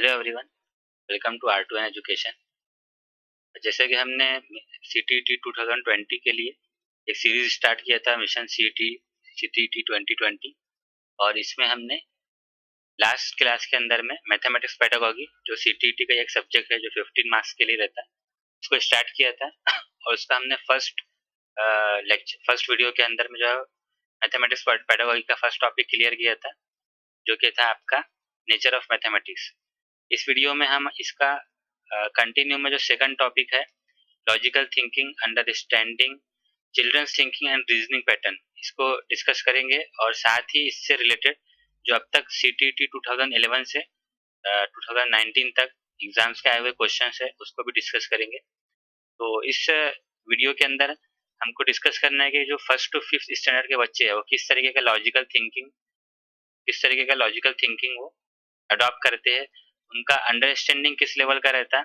Hello everyone, welcome to R2N education. जैसे कि हमने CTET 2020 के लिए एक सीरीज स्टार्ट किया था, मिशन CTET 2020, और इसमें हमने लास्ट क्लास के अंदर में मैथमेटिक्स पेडागॉजी, जो CTET का एक सब्जेक्ट है जो 15 मार्क्स के लिए रहता है, उसको स्टार्ट किया था। और उसका हमने फर्स्ट वीडियो के अंदर में जो है मैथमेटिक्स पेडागॉजी का फर्स्ट टॉपिक क्लियर किया था, जो कि था आपका नेचर ऑफ मैथमेटिक्स। इस वीडियो में हम इसका कंटिन्यू में जो सेकंड टॉपिक है, logical thinking, understanding children's thinking and reasoning pattern, इसको डिस्कस करेंगे। और साथ ही इससे रिलेटेड जो अब तक CTET 2011 से 2019 तक एग्जाम्स के आए हुए क्वेश्चंस है, उसको भी डिस्कस करेंगे। तो इस वीडियो के अंदर हमको डिस्कस करना है कि जो फर्स्ट टू फिफ्थ स्टैंडर्ड के बच्चे हैं वो किस तरीके का लॉजिकल थिंकिंग वो अडॉप्ट करते हैं, उनका अंडरस्टैंडिंग किस लेवल का रहता है,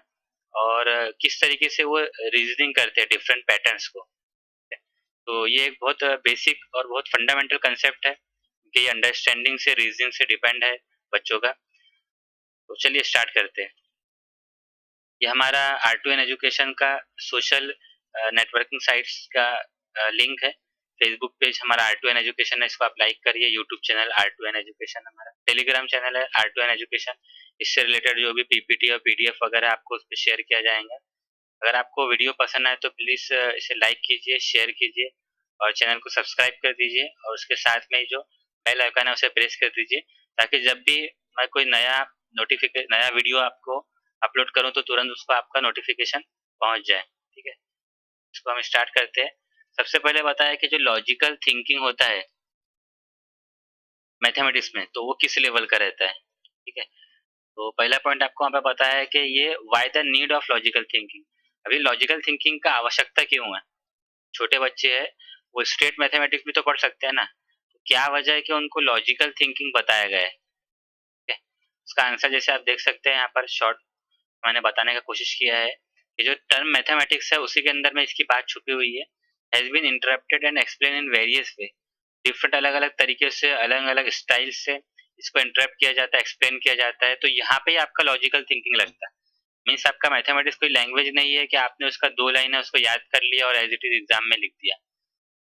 और किस तरीके से वो रीजनिंग करते हैं डिफरेंट पैटर्न्स को। तो ये एक बहुत बेसिक और बहुत फंडामेंटल कंसेप्ट है कि ये अंडरस्टैंडिंग से, रीजनिंग से डिपेंड है बच्चों का। तो चलिए स्टार्ट करते हैं। ये हमारा R2N एजुकेशन का सोशल नेटवर्किंग साइट्स का लिंक है। फेसबुक पेज हमारा R2N एजुकेशन है, इसको आप लाइक करिए। यूट्यूब चैनल R2N एजुकेशन हमारा, टेलीग्राम चैनल है R2N एजुकेशन। इससे रिलेटेड जो भी PPT और PDF वगैरह आपको उस पर शेयर किया जाएगा। अगर आपको वीडियो पसंद आए तो प्लीज़ इसे लाइक कीजिए, शेयर कीजिए और चैनल को सब्सक्राइब कर दीजिए, और उसके साथ में जो बेल आइकन है उसे प्रेस कर दीजिए, ताकि जब भी मैं कोई नया वीडियो आपको अपलोड करूं तो तुरंत उसको आपका नोटिफिकेशन पहुंच जाए। ठीक है, इसको हम स्टार्ट करते हैं। सबसे पहले बताया कि जो लॉजिकल थिंकिंग होता है मैथमेटिक्स में, तो वो किस लेवल का रहता है। ठीक है, तो पहला पॉइंट आपको वहाँ पे पता है कि ये why the need of logical thinking. अभी लॉजिकल थिंकिंग का आवश्यकता क्यों है। छोटे बच्चे हैं, वो स्ट्रेट मैथमेटिक्स भी तो पढ़ सकते हैं ना, तो क्या वजह है कि उनको लॉजिकल थिंकिंग बताया गया है। ठीक है, उसका आंसर जैसे आप देख सकते हैं यहाँ पर शॉर्ट मैंने बताने का कोशिश किया है कि जो टर्म मैथमेटिक्स है उसी के अंदर में इसकी बात छुपी हुई है। Has been interrupted and explain in various way, different अलग अलग तरीके से, अलग अलग स्टाइल से इसको इंटरप्ट किया जाता है, एक्सप्लेन किया जाता है। तो यहाँ पे ही आपका लॉजिकल थिंकिंग लगता है। मीन्स आपका मैथमेटिक्स कोई लैंग्वेज नहीं है कि आपने उसका 2 लाइन है उसको याद कर लिया और एज इट इज एग्जाम में लिख दिया।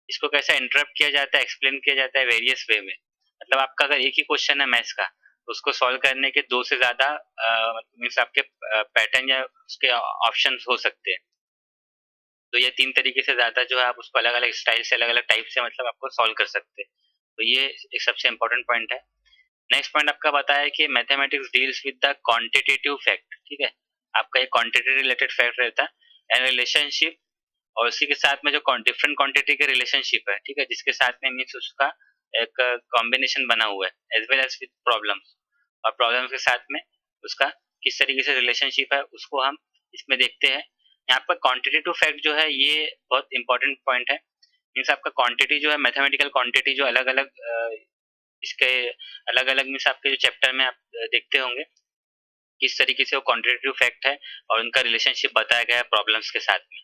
इसको कैसे इंटरप्ट किया जाता है, एक्सप्लेन किया जाता है वेरियस वे में। मतलब आपका अगर एक ही क्वेश्चन है मैथ्स का, तो उसको सॉल्व करने के 2 से ज़्यादा मीन्स आपके पैटर्न या उसके ऑप्शंस हो सकते हैं। तो ये 3 तरीके से ज़्यादा जो है आप उसको अलग अलग स्टाइल से, अलग अलग टाइप से मतलब आपको सॉल्व कर सकते हैं। तो ये एक सबसे इम्पोर्टेंट पॉइंट है। नेक्स्ट पॉइंट आपका बताया कि mathematics deals with the quantitative fact. ठीक है, आपका एक क्वांटिटी रिलेटेड फैक्ट रहता है एंड रिलेशनशिप, और उसी के साथ में जो डिफरेंट क्वांटिटी के रिलेशनशिप है, ठीक है, जिसके साथ में मीन्स उसका एक कॉम्बिनेशन बना हुआ है as well as with problems, और प्रॉब्लम्स के साथ में उसका किस तरीके से रिलेशनशिप है उसको हम इसमें देखते हैं। यहाँ पर क्वांटिटेटिव फैक्ट जो है ये बहुत इंपॉर्टेंट पॉइंट है। मीन्स आपका क्वांटिटी जो है, मैथमेटिकल क्वांटिटी जो अलग अलग इसके अलग अलग मीन्स आपके जो चैप्टर में आप देखते होंगे किस तरीके से वो क्वांटिटेटिव फैक्ट है और उनका रिलेशनशिप बताया गया है प्रॉब्लम्स के साथ में।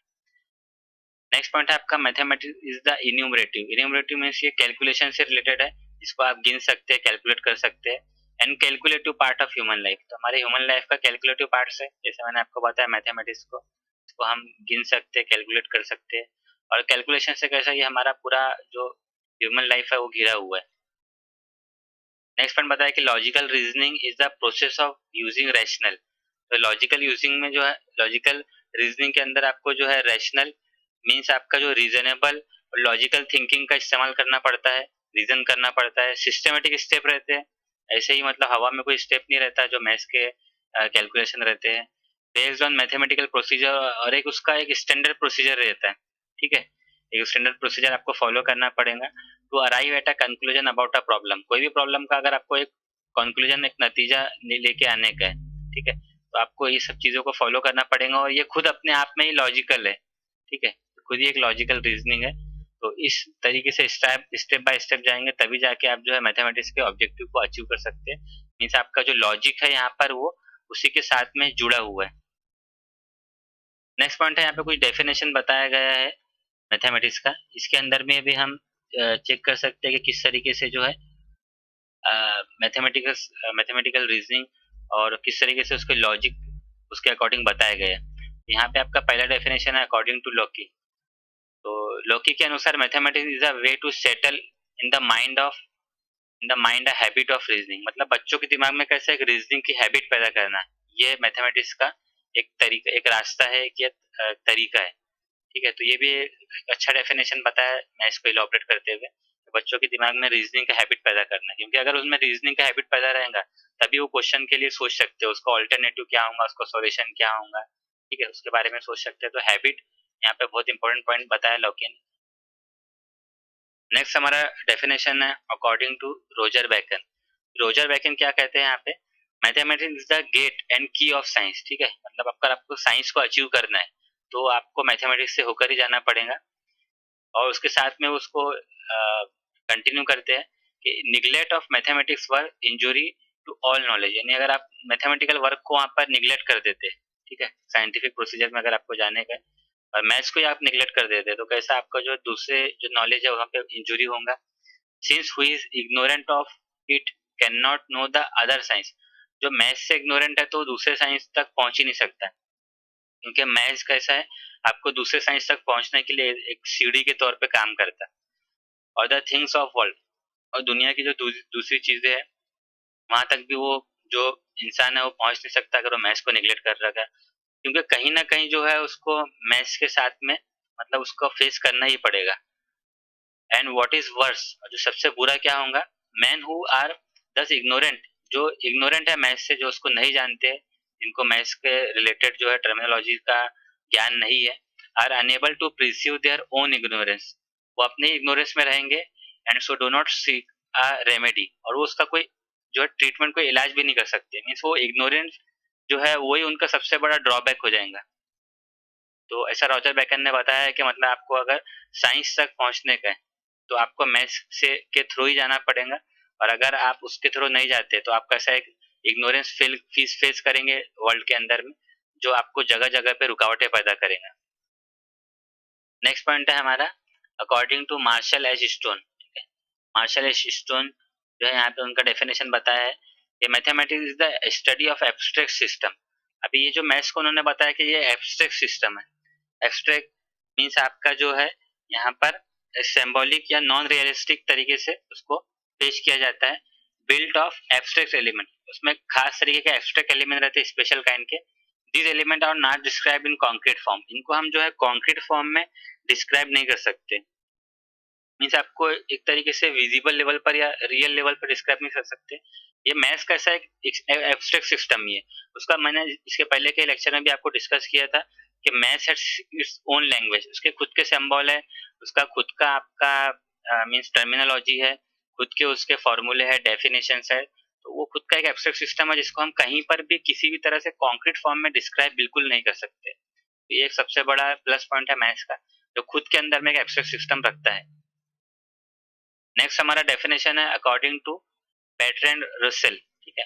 नेक्स्ट पॉइंट है आपका मैथमेटिक्स इज द इन्यूमरेटिव। इन्यूमरेटिव मीन्स ये कैलकुलेशन से रिलेटेड है, जिसको आप गिन सकते हैं, कैलकुलेट कर सकते हैं। And calculative part of human life, तो हमारे ह्यूमन लाइफ का कैलकुलेटिव पार्ट है, जैसे मैंने आपको बताया मैथमेटिक्स को, इसको हम गिन सकते हैं, कैलकुलेट कर सकते हैं। और कैलकुलेशन से कैसा ये हमारा पूरा जो ह्यूमन लाइफ है वो घिरा हुआ है। नेक्स्ट पॉइंट बताया कि logical reasoning is the process of using rational. तो लॉजिकल यूजिंग में जो है, लॉजिकल रीजनिंग के अंदर आपको जो है रैशनल मीन्स आपका जो रीजनेबल और लॉजिकल थिंकिंग का इस्तेमाल करना पड़ता है, रीजन करना पड़ता है, सिस्टमेटिक स्टेप रहते हैं। ऐसे ही मतलब हवा में कोई स्टेप नहीं रहता जो मैथ्स के कैलकुलेशन रहते हैं, बेस्ड ऑन मैथमेटिकल प्रोसीजर, और एक उसका एक स्टैंडर्ड प्रोसीजर रहता है। ठीक है, एक स्टैंडर्ड प्रोसीजर आपको फॉलो करना पड़ेगा to arrive at a conclusion about a problem. कोई भी प्रॉब्लम का अगर आपको एक कंक्लूजन, एक नतीजा लेके आने का है, ठीक है, तो आपको ये सब चीजों को फॉलो करना पड़ेगा, और ये खुद अपने आप में ही लॉजिकल है। ठीक है, खुद ही एक लॉजिकल रीजनिंग है। तो इस तरीके से स्टेप बाय स्टेप जाएंगे तभी जाके आप जो है मैथमेटिक्स के ऑब्जेक्टिव को अचीव कर सकते हैं। मीन्स आपका जो लॉजिक है यहाँ पर वो उसी के साथ में जुड़ा हुआ है। नेक्स्ट पॉइंट है, यहाँ पे कुछ डेफिनेशन बताया गया है मैथमेटिक्स का। इसके अंदर में भी हम चेक कर सकते हैं कि किस तरीके से जो है मैथमेटिकल रीजनिंग और किस तरीके से उसके लॉजिक उसके अकॉर्डिंग बताए गए हैं। यहाँ पे आपका पहला डेफिनेशन है अकॉर्डिंग टू लॉकी। तो लॉकी के अनुसार mathematics is a way to settle in the mind of in the mind a habit of reasoning, मतलब बच्चों के दिमाग में कैसे एक रीजनिंग की हैबिट पैदा करना है, ये मैथमेटिक्स का एक तरीका, एक रास्ता है, एक ये तरीका है। ठीक है, तो ये भी एक अच्छा डेफिनेशन बताया मैं इसको इलॉबरेट करते हुए, बच्चों के दिमाग में रीजनिंग का हैबिट पैदा करना है, क्योंकि अगर उसमें रीजनिंग का हैबिट पैदा रहेगा तभी वो क्वेश्चन के लिए सोच सकते हो, उसका ऑल्टरनेटिव क्या होगा, उसका सॉल्यूशन क्या होगा। ठीक है, उसके बारे में सोच सकते हैं, तो हैबिट यहाँ पे बहुत इंपॉर्टेंट पॉइंट बताया लॉकी ने। नेक्स्ट हमारा डेफिनेशन है according to Roger Bacon. Roger Bacon क्या कहते हैं यहाँ पे, mathematics is the gate and key of science. ठीक है, मतलब अगर आपको साइंस को अचीव करना है तो आपको मैथमेटिक्स से होकर ही जाना पड़ेगा। और उसके साथ में उसको कंटिन्यू करते हैं कि neglect of mathematics work injury to all knowledge, यानी अगर आप मैथमेटिकल वर्क को वहाँ पर निग्लेक्ट कर देते हैं, ठीक है, साइंटिफिक प्रोसीजर में अगर आपको जाने का है और मैथ्स को ही आप निग्लेक्ट कर देते हैं, तो कैसा आपका जो दूसरे जो नॉलेज है वहाँ पे इंजुरी होगा। Since who is ignorant of it can not know the other science, जो मैथ्स से इग्नोरेंट है तो दूसरे साइंस तक पहुंच ही नहीं सकता, क्योंकि मैथ्स कैसा है, आपको दूसरे साइंस तक पहुंचने के लिए एक सीढ़ी के तौर पे काम करता है। और द थिंग्स ऑफ वर्ल्ड, और दुनिया की जो दूसरी चीजें हैं वहां तक भी वो जो इंसान है वो पहुंच नहीं सकता अगर वो मैथ्स को निगलेक्ट कर रखा है, क्योंकि कहीं ना कहीं जो है उसको मैथ्स के साथ में मतलब उसको फेस करना ही पड़ेगा। एंड व्हाट इज वर्स, जो सबसे बुरा क्या होगा, मैन हु आर दस इग्नोरेंट, जो इग्नोरेंट है मैथ्स से, जो उसको नहीं जानते, जिनको मैथ्स के रिलेटेड जो है टर्मिनोलॉजी का ज्ञान नहीं है, are unable to perceive their own ignorance, वो अपने इग्नोरेंस में रहेंगे and so do not seek a remedy, और वो उसका कोई जो है ट्रीटमेंट, कोई इलाज भी नहीं कर सकते, मीन्स वो इग्नोरेंस जो है वही उनका सबसे बड़ा ड्रॉबैक हो जाएगा। तो ऐसा रॉजर बैकन ने बताया है कि मतलब आपको अगर साइंस तक पहुंचने का है तो आपको मैथ्स से के थ्रू ही जाना पड़ेगा, और अगर आप उसके थ्रू नहीं जाते तो आप कैसा एक इग्नोरेंस फीस फेस करेंगे वर्ल्ड के अंदर में, जो आपको जगह जगह पे रुकावटें पैदा करेगा। नेक्स्ट पॉइंट है हमारा according to Marshall H Stone. ठीक है, मार्शल एच स्टोन जो है यहाँ पे उनका डेफिनेशन बताया है कि mathematics is the study of abstract system. अभी ये जो मैथ्स को उन्होंने बताया कि ये एब्स्ट्रैक्ट सिस्टम है। एब्स्ट्रैक्ट मीन्स आपका जो है यहाँ पर सिंबॉलिक या नॉन रियलिस्टिक तरीके से उसको पेश किया जाता है। बिल्ट ऑफ एब्स्ट्रैक्ट एलिमेंट, उसमें खास तरीके के एब्स्ट्रैक्ट एलिमेंट रहते हैं, स्पेशल काइंड के। These element are not describe in concrete form, इनको हम जो है कॉन्क्रीट फॉर्म में डिस्क्राइब नहीं कर सकते, मीन्स आपको एक तरीके से विजिबल लेवल पर या रियल लेवल पर डिस्क्राइब नहीं कर सकते। ये मैथ्स कैसा एक एब्स्ट्रैक्ट सिस्टम ही है। उसका मैंने इसके पहले के लेक्चर में भी आपको डिस्कस किया था कि maths has its own language, उसके खुद के सिंबल है, उसका खुद का आपका मीन्स टर्मिनोलॉजी है, खुद के उसके फॉर्मूले है, डेफिनेशंस है, तो वो खुद का एक एब्स्ट्रैक्ट सिस्टम है जिसको हम कहीं पर भी किसी भी तरह से कॉन्क्रीट फॉर्म में डिस्क्राइब बिल्कुल नहीं कर सकते। तो ये एक सबसे बड़ा प्लस पॉइंट है मैथ्स का, जो खुद के अंदर में एक एब्स्ट्रैक्ट सिस्टम रखता है। नेक्स्ट हमारा डेफिनेशन है अकॉर्डिंग टू बैट्रैंड रसेल। ठीक है,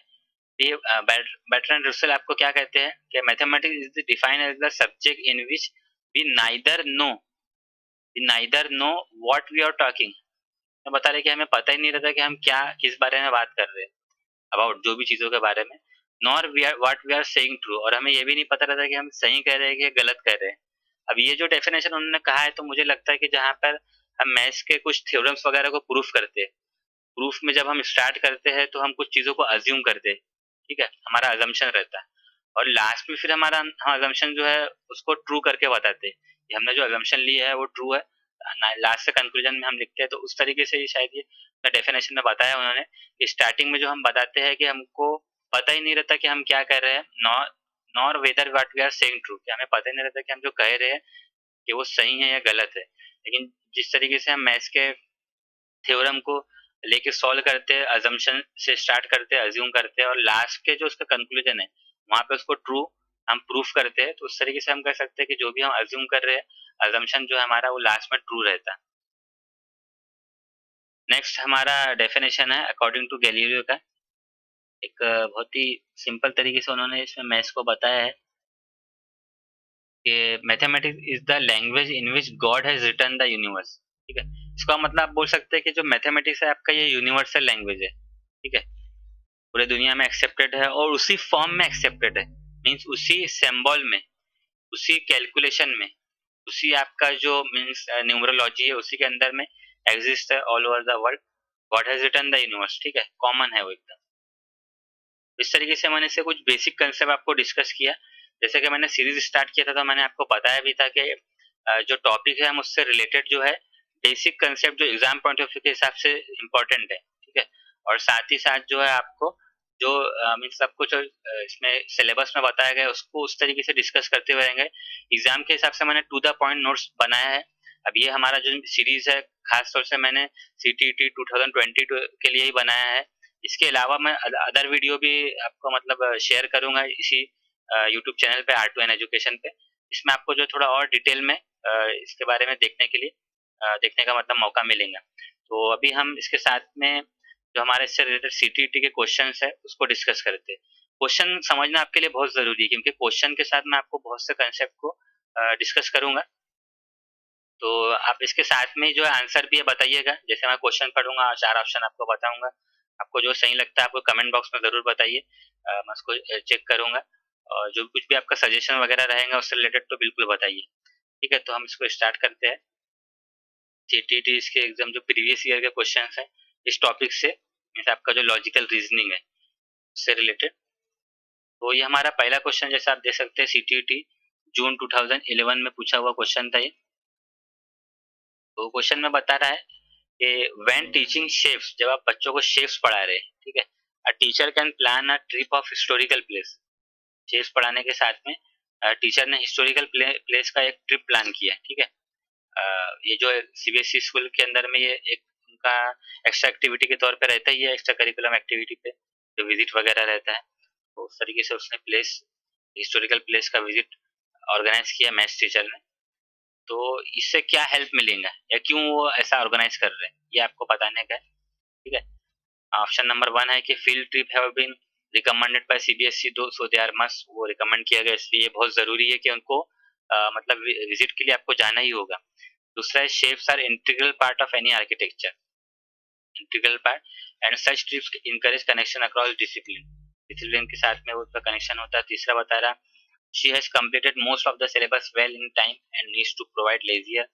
ये बैट्रैंड रसेल आपको क्या कहते हैं कि mathematics is defined as the subject in which we neither know what we are talking, तो बता रहे कि हमें पता ही नहीं रहता कि हम क्या किस बारे में बात कर रहे हैं, अबाउट जो भी चीजों के बारे में। Nor we are what we are saying true, और हमें ये भी नहीं पता रहता कि हम सही कह रहे हैं कि गलत कह रहे हैं। अब ये जो डेफिनेशन उन्होंने कहा है तो मुझे लगता है कि जहाँ पर हम मैथ्स के कुछ थ्योरम्स वगैरह को प्रूफ करते हैं, प्रूफ में जब हम स्टार्ट करते हैं तो हम कुछ चीजों को अज्यूम करते हैं, ठीक है, हमारा अजम्पशन रहता है, और लास्ट में फिर हमारा हम अजम्पशन जो है उसको ट्रू करके बताते हैं कि हमने जो अजम्पशन लिया है वो ट्रू है, लास्ट से कंक्लूजन में हम लिखते हैं। तो उस तरीके से ही शायद ये डेफिनेशन में बताया उन्होंने कि स्टार्टिंग में जो हम बताते हैं कि हमको पता ही नहीं रहता कि हम क्या कर रहे हैं, nor whether what we are saying true, कि हमें पता ही नहीं रहता कि हम जो कह रहे हैं कि वो सही है या गलत है। लेकिन जिस तरीके से हम मैथ्स के थ्योरम को लेके सॉल्व करते हैं, अजम्पशन से स्टार्ट करते हैं, अज्यूम करते हैं, और लास्ट के जो उसका कंक्लूजन है वहां पे उसको ट्रू हम प्रूफ करते हैं, तो उस तरीके से हम कह सकते हैं कि जो भी हम अज्यूम कर रहे हैं, अजम्पशन जो है हमारा वो लास्ट में ट्रू रहता है। नेक्स्ट हमारा डेफिनेशन है अकॉर्डिंग टू गैलीलियो का। एक बहुत ही सिंपल तरीके से उन्होंने इसमें मैथ्स को बताया है कि mathematics is the language in which God has written the universe. ठीक है, इसका मतलब आप बोल सकते हैं कि जो मैथमेटिक्स है आपका ये यूनिवर्सल लैंग्वेज है। ठीक है, पूरे दुनिया में एक्सेप्टेड है और उसी फॉर्म में एक्सेप्टेड है, मीन्स उसी सिंबल में, उसी कैलकुलेशन में, उसी आपका जो मीन्स न्यूमरोलॉजी है उसी के अंदर में एग्जिस्ट है all over the world. God has written the universe, ठीक है, कॉमन है वो एकदम। इस तरीके से मैंने से कुछ बेसिक कंसेप्ट आपको डिस्कस किया। जैसे कि मैंने सीरीज स्टार्ट किया था तो मैंने आपको बताया भी था कि जो टॉपिक है हम उससे रिलेटेड जो है बेसिक कंसेप्ट जो एग्जाम पॉइंट ऑफ व्यू के हिसाब से इम्पोर्टेंट है, ठीक है। और साथ ही साथ जो है आपको जो मीन्स सब कुछ इसमें सिलेबस में बताया गया है उसको उस तरीके से डिस्कस करते हुए रहेंगे। एग्जाम के हिसाब से मैंने टू द पॉइंट नोट्स बनाया है। अब ये हमारा जो सीरीज है खास तौर से मैंने सीटीईटी 2022 के लिए ही बनाया है। इसके अलावा मैं अदर वीडियो भी आपको मतलब शेयर करूंगा इसी यूट्यूब चैनल पे R2N एजुकेशन पे। इसमें आपको जो थोड़ा और डिटेल में इसके बारे में देखने के लिए देखने का मतलब मौका मिलेगा। तो अभी हम इसके साथ में जो हमारे इससे रिलेटेड सीटीईटी के क्वेश्चंस है उसको डिस्कस करते हैं। क्वेश्चन समझना आपके लिए बहुत जरूरी है क्योंकि क्वेश्चन के साथ मैं आपको बहुत से कंसेप्ट को डिस्कस करूंगा। तो आप इसके साथ में जो है आंसर भी है बताइएगा। जैसे मैं क्वेश्चन पढ़ूंगा 4 ऑप्शन आपको बताऊंगा, आपको जो सही लगता है आपको कमेंट बॉक्स में ज़रूर बताइए। मैं उसको चेक करूंगा और जो कुछ भी आपका सजेशन वगैरह रहेगा उससे रिलेटेड तो बिल्कुल बताइए। ठीक है, तो हम इसको स्टार्ट करते हैं। सीटीईटी इसके एग्जाम जो प्रीवियस ईयर के क्वेश्चन हैं इस टॉपिक से, मीन्स आपका जो लॉजिकल रीजनिंग है उससे रिलेटेड। तो ये हमारा पहला क्वेश्चन जैसे आप देख सकते हैं सीटीईटी जून 2011 में पूछा हुआ क्वेश्चन था ये। तो क्वेश्चन में बता रहा है कि व्हेन टीचिंग शेप्स, जब आप बच्चों को शेप्स पढ़ा रहे हैं, ठीक है, a teacher can plan a trip of historical place. Shapes पढ़ाने के साथ में टीचर ने हिस्टोरिकल प्लेस का एक ट्रिप प्लान किया है, ठीक है। ये जो सीबीएसई स्कूल के अंदर में ये एक उनका एक्स्ट्रा एक्टिविटी के तौर पे रहता ही है, एक्स्ट्रा करिकुलम एक्टिविटी पे जो विजिट वगैरह रहता है। तो उस तरीके से उसने प्लेस, हिस्टोरिकल प्लेस का विजिट ऑर्गेनाइज किया मैथ्स टीचर ने। तो इससे क्या हेल्प मिलेगा या क्यों वो ऐसा ऑर्गेनाइज कर रहे हैं ये आपको बताने का है, ठीक है। ऑप्शन नंबर 1 है कि field trip have been recommended by CBSE दो सो दे आर मस्ट, वो रिकमेंड किया गया इसलिए बहुत जरूरी है कि उनको मतलब विजिट के लिए आपको जाना ही होगा। दूसरा है shapes are integral part of any architecture, integral part and such trips encourage connection across discipline, discipline के साथ में उसका कनेक्शन होता है। तीसरा बता रहा she has completed most of the syllabus well in time and needs to provide leisure.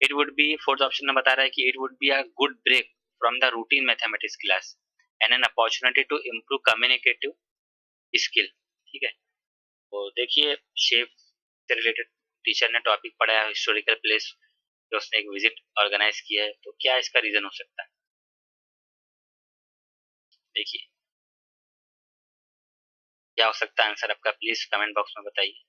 It would be, fourth option में बता रहा है कि it would be a good break from the routine mathematics class and an opportunity to improve communicative skill, ठीक है। तो देखिए shape से रिलेटेड टीचर ने टॉपिक पढ़ाया हिस्टोरिकल प्लेस जो उसने एक विजिट ऑर्गेनाइज किया है, तो क्या इसका रीजन हो सकता है देखिए, क्या हो सकता है आंसर आपका, प्लीज कमेंट बॉक्स में बताइए।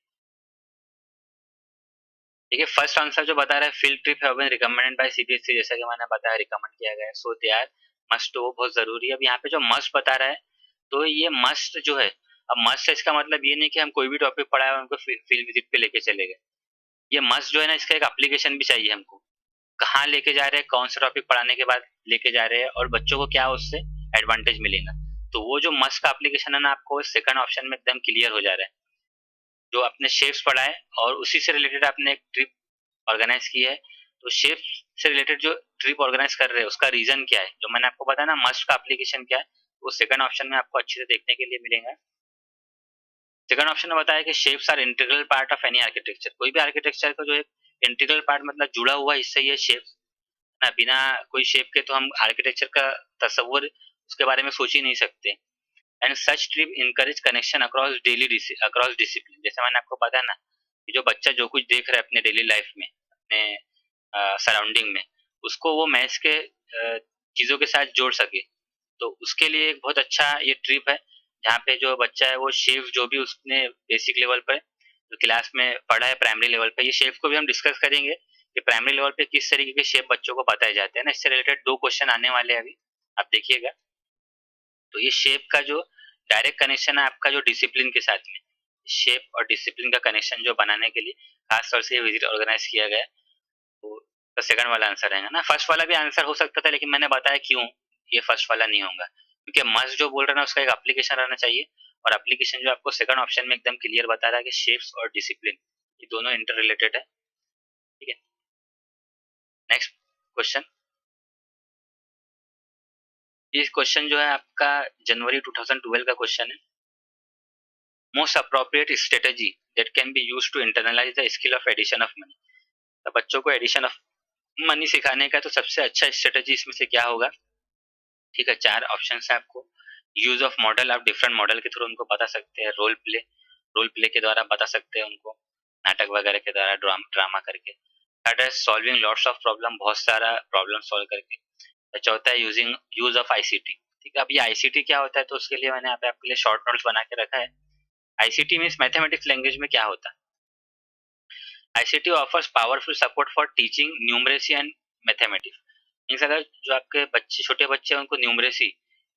देखिए फर्स्ट आंसर जो बता रहा है फील्ड ट्रिप है बीन रिकमेंडेड बाय सीबीएसई, जैसा कि मैंने बताया रिकमेंड किया गया है, सो दे आर मस्ट, तो वो बहुत जरूरी है। अब यहाँ पे जो मस्ट बता रहा है तो ये मस्ट जो है, अब मस्ट है इसका मतलब ये नहीं कि हम कोई भी टॉपिक पढ़ाए उनको फील्ड विजिट पे लेके चले गए। ये मस्ट जो है ना इसका एक एप्लीकेशन भी चाहिए हमको, कहाँ लेके जा रहे हैं, कौन सा टॉपिक पढ़ाने के बाद लेके जा रहे हैं और बच्चों को क्या उससे एडवांटेज मिलेगा। तो वो जो मस्ट का एप्लीकेशन है ना आपको सेकंड ऑप्शन में एकदम क्लियर हो जा रहा है। जो आपने शेप्स पढ़ा है और उसी से रिलेटेड आपने एक ट्रिप ऑर्गेनाइज की है, तो शेप से रिलेटेड जो ट्रिप ऑर्गेनाइज कर रहे हैं उसका रीजन क्या है, जो मैंने आपको बताया ना मस्ट का एप्लीकेशन क्या है, वो सेकंड ऑप्शन में आपको अच्छे से देखने के लिए मिलेगा। सेकंड ऑप्शन में बताया कि shapes are integral part of any architecture, कोई भी आर्किटेक्चर का जो एक इंटीग्रल पार्ट मतलब जुड़ा हुआ हिस्सा ही है शेप ना, बिना कोई शेप के तो हम आर्किटेक्चर का तस्वुर उसके बारे में सोच ही नहीं सकते। And such trip encourage connection across discipline, जैसे मैंने आपको बताया ना कि जो बच्चा जो कुछ देख रहा है अपने डेली लाइफ में, अपने सराउंडिंग में, उसको वो मैथ्स के चीज़ों के साथ जोड़ सके। तो उसके लिए एक बहुत अच्छा ये ट्रिप है, जहाँ पे जो बच्चा है वो शेप जो भी उसने बेसिक लेवल पर जो क्लास में पढ़ा है प्राइमरी लेवल पे, ये शेप को भी हम डिस्कस करेंगे कि प्राइमरी लेवल पे किस तरीके के शेप बच्चों को बताए जाते हैं ना। इससे रिलेटेड 2 क्वेश्चन आने वाले हैं अभी, आप देखिएगा। तो ये शेप का जो डायरेक्ट कनेक्शन है आपका जो डिसिप्लिन के साथ में, शेप और डिसिप्लिन का कनेक्शन जो बनाने के लिए खास तौर से ये विजिट ऑर्गेनाइज किया गया है। तो सेकंड वाला आंसर रहेगा ना, फर्स्ट वाला भी आंसर हो सकता था लेकिन मैंने बताया क्यों ये फर्स्ट वाला नहीं होगा, क्योंकि मस्ट जो बोल रहा है ना उसका एक एप्लीकेशन रहना चाहिए, और एप्लीकेशन जो आपको सेकंड ऑप्शन में एकदम क्लियर बता रहा है कि शेप्स और डिसिप्लिन ये दोनों इंटर रिलेटेड है, ठीक है। नेक्स्ट क्वेश्चन, ये क्वेश्चन जो है आपका जनवरी 2012 का क्वेश्चन है। Most appropriate strategy that can be used to internalise the skill of addition of money. तो बच्चों को एडिशन ऑफ मनी सिखाने का तो सबसे अच्छा स्ट्रेटेजी इसमें से क्या होगा? ठीक है, 4 ऑप्शंस है आपको। यूज ऑफ मॉडल, आप डिफरेंट मॉडल के थ्रू उनको बता सकते हैं। रोल प्ले के द्वारा बता सकते हैं उनको, नाटक वगैरह के द्वारा, ड्रामा करके। थर्ड है सॉल्विंग लॉट्स ऑफ प्रॉब्लम, बहुत सारा प्रॉब्लम सॉल्व करके। चौथा है यूजिंग यूज ऑफ आईसीटी। ठीक है, अब ये आईसीटी क्या होता है, तो उसके लिए मैंने यहाँ पे आपके लिए शॉर्ट नोट्स बना के रखा है। आईसीटी मीन्स मैथमेटिक्स लैंग्वेज में क्या होता है? ICT offers powerful support for teaching numeracy and mathematics. Means अगर जो आपके बच्चे, छोटे बच्चे हैं, उनको न्यूमरेसी,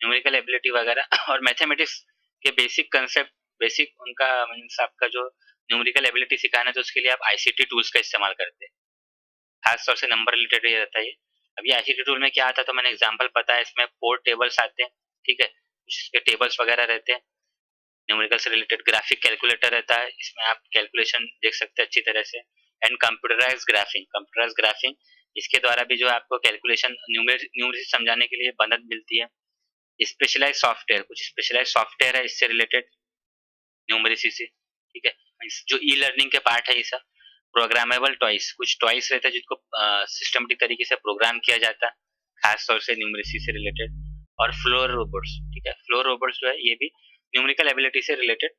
न्यूमेरिकल एबिलिटी वगैरह और मैथमेटिक्स के बेसिक कंसेप्ट, बेसिक उनका मीन्स आपका जो न्यूमेरिकल एबिलिटी सिखाना है, तो उसके लिए आप आईसीटी टूल्स का इस्तेमाल करते हैं। खास तौर से नंबर रिलेटेड ये रहता है ये। अभी आईसीटी टूल में क्या आता है, तो मैंने एग्जांपल बताया, इसमें 4 टेबल्स आते हैं। ठीक है, इसके टेबल्स वगैरह रहते हैं। न्यूमेरिकल से रिलेटेड ग्राफिक कैलकुलेटर रहता है, इसमें आप कैलकुलेशन देख सकते हैं अच्छी तरह से। एंड कंप्यूटराइज ग्राफिंग, इसके द्वारा भी जो है आपको कैलकुलेशन, न्यूमेरिकल समझाने के लिए मदद मिलती है। स्पेशलाइज सॉफ्टवेयर, कुछ स्पेशलाइज सॉफ्टवेयर है इससे रिलेटेड, न्यूमरेसी से। ठीक है, जो ई लर्निंग के पार्ट है ये सब। प्रोग्रामेबल टॉयस, कुछ टॉयस रहते हैं जिनको सिस्टमेटिक तरीके से प्रोग्राम किया जाता है, खास तौर से न्यूमरेसी से रिलेटेड। और फ्लोर रोबोट्स, ठीक है, फ्लोर रोबोट्स जो है ये भी न्यूमेरिकल एबिलिटी से रिलेटेड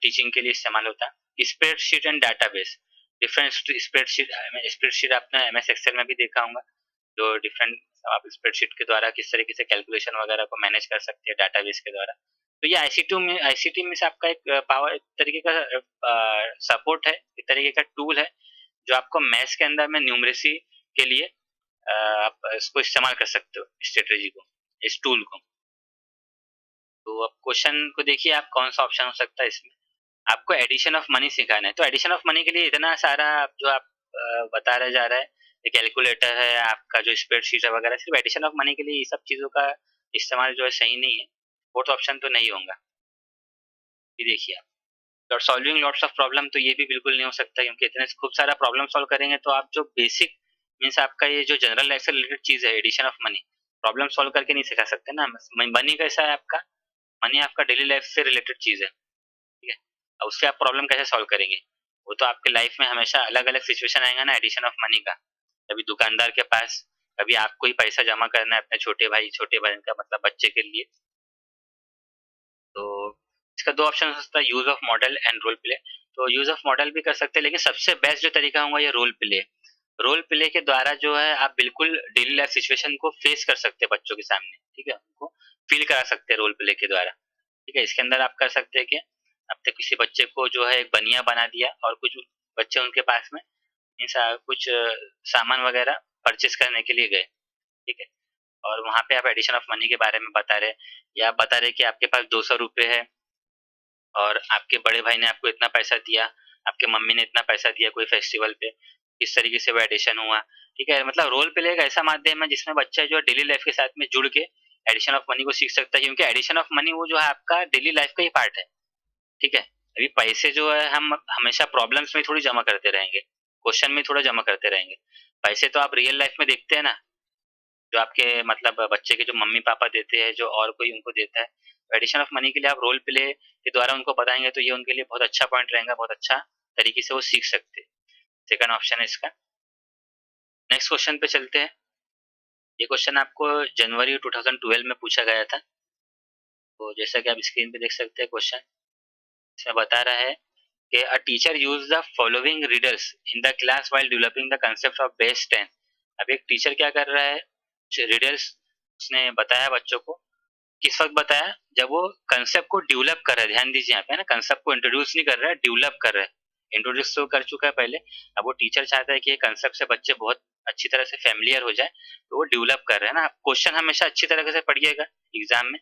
टीचिंग के लिए इस्तेमाल होता है। Spreadsheet and database, different spreadsheet आपने एमएस एक्सेल में भी देखा होगा, जो डिफरेंट, आप स्प्रेडशीट के द्वारा किस तरीके से कैलकुलेशन वगैरह को मैनेज कर सकते हैं डाटाबेस के द्वारा। तो ये आईसीटी में से आपका एक पावर, एक तरीके का सपोर्ट है, एक तरीके का टूल है, जो आपको मैथ्स के अंदर में न्यूमरेसी के लिए आप इसको इस्तेमाल कर सकते हो, स्ट्रेटेजी को, इस टूल को। तो अब क्वेश्चन को देखिए आप, कौन सा ऑप्शन हो सकता है इसमें। आपको एडिशन ऑफ मनी सिखाना है, तो एडिशन ऑफ मनी के लिए इतना सारा जो आप बता रहे जा रहा है, कैलकुलेटर है आपका, जो स्प्रेडशीट है वगैरह, सिर्फ एडिशन ऑफ मनी के लिए ये सब चीज़ों का इस्तेमाल जो है सही नहीं है। फोर्थ ऑप्शन तो नहीं होगा। ये देखिए आप, और सॉल्विंग लॉट्स ऑफ प्रॉब्लम, तो ये भी बिल्कुल नहीं हो सकता, क्योंकि इतने खूब सारा प्रॉब्लम सॉल्व करेंगे तो आप जो बेसिक मीन्स आपका ये जो जनरल लाइफ से रिलेटेड चीज़ है, addition of money, problem solve करके नहीं सिखा सकते ना। मनी कैसा है आपका, मनी आपका डेली लाइफ से रिलेटेड चीज़ है। ठीक है, अब उससे आप प्रॉब्लम कैसे सॉल्व करेंगे? वो तो आपके लाइफ में हमेशा अलग-अलग सिचुएशन आएगा ना एडिशन ऑफ मनी का। कभी दुकानदार के पास, कभी आपको ही पैसा जमा करना है अपने छोटे बहन का मतलब बच्चे के लिए। तो इसका 2 ऑप्शन हो सकता है, use of model and role play. तो यूज़ ऑफ मॉडल भी कर सकते हैं, लेकिन सबसे बेस्ट जो तरीका होगा ये रोल प्ले। रोल प्ले के द्वारा जो है आप बिल्कुल डेली लाइफ सिचुएशन को फेस कर सकते हैं बच्चों के सामने। ठीक है, उनको फ़ील करा सकते हैं रोल प्ले के द्वारा। ठीक है, इसके अंदर आप कर सकते हैं कि आपने किसी बच्चे को जो है एक बनिया बना दिया, और कुछ बच्चे उनके पास में मीन्स कुछ सामान वगैरह परचेज़ करने के लिए गए। ठीक है, और वहाँ पे आप एडिशन ऑफ मनी के बारे में बता रहे हैं, या आप बता रहे हैं कि आपके पास ₹200 है, और आपके बड़े भाई ने आपको इतना पैसा दिया, आपके मम्मी ने इतना पैसा दिया कोई फेस्टिवल पे, किस तरीके से वो एडिशन हुआ। ठीक है, मतलब रोल प्ले एक ऐसा माध्यम है जिसमें बच्चा जो है डेली लाइफ के साथ में जुड़ के एडिशन ऑफ मनी को सीख सकता है, क्योंकि एडिशन ऑफ मनी वो जो है आपका डेली लाइफ का ही पार्ट है। ठीक है, अभी पैसे जो है हम हमेशा प्रॉब्लम्स में थोड़ी जमा करते रहेंगे, क्वेश्चन में थोड़ा जमा करते रहेंगे। पैसे तो आप रियल लाइफ में देखते हैं ना, जो आपके मतलब बच्चे के जो मम्मी-पापा देते हैं, जो और कोई उनको देता है। एडिशन ऑफ मनी के लिए आप रोल प्ले के द्वारा उनको बताएँगे, तो ये उनके लिए बहुत अच्छा पॉइंट रहेगा, बहुत अच्छा तरीके से वो सीख सकते हैं। सेकंड ऑप्शन है इसका। नेक्स्ट क्वेश्चन पे चलते हैं। ये क्वेश्चन आपको जनवरी 2012 में पूछा गया था। तो जैसा कि आप स्क्रीन पे देख सकते हैं क्वेश्चन, इसमें बता रहा है कि a teacher used the following riddles in the class while developing the concept of base 10। अब एक टीचर क्या कर रहा है, रिडल्स उसने बताया बच्चों को। किस वक़्त बताया? जब वो कांसेप्ट को डेवलप कर रहा है, ध्यान दीजिए यहाँ पे ना, कांसेप्ट को इंट्रोड्यूस नहीं कर रहा है, डेवलप कर रहा है। इंट्रोड्यूस तो कर चुका है पहले, अब वो टीचर चाहता है कि ये कांसेप्ट से बच्चे बहुत अच्छी तरह से फ़ैमिलियर हो जाएँ, तो वो डेवलप कर रहे हैं ना। आप क्वेश्चन हमेशा अच्छी तरीके से पढ़िएगा एग्ज़ाम में।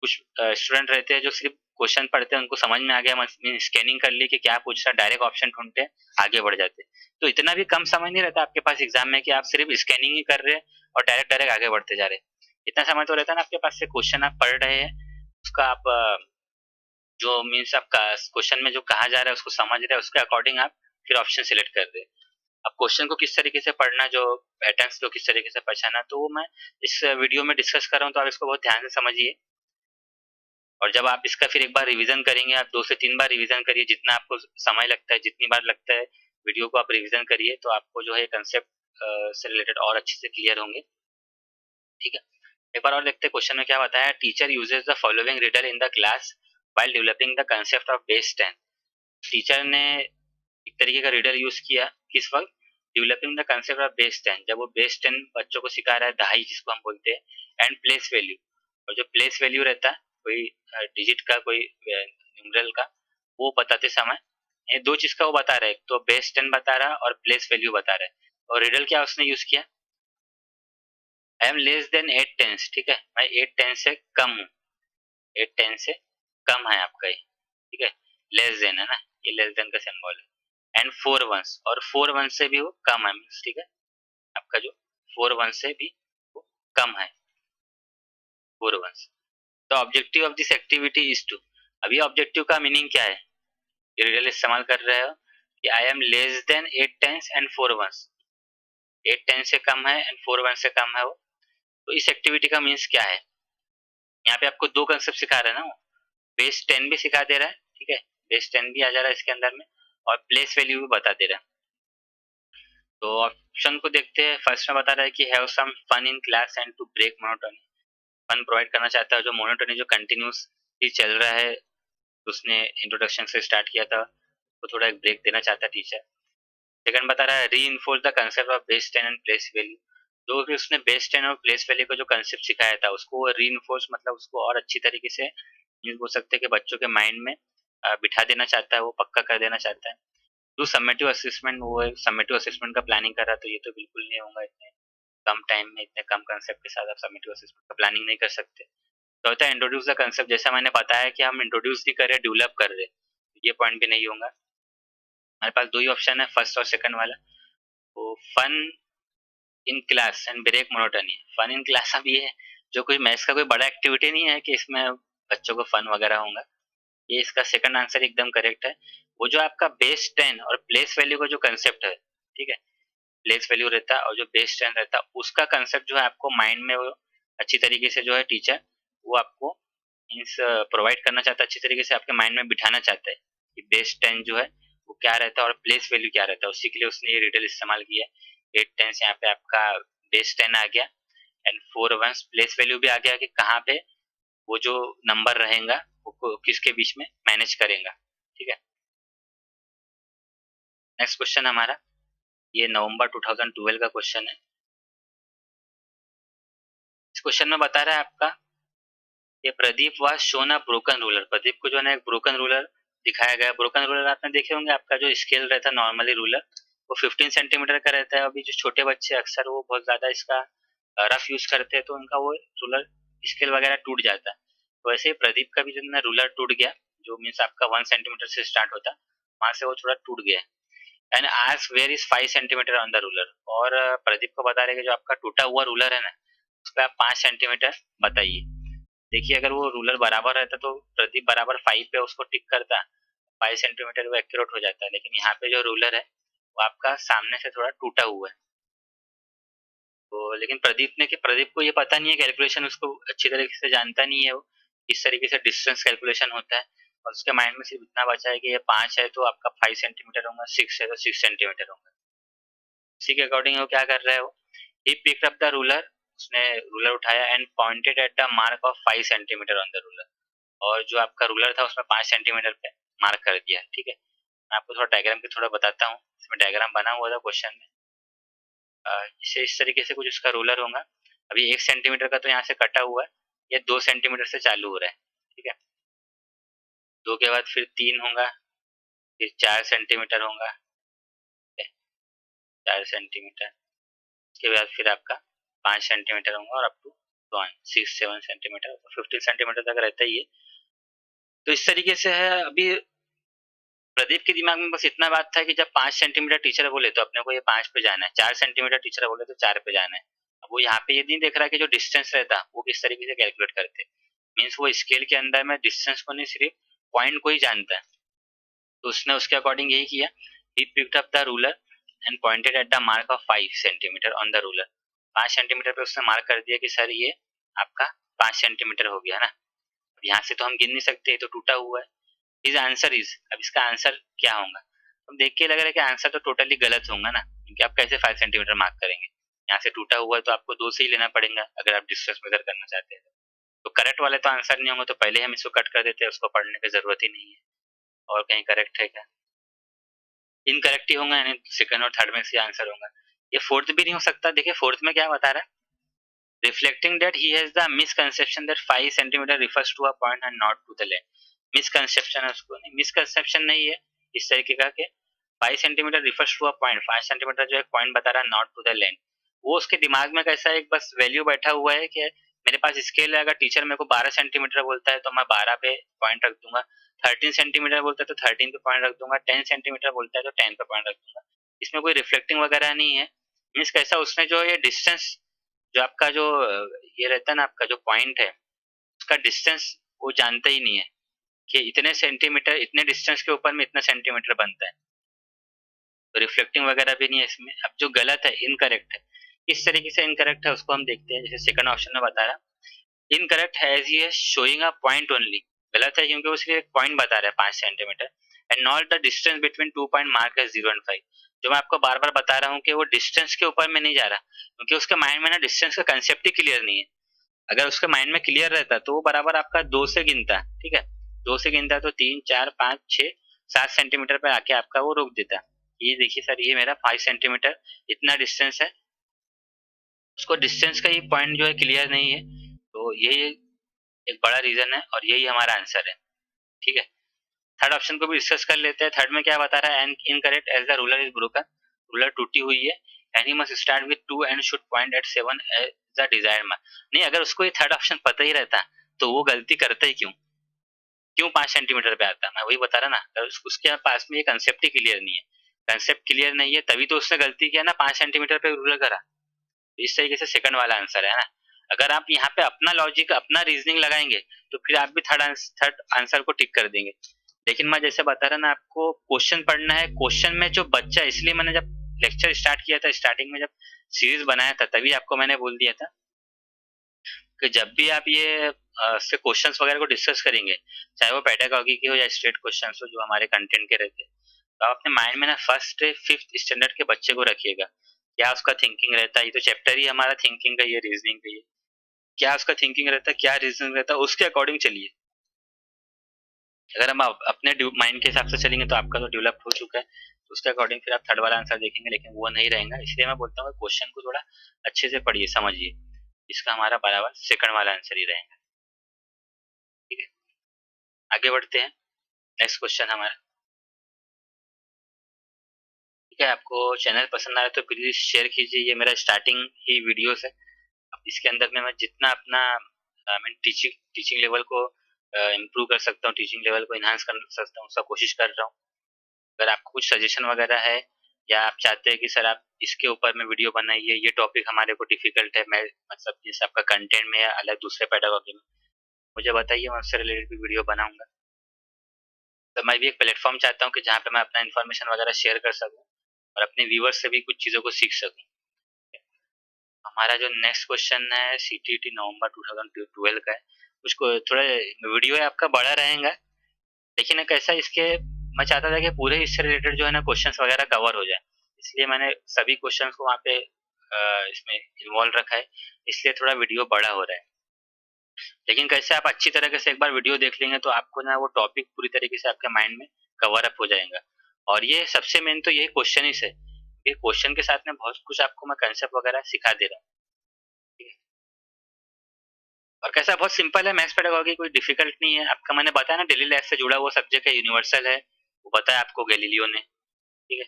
कुछ स्टूडेंट रहते हैं जो सिर्फ़ क्वेश्चन पढ़ते हैं, उनको समझ में आ गया, मस स्कैनिंग कर ली कि क्या पूछ रहा है, डायरेक्ट ऑप्शन ढूँढते हैं, आगे बढ़ जाते हैं। तो इतना भी कम समय नहीं रहता आपके पास एग्ज़ाम में कि आप सिर्फ़ स्कैनिंग ही कर रहे हैं और डायरेक्ट आगे बढ़ते जा रहे हैं। इतना समय तो रहता है ना आपके पास, से क्वेश्चन आप पढ़ रहे हैं, उसका आप जो मीन्स आपका क्वेश्चन में जो कहा जा रहा है उसको समझ रहे हैं, उसके अकॉर्डिंग आप फिर ऑप्शन सेलेक्ट कर रहे हैं। अब क्वेश्चन को किस तरीके से पढ़ना, जो पैटर्न्स को किस तरीके से पहचाना, तो वो मैं इस वीडियो में डिस्कस कर रहा हूँ, तो आप इसको बहुत ध्यान से समझिए। और जब आप इसका फिर एक बार रिवीजन करेंगे, आप 2 से 3 बार रिवीजन करिए, जितना आपको समय लगता है, जितनी बार लगता है वीडियो को आप रिवीजन करिए, तो आपको जो है कंसेप्ट से रिलेटेड और अच्छे से क्लियर होंगे। ठीक है, एक बार और देखते हैं क्वेश्चन में क्या बताया। Teacher uses the following riddle in the class while developing the concept of base 10। Teacher ने एक तरीके का रिडल यूज किया किस वक्त, developing the concept of base 10, जब वो बेस 10 बच्चों को सिखा रहा है, दहाई जिसको हम बोलते हैं, एंड प्लेस वैल्यू। और जो प्लेस वैल्यू रहता है, कोई डिजिट का, कोई न्यूमरल का, वो बताते समय ये दो चीज का वो बता रहा है, एक तो बेस 10 बता रहा है और प्लेस वैल्यू बता रहा है। और रिडल क्या उसने यूज किया, I am less than 8 tens. ठीक है, मैं 8 टेंस से कम हूँ, 8 टेंस से कम है आपका ये। ठीक है, लेस देन है ना, ये लेस देन का सिंबल है। एंड 4 वंस, और 4 वंस से भी वो कम है, ठीक है, आपका जो 4 वंस से भी वो कम है, 4 ones. The objective of this activity is to, अभी ऑब्जेक्टिव का मीनिंग क्या है, ये रिडल इस्तेमाल कर रहे हो कि I am less than 8 tens and 4 ones, 8 tens से कम है एंड 4 वंस से कम है वो। तो इस एक्टिविटी का मीन्स क्या है, यहाँ पे आपको दो कंसेप्ट सिखा रहा है ना वो, बेस 10 भी सिखा दे रहा है, ठीक है, बेस 10 भी आ जा रहा है इसके अंदर में, और प्लेस वैल्यू भी बता दे रहा है। तो ऑप्शन को देखते हैं। फर्स्ट में बता रहा है कि have some fun in class and to break monotony, fun provide करना चाहता है, जो मोनोटोनी जो कंटिन्यूस ही चल रहा है, उसने इंट्रोडक्शन से स्टार्ट किया था, तो थोड़ा एक ब्रेक देना चाहता है टीचर। सेकंड बता रहा है री enforce the concept of base 10 and place value, जो भी उसने बेस 10 और प्लेस वैल्यू का जो कंसेप्ट सिखाया था, उसको वो री इन्फोर्स, मतलब उसको और अच्छी तरीके से ये बोल सकते हैं कि बच्चों के माइंड में बिठा देना चाहता है, वो पक्का कर देना चाहता है। जो समेटिव असेसमेंट, वो समेटिव असेसमेंट का प्लानिंग कर रहा है, तो ये तो बिल्कुल नहीं होगा, इतने कम टाइम में, इतने कम कंसेप्ट के साथ आप समेटिव असेसमेंट का प्लानिंग नहीं कर सकते। तो होता है इंट्रोड्यूस द कंसेप्ट, जैसा मैंने बताया कि हम इंट्रोड्यूस नहीं कर रहे, डेवलप कर रहे, ये पॉइंट भी नहीं होगा। हमारे पास दो ही ऑप्शन है, फर्स्ट और सेकंड वाला। तो fun in class and break monotony, fun in class अब ये है, जो कोई मैथ्स का कोई बड़ा एक्टिविटी नहीं है कि इसमें बच्चों को फन वगैरह होगा, ये इसका सेकंड आंसर एकदम करेक्ट है। वो जो आपका बेस 10 और प्लेस वैल्यू का जो कंसेप्ट है, ठीक है, प्लेस वैल्यू रहता है और जो बेस 10 रहता है, उसका कंसेप्ट जो है आपको माइंड में वो अच्छी तरीके से जो है टीचर वो आपको मीन्स प्रोवाइड करना चाहता है, अच्छी तरीके से आपके माइंड में बिठाना चाहता है कि बेस 10 जो है वो क्या रहता है और प्लेस वैल्यू क्या रहता है, उसी के लिए उसने ये रिडल इस्तेमाल किया है। 8 टेंस यहाँ पे आपका बेस 10 आ गया, एंड 4 वंस प्लेस वैल्यू भी आ गया कि कहाँ पे वो जो नंबर रहेगा वो किसके बीच में मैनेज करेगा। ठीक है, नेक्स्ट क्वेश्चन हमारा, ये नवंबर 2012 का क्वेश्चन है। इस क्वेश्चन में बता रहा है आपका, ये Pradeep was shown a broken ruler, Pradeep को जो है ना एक ब्रोकन रूलर दिखाया गया। ब्रोकन रूलर आपने देखे होंगे, आपका जो स्केल रहता है नॉर्मली रूलर, वो 15 सेंटीमीटर का रहता है। अभी जो छोटे बच्चे अक्सर वो बहुत ज्यादा इसका रफ यूज करते हैं, तो उनका वो रूलर स्केल वगैरह टूट जाता है। तो वैसे ही प्रदीप का भी जो है ना रूलर टूट गया, जो मीन्स आपका 1 सेंटीमीटर से स्टार्ट होता, वहां से वो थोड़ा टूट गया। And ask where is 5 centimetre on the ruler, और प्रदीप को बता रहे कि जो आपका टूटा हुआ रूलर है ना, उस पर आप 5 सेंटीमीटर बताइए। देखिए, अगर वो रूलर बराबर रहता तो प्रदीप बराबर 5 पे उसको टिक करता, 5 सेंटीमीटर वो एक्यूरेट हो जाता है। लेकिन यहाँ पे जो रूलर है वो आपका सामने से थोड़ा टूटा हुआ है। तो लेकिन प्रदीप को ये पता नहीं है, कैलकुलेशन उसको अच्छी तरीके से जानता नहीं है, वो इस तरीके से डिस्टेंस कैलकुलेशन होता है, और उसके माइंड में सिर्फ इतना बचा है कि ये 5 है तो आपका 5 सेंटीमीटर होगा, 6 है तो 6 सेंटीमीटर होगा। इसी के अकॉर्डिंग वो क्या कर रहा है, वो he picked up the ruler, उसने रूलर उठाया and pointed at the mark of 5 centimetre on the ruler, और जो आपका रूलर था उसमें 5 सेंटीमीटर पे मार्क कर दिया। ठीक है, मैं आपको थोड़ा डायग्राम के थोड़ा बताता हूँ, इसमें डायग्राम बना हुआ था क्वेश्चन में। इसे इस तरीके से कुछ उसका रूलर होगा। अभी 1 सेंटीमीटर का तो यहाँ से कटा हुआ है, ये 2 सेंटीमीटर से चालू हो रहा है। ठीक है, 2 के बाद फिर 3 होगा, फिर 4 सेंटीमीटर होगा, 4 सेंटीमीटर, उसके बाद फिर आपका 5 सेंटीमीटर होगा, और अप टू 6 7 सेंटीमीटर, 15 सेंटीमीटर तक रहता ही है। तो इस तरीके से है। अभी प्रदीप के दिमाग में बस इतना बात था कि जब 5 सेंटीमीटर टीचर बोले तो अपने को ये 5 पे जाना है, 4 सेंटीमीटर टीचर बोले तो 4 पे जाना है। अब वो यहाँ पे ये नहीं देख रहा कि जो डिस्टेंस रहता वो किस तरीके से कैलकुलेट करते, मीन्स वो स्केल के अंदर में डिस्टेंस को नहीं, सिर्फ पॉइंट को ही जानता है। तो उसने उसके अकॉर्डिंग यही किया, he picked up the ruler and pointed at the mark of 5 centimetre on the ruler. 5 centimetre पे उसने मार्क कर दिया कि सर ये आपका 5 सेंटीमीटर हो गया ना। यहाँ से तो हम गिन नहीं सकते, तो टूटा हुआ है। हिज आंसर इज, अब इसका आंसर क्या होगा? अब देख के लग रहा है कि आंसर तो टोटली गलत होगा ना, क्योंकि आप कैसे 5 सेंटीमीटर मार्क करेंगे? यहाँ से टूटा हुआ है तो आपको 2 से ही लेना पड़ेगा अगर आप डिस्टेंस मेजर करना चाहते हैं। तो करेक्ट वाले तो आंसर नहीं होंगे, तो पहले हम इसको कट कर देते हैं, उसको पढ़ने की जरूरत ही नहीं है। और कहीं करेक्ट है क्या? इनकरेक्ट ही होगा, यानी सेकंड और थर्ड में से आंसर होगा। ये फोर्थ भी नहीं हो सकता। देखिए फोर्थ में क्या बता रहा है, reflecting that he has the misconception that 5 centimetre refers to a point and not to the length. Misconception है उसको, नहीं मिसकंसेप्शन नहीं है इस तरीके का कि 5 centimetre refers to a point, 5 centimetre जो एक पॉइंट बता रहा है नॉट टू द लेंथ, वो उसके दिमाग में कैसा एक बस वैल्यू बैठा हुआ है कि मेरे पास स्केल है, अगर टीचर मेरे को 12 सेंटीमीटर बोलता है तो मैं 12 पे पॉइंट रख दूंगा, 13 सेंटीमीटर बोलता है तो 13 पे पॉइंट रख दूंगा, 10 सेंटीमीटर बोलता है तो 10 पे पॉइंट रख दूंगा। इसमें कोई रिफ्लेक्टिंग वगैरह नहीं है। मीन्स कैसा, उसने जो ये डिस्टेंस जो आपका जो ये रहता है ना, आपका जो पॉइंट है उसका डिस्टेंस वो जानता ही नहीं है कि इतने सेंटीमीटर, इतने डिस्टेंस के ऊपर में इतना सेंटीमीटर बनता है। तो रिफ्लेक्टिंग वगैरह भी नहीं है इसमें। अब जो गलत है, इनकरेक्ट है, किस तरीके से इनकरेक्ट है उसको हम देखते हैं। जैसे सेकंड ऑप्शन में बता रहा इनकरेक्ट है as he is showing a point only. गलत है क्योंकि वो सिर्फ एक पॉइंट बता रहा है 5 centimetre, and not the distance between 2 point mark as 0 and 5। जो मैं आपको बार बार बता रहा हूँ कि वो डिस्टेंस के ऊपर में नहीं जा रहा, क्योंकि उसके माइंड में ना डिस्टेंस का कंसेप्ट ही क्लियर नहीं है। अगर उसके माइंड में क्लियर रहता तो वो बराबर आपका 2 से गिनता, ठीक है, 2 से गिनता तो 3 4 5 6 7 सेंटीमीटर पे आके आपका वो रोक देता। ये देखिए सर, ये मेरा 5 सेंटीमीटर इतना डिस्टेंस है, उसको डिस्टेंस का ही पॉइंट जो है क्लियर नहीं है। तो यही एक बड़ा रीजन है और यही हमारा आंसर है, ठीक है। थर्ड ऑप्शन को भी डिस्कस कर लेते हैं। थर्ड में क्या बता रहा है, and incorrect as the ruler is broken. Ruler टूटी हुई है and he must start with 2 and should point at 7 as the desired mark. नहीं, अगर उसको ये थर्ड ऑप्शन पता ही रहता तो वो गलती करता ही क्यों? क्यों 5 सेंटीमीटर पे आता? मैं वही बता रहा ना, अगर उसके पास में ये कंसेप्ट ही क्लियर नहीं है, कंसेप्ट क्लियर नहीं है तभी तो उसने गलती किया ना, 5 सेंटीमीटर पे रूलर करा। तो इस तरीके से सेकंड वाला आंसर है ना। अगर आप यहाँ पे अपना लॉजिक, अपना रीजनिंग लगाएंगे तो फिर आप भी थर्ड आंसर को टिक कर देंगे। लेकिन मैं जैसे बता रहा ना, आपको क्वेश्चन पढ़ना है, क्वेश्चन में जो बच्चा, इसलिए मैंने जब लेक्चर स्टार्ट किया था, स्टार्टिंग में जब सीरीज बनाया था, तभी आपको मैंने बोल दिया था कि जब भी आप ये से क्वेश्चंस वगैरह को डिस्कस करेंगे, चाहे वो पेडागॉजी के हो या स्ट्रेट क्वेश्चंस हो जो हमारे कंटेंट के रहते हैं, तो आप अपने माइंड में ना फर्स्ट फिफ्थ स्टैंडर्ड के बच्चे को रखिएगा। क्या उसका थिंकिंग रहता है, ये तो चैप्टर ही हमारा थिंकिंग का, ये रीजनिंग का, ये क्या उसका थिंकिंग रहता है, क्या रीजनिंग रहता है, उसके अकॉर्डिंग चलिए। अगर हम अपने माइंड के हिसाब से चलेंगे तो आपका तो डेवलप हो चुका है, तो उसके अकॉर्डिंग फिर आप थर्ड वाला आंसर देखेंगे, लेकिन वो नहीं रहेगा। इसलिए मैं बोलता हूँ क्वेश्चन को थोड़ा अच्छे से पढ़िए, समझिए। इसका हमारा बराबर सेकंड वाला आंसर ही रहेगा, ठीक है। आगे बढ़ते हैं, नेक्स्ट क्वेश्चन हमारा, ठीक है। आपको चैनल पसंद आया तो प्लीज शेयर कीजिए। ये मेरा स्टार्टिंग ही वीडियोस है। अब इसके अंदर में मैं जितना अपना मैं टीचिंग लेवल को इम्प्रूव कर सकता हूँ, टीचिंग लेवल को इन्हांस कर सकता हूँ, उसका कोशिश कर रहा हूँ। अगर आपको कुछ सजेशन वगैरह है, या आप चाहते हैं कि सर आप इसके ऊपर में वीडियो बनाइए, ये टॉपिक हमारे को डिफिकल्ट है, मैं मतलब जैसे आपका कंटेंट में या अलग दूसरे पेडागॉजी में, मुझे बताइए, मैं उससे रिलेटेड भी वीडियो बनाऊंगा। तो मैं भी एक प्लेटफॉर्म चाहता हूँ कि जहाँ पे मैं अपना इन्फॉर्मेशन वगैरह शेयर कर सकूँ और अपने व्यूवर्स से भी कुछ चीज़ों को सीख सकूँ। हमारा जो नेक्स्ट क्वेश्चन है सीटीईटी नवंबर 2012 का है। उसको थोड़ा वीडियो है आपका बड़ा रहेगा, लेकिन कैसा इसके मैं चाहता था कि पूरे इससे रिलेटेड जो है ना क्वेश्चंस वगैरह कवर हो जाए, इसलिए मैंने सभी क्वेश्चंस को वहाँ पे इसमें इन्वॉल्व रखा है, इसलिए थोड़ा वीडियो बड़ा हो रहा है। लेकिन कैसे आप अच्छी तरीके से एक बार वीडियो देख लेंगे तो आपको ना वो टॉपिक पूरी तरीके से आपके माइंड में कवर अप हो जाएगा। और ये सबसे मेन तो यही क्वेश्चन ही है, ये क्वेश्चन के साथ में बहुत कुछ आपको मैं कंसेप्ट वगैरह सिखा दे रहा हूँ, ठीक है। और कैसा बहुत सिंपल है, मैथ्स पेडागॉजी कोई डिफिकल्ट नहीं है। आपका मैंने बताया ना डेली लाइफ से जुड़ा हुआ सब्जेक्ट है, यूनिवर्सल है, वो बताया आपको गैलीलियो ने, ठीक है।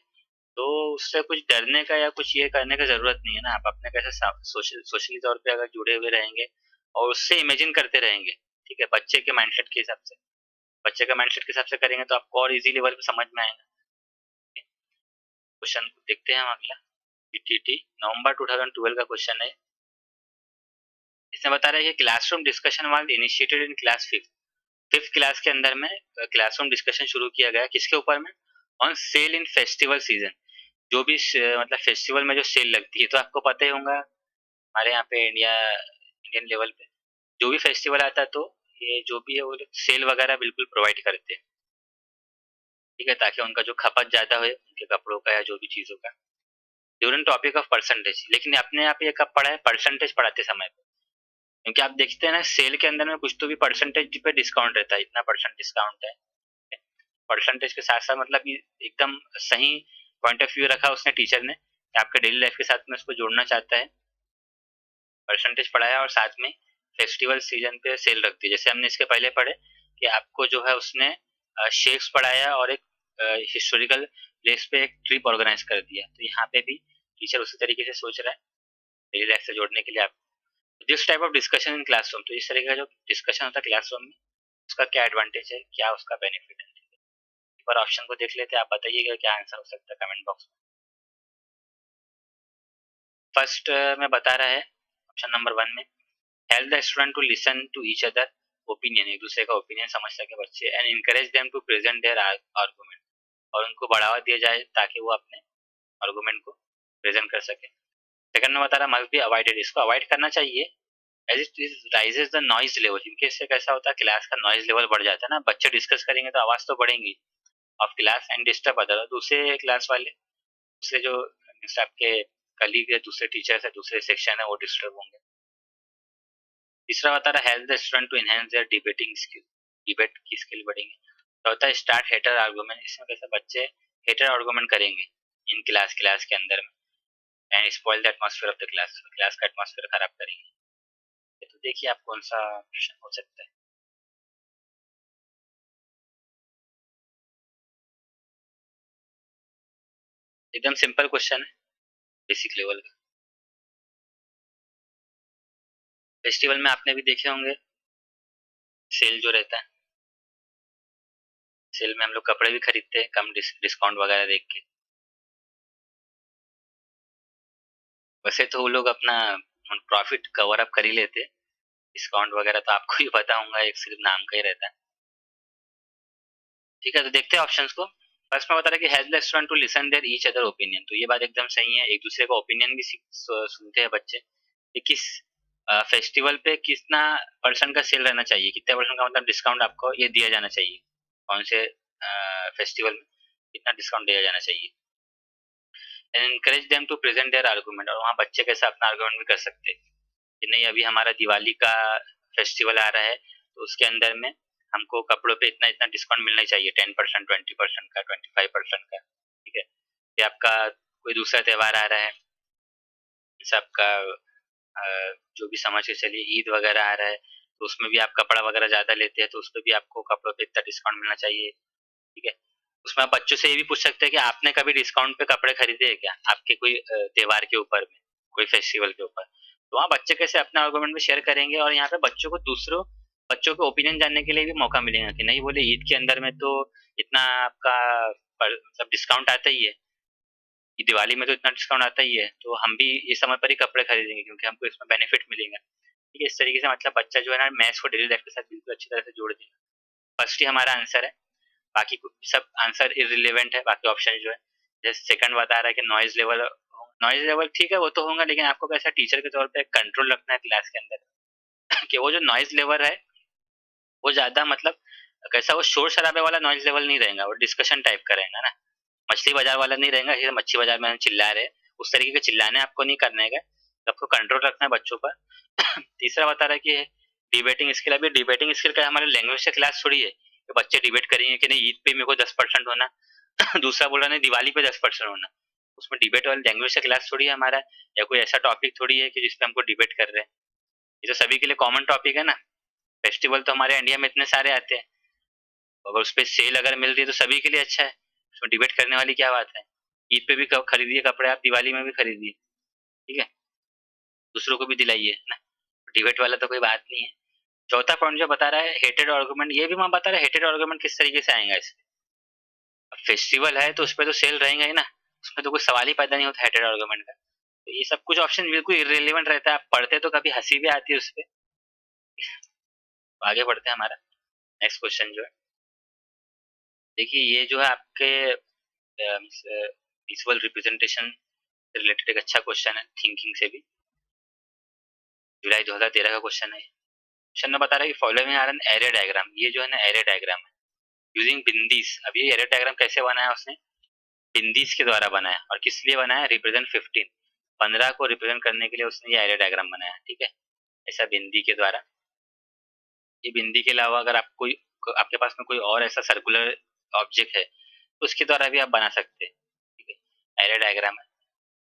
तो उससे कुछ डरने का या कुछ ये करने का जरूरत नहीं है ना। आप अपने कैसे सोशली तौर पे अगर जुड़े हुए रहेंगे और उससे इमेजिन करते रहेंगे, ठीक है, बच्चे के माइंडसेट के हिसाब से, बच्चे के माइंडसेट के हिसाब से करेंगे तो आपको और इजी लेवल पे समझ में आएगा। क्वेश्चन देखते हैं हम अगला, सीटीईटी नवंबर 2012 का क्वेश्चन है। इसमें बता रहा है कि classroom discussion was initiated in class fifth class के अंदर में क्लासरूम डिस्कशन शुरू किया गया किसके ऊपर में, on sale in festival season. जो भी मतलब फेस्टिवल में जो सेल लगती है तो आपको पता ही होगा, हमारे यहाँ पे इंडियन लेवल पे जो भी फेस्टिवल आता है तो ये जो भी है वो लोग सेल वगैरह बिल्कुल प्रोवाइड करते हैं, ठीक है, ताकि उनका जो खपत ज़्यादा हो उनके कपड़ों का या जो भी चीज़ों का। ड्यूरिंग टॉपिक ऑफ परसेंटेज, लेकिन अपने आप ये कब पढ़ा है? परसेंटेज पढ़ाते समय पे। क्योंकि आप देखते हैं ना सेल के अंदर में कुछ तो भी परसेंटेज पे डिस्काउंट रहता है, इतना परसेंट डिस्काउंट है। परसेंटेज के साथ-साथ मतलब ये एकदम सही पॉइंट ऑफ व्यू रखा उसने टीचर ने, कि आपके डेली लाइफ के साथ में उसको जोड़ना चाहता है। परसेंटेज पढ़ाया और साथ में फेस्टिवल सीजन पे सेल रख दी। जैसे हमने इसके पहले पढ़े कि आपको जो है उसने शेक्स पढ़ाया और एक हिस्टोरिकल प्लेस पे एक ट्रिप ऑर्गेनाइज कर दिया। तो यहाँ पे भी टीचर उसी तरीके से सोच रहा है डेली लाइफ से जोड़ने के लिए आप this type of discussion in classroom. तो इस तरह का जो डिस्कशन होता है क्लासरूम में उसका क्या एडवांटेज है, क्या उसका बेनिफिट है। एक बार ऑप्शन को देख लेते हैं, आप बताइएगा क्या आंसर हो सकता है कमेंट बॉक्स में। फर्स्ट में बता रहा है ऑप्शन नंबर 1 में help the student to listen to each other opinion, एक दूसरे का ओपिनियन समझ सके बच्चे, and encourage them to present their argument, और उनको बढ़ावा दिया जाए ताकि वो अपने आर्गुमेंट को प्रेजेंट कर सके। सेकंड में बता रहा मस्ट बी अवॉइडेड, इसको अवॉइड करना चाहिए as it is raises the noise level, इनके इससे कैसा होता है क्लास का नॉइज लेवल बढ़ जाता है ना, बच्चे डिस्कस करेंगे तो आवाज तो बढ़ेंगी of class and disturb other, दूसरे क्लास वाले दूसरे जो आपके कलीग है, दूसरे टीचर्स है, दूसरे सेक्शन है वो डिस्टर्ब होंगे। तीसरा बता रहा help the student to enhance their debating skill, debate की स्किल बढ़ेंगे। चौथा स्टार्ट हेटर आर्गुमेंट, इसमें कैसे बच्चे हेटर आर्गुमेंट करेंगे इन क्लास के अंदर में, and spoil the atmosphere of the class, class का एटमॉस्फेयर खराब करेंगे। तो देखिए आप कौन सा ऑप्शन हो सकता है। एकदम सिंपल क्वेश्चन है, बेसिक लेवल का। फेस्टिवल में आपने भी देखे होंगे सेल जो रहता है, सेल में हम लोग कपड़े भी खरीदते हैं कम डिस्काउंट वगैरह देख के। वैसे तो वो लोग अपना प्रॉफिट कवर अप कर ही लेते हैं, डिस्काउंट वगैरह तो आपको ही पता होगा, एक सिर्फ नाम का ही रहता है। ठीक है, तो देखते हैं ऑप्शंस को। फर्स्ट में बता रहा है कि help the student to listen their each other opinion, तो ये बात एकदम सही है, एक दूसरे का ओपिनियन भी सुनते हैं बच्चे कि किस फेस्टिवल पे कितना परसेंट का सेल रहना चाहिए, कितने परसेंट का मतलब डिस्काउंट आपको ये दिया जाना चाहिए, कौन से फेस्टिवल में कितना डिस्काउंट दिया जाना चाहिए, and encourage them to present their argument, और वहाँ बच्चे कैसे अपना आर्गुमेंट भी कर सकते हैं कि नहीं अभी हमारा दिवाली का फेस्टिवल आ रहा है तो उसके अंदर में हमको कपड़ों पे इतना इतना डिस्काउंट मिलना चाहिए, 10%, 20% का, 25% का, ठीक है। या आपका कोई दूसरा त्योहार आ रहा है, जैसे आपका जो भी समझ के चलिए ईद वगैरह आ रहा है, तो उसमें भी आप कपड़ा वगैरह ज़्यादा लेते हैं तो उसपे भी आपको कपड़ों पे इतना डिस्काउंट मिलना चाहिए, ठीक है। उसमें आप बच्चों से ये भी पूछ सकते हैं कि आपने कभी डिस्काउंट पे कपड़े खरीदे हैं क्या? आपके कोई त्योहार के ऊपर में, कोई फेस्टिवल के ऊपर। तो वहाँ बच्चे कैसे अपना आर्गुमेंट भी शेयर करेंगे और यहाँ पे बच्चों के ओपिनियन जानने के लिए भी मौका मिलेगा कि नहीं बोले ईद के अंदर में तो इतना आपका मतलब डिस्काउंट आता ही है, कि दिवाली में तो इतना डिस्काउंट आता ही है, तो हम भी इस समय पर ही कपड़े खरीदेंगे क्योंकि हमको इसमें बेनिफिट मिलेगा। ठीक है, इस तरीके से मतलब बच्चा जो है ना मैथ्स को डेली लाइफ के साथ बिल्कुल अच्छी तरह से जोड़ देगा। फर्स्ट ही हमारा आंसर है, बाकी सब आंसर इररिलेवेंट है, बाकी ऑप्शन जो है। जैसे सेकंड बता रहा है कि नॉइज लेवल ठीक है वो तो होगा, लेकिन आपको कैसा टीचर के तौर पे कंट्रोल रखना है क्लास के अंदर कि वो जो नॉइज लेवल है वो ज्यादा मतलब कैसा वो शोर शराबे वाला नॉइज लेवल नहीं रहेगा, वो डिस्कशन टाइप का रहेगा ना, मछली बाजार वाला नहीं रहेगा, जैसे मच्छी बाजार में हम चिल्ला रहे उस तरीके के चिल्लाने आपको नहीं करने का, आपको कंट्रोल रखना है बच्चों पर। तीसरा बता रहा है कि डिबेटिंग स्किल, अभी डिबेटिंग स्किल का हमारे लैंग्वेज से क्लास थोड़ी है कि बच्चे डिबेट करेंगे कि नहीं ईद पे मेरे को 10% होना, दूसरा बोल रहा नहीं दिवाली पे 10% होना, उसमें डिबेट वाली लैंग्वेज से क्लास थोड़ी है हमारा, या कोई ऐसा टॉपिक थोड़ी है कि जिसपे हमको डिबेट कर रहे हैं। ये तो सभी के लिए कॉमन टॉपिक है ना, फेस्टिवल तो हमारे इंडिया में इतने सारे आते हैं, अगर उस पर सेल अगर मिल रही है तो सभी के लिए अच्छा है, उसमें डिबेट करने वाली क्या बात है। ईद पे भी खरीदिए कपड़े, आप दिवाली में भी खरीदिए, ठीक है, दूसरों को भी दिलाइए ना, डिबेट वाला तो कोई बात नहीं है। चौथा पॉइंट जो बता रहा है हेटेड आर्गुमेंट, ये भी मैं बता रहा है हेटेड आर्गुमेंट किस तरीके से आएगा इसमें, फेस्टिवल है तो उसपे तो सेल रहेंगे ही ना, उसमें तो कोई सवाल ही पैदा नहीं होता हेटेड आर्गुमेंट का। तो ये सब कुछ ऑप्शन बिल्कुल इरेलीवेंट रहता है, आप पढ़ते तो कभी हंसी भी आती है उस पर। तो आगे बढ़ते हैं, हमारा नेक्स्ट क्वेश्चन जो है, देखिए ये जो है आपके विजुअल रिप्रेजेंटेशन से रिलेटेड एक अच्छा क्वेश्चन है, थिंकिंग से भी, जुलाई 2013 का क्वेश्चन है। क्वेश्चन में बता रहा है कि following are an array diagram, ये जो है ना एरे डायग्राम है यूजिंग बिंदीस। अब ये एरे डायग्राम कैसे बनाया उसने, बिंदीस के द्वारा बनाया। और किस लिए बनाया, रिप्रेजेंट 15, 15 को रिप्रेजेंट करने के लिए उसने ये एरे डायग्राम बनाया, ठीक है, ऐसा बिंदी के द्वारा। ये बिंदी के अलावा अगर आप कोई, आपके पास में कोई और ऐसा सर्कुलर ऑब्जेक्ट है तो उसके द्वारा भी आप बना सकते हैं, ठीक है, एरे डायग्राम है।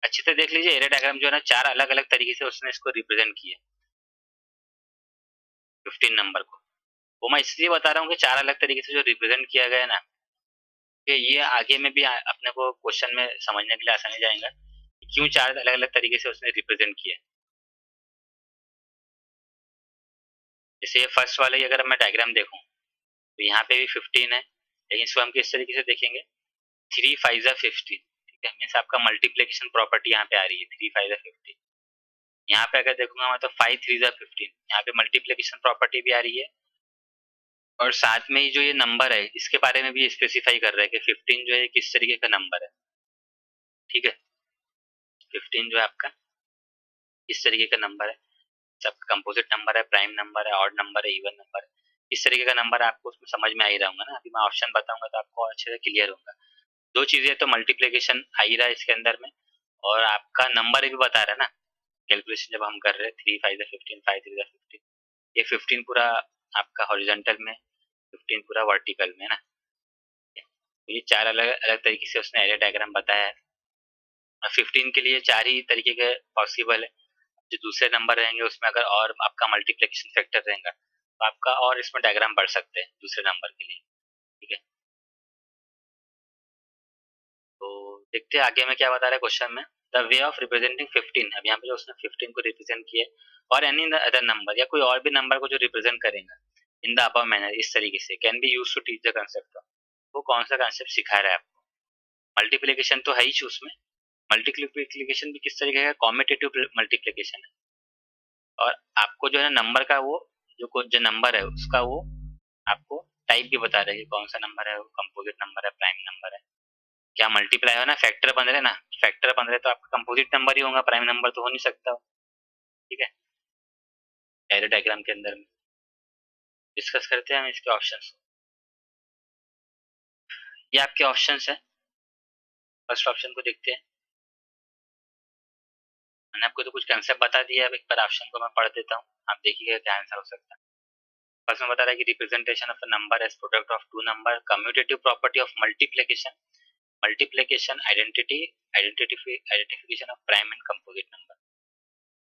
अच्छे से देख लीजिए, एरे डायग्राम जो है ना 4 अलग अलग तरीके से उसने इसको रिप्रेजेंट किया 15 नंबर को। वो मैं इसलिए बता रहा हूँ कि 4 अलग तरीके से जो रिप्रेजेंट किया गया है ना, कि ये आगे में भी अपने को क्वेश्चन में समझने के लिए आसानी जाएगा क्यों 4 अलग अलग तरीके से उसने रिप्रेजेंट किया। जैसे ये फर्स्ट वाले ही अगर मैं डायग्राम देखूं तो यहाँ पे भी 15 है, लेकिन इसको हम किस तरीके से देखेंगे, 3 5 जा 15, ठीक है, मीन्स आपका मल्टीप्लीकेशन प्रॉपर्टी यहाँ पे आ रही है, 3 5 जा 15। यहाँ पे अगर देखूंगा मैं तो 5 3 जा 15, यहाँ पे मल्टीप्लीकेशन प्रॉपर्टी भी आ रही है। और साथ में ही जो ये नंबर है इसके बारे में भी स्पेसिफाई कर रहा है कि 15 जो है किस तरीके का नंबर है, ठीक है, 15 जो है आपका किस तरीके का नंबर है, सब कंपोजिट नंबर है, प्राइम नंबर है, ऑड नंबर है, इवन नंबर है, इस तरीके का नंबर आपको उसमें समझ में आ ही रहूंगा ना। अभी मैं ऑप्शन बताऊंगा तो आपको अच्छे से क्लियर होगा। दो चीजें तो मल्टीप्लीकेशन आ ही रहा है इसके अंदर में, और आपका नंबर भी बता रहा है ना, कैलकुलेशन जब हम कर रहे हैं 3 5 जा 15 5 3 जा 15, ये 15 पूरा आपका हॉरिजॉन्टल में, 15 पूरा वर्टिकल में ना। तो ये 4 अलग अलग तरीके से उसने एरे डायग्राम बताया है। 15 के लिए 4 ही तरीके के पॉसिबल है। जो दूसरे नंबर रहेंगे उसमें अगर और आपका मल्टीप्लिकेशन फैक्टर रहेगा तो आपका और इसमें डायग्राम बढ़ सकते हैं दूसरे नंबर के लिए, ठीक है। तो देखते हैं आगे में क्या बता रहा है क्वेश्चन में, द वे ऑफ रिप्रेजेंटिंग 15, अब यहाँ पे जो उसने 15 को रिप्रेजेंट किया और एनी अदर नंबर या कोई और भी नंबर को जो रिप्रेजेंट करेगा इन द अबव मैनर, इस तरीके से, can be use to teach the concept. वो कौन सा कंसेप्ट सिखा रहा है आपको, मल्टीप्लिकेशन तो है ही उसमें, मल्टीप्लिकेशन भी किस तरीके का, कॉम्पिटिटिव मल्टीप्लिकेशन है। और आपको जो है ना नंबर का वो जो नंबर है उसका वो आपको टाइप भी बता रहा है कि कौन सा नंबर है, वो कंपोजिट नंबर है, प्राइम नंबर है। क्या मल्टीप्लाई हो ना, फैक्टर बन रहे ना, फैक्टर बन रहे तो आपका कंपोजिट नंबर ही होगा, प्राइम नंबर तो हो नहीं सकता, ठीक है। एरो डायग्राम के अंदर में डिस्कस करते हैं हम इसके ऑप्शंस। ये आपके ऑप्शंस है, फर्स्ट ऑप्शन को देखते हैं। मैंने आपको तो कुछ कंसेप्ट बता दिया, अब एक बार ऑप्शन को मैं पढ़ देता हूँ, आप देखिएगा क्या आंसर हो सकता है। फर्स्ट में बता रहा है कि representation of a number as product of two number, commutative property of multiplication, multiplication identification of prime and composite number.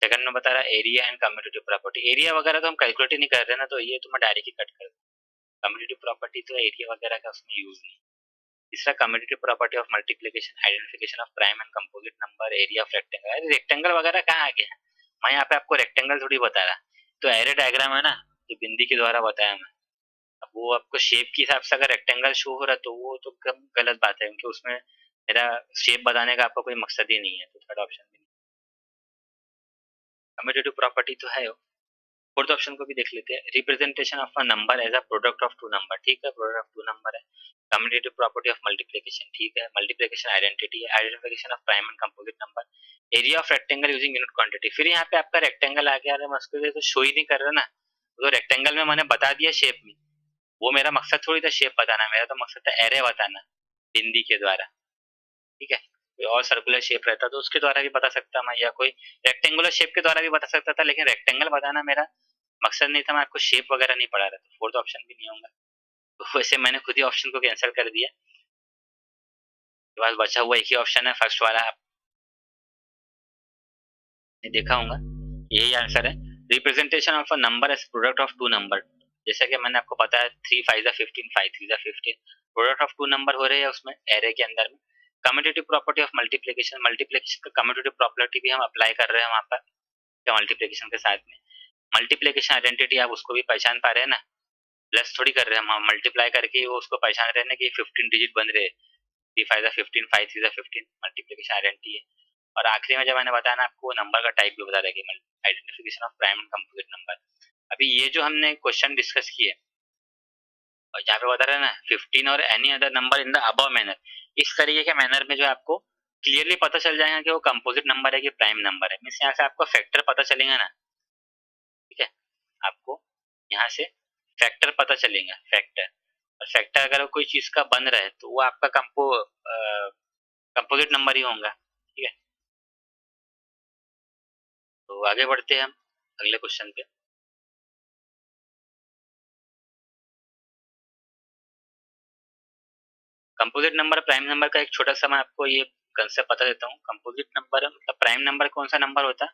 Second में बता रहा है area and commutative property, area वगैरह तो हम कैलकुलेट ही नहीं कर रहे ना, तो ये तो मैं डायरेक्ट ही कट कर दूँ। कम्यूटेटिव प्रॉपर्टी तो एरिया वगैरह का उसमें यूज नहीं। तीसरा commutative property of multiplication identification of prime and composite number, area of rectangle. अरे रेक्टेंगल वगैरह कहाँ आ गया, मैं यहाँ पे आपको रेक्टेंगल थोड़ी बता रहा, तो एरे डायग्राम है ना जो बिंदी के द्वारा बताया मैं। अब वो आपको शेप के हिसाब से अगर रेक्टेंगल शो हो रहा है तो वो तो गलत बात है, क्योंकि उसमें मेरा शेप बताने का आपका कोई मकसद ही नहीं है, तो थर्ड ऑप्शन भी नहीं। कम्यूटेटिव प्रॉपर्टी तो है। फोर्थ ऑप्शन को भी देख लेते हैं, representation of a number as a product of two number, ठीक है, प्रोडक्ट ऑफ टू नंबर है। कम्यूटेटिव प्रॉपर्टी ऑफ मल्टीप्लिकेशन, ठीक है, मल्टीप्लिकेशन आइडेंटिटी है, identification of prime and composite number, area of rectangle using unit quantity. फिर यहाँ पे आपका रेक्टेंगल आ गया, मैं उसके लिए तो शो ही नहीं कर रहा ना, तो रेक्टेंगल में मैंने बता दिया शेप में, वो मेरा मकसद थोड़ी था शेप बताना, मेरा तो मकसद था एरे बताना बिंदी के द्वारा, ठीक है। कोई और सर्कुलर शेप रहता तो उसके द्वारा भी बता सकता मैं, या कोई रेक्टेंगुलर शेप के द्वारा भी बता सकता था, लेकिन रेक्टेंगल बताना मेरा मकसद नहीं था, मैं आपको शेप वगैरह नहीं पढ़ा रहा था, फोर्थ ऑप्शन भी नहीं होगा। तो वैसे मैंने खुद ही ऑप्शन को कैंसिल कर दिया। के बाद बचा हुआ एक ही ऑप्शन है, फर्स्ट वाला आपने देखा होगा, यही आंसर है, representation of a number as product of two number. जैसा कि मैंने आपको बताया 3 5 15 5 3 15, प्रोडक्ट ऑफ टू नंबर हो रहे हैं उसमें एरे के अंदर में। Commutative property of multiplication, multiplication का कम्यूटेटिव प्रॉपर्टी भी हम अप्लाई कर रहे हैं वहां पर मल्टीप्लिकेशन के साथ में। मल्टीप्लिकेशन आइडेंटिटी आप उसको भी पहचान पा रहे हैं ना, प्लस थोड़ी कर रहे हैं हम, मल्टीप्लाई करके वो उसको पहचान रहे हैं ना कि 15 डिजिट बन रहे हैं, 3 5 15 5 3 15 मल्टीप्लिकेशन आइडेंटिटी है। और आखिरी में जब मैंने बताया ना आपको नंबर का टाइप भी बता रहा है कि identification of prime and composite number. अभी ये जो हमने क्वेश्चन डिस्कस किए और जहाँ पे बता रहे हैं ना 15 और any other number in the above manner, इस तरीके के मैनर में जो आपको क्लियरली पता चल जाएगा कि वो कंपोजिट नंबर है कि प्राइम नंबर है। मीन्स यहाँ से आपको फैक्टर पता चलेगा ना, ठीक है, आपको यहाँ से फैक्टर पता चलेगा, फैक्टर। और फैक्टर अगर कोई चीज का बन रहा है तो वो आपका कंपोजिट नंबर ही होगा, ठीक है। तो आगे बढ़ते हैं हम अगले क्वेश्चन पे। कंपोजिट नंबर प्राइम नंबर का एक छोटा सा मैं आपको ये कंसेप्ट बता देता हूँ। कंपोजिट नंबर मतलब प्राइम नंबर कौन सा नंबर होता है?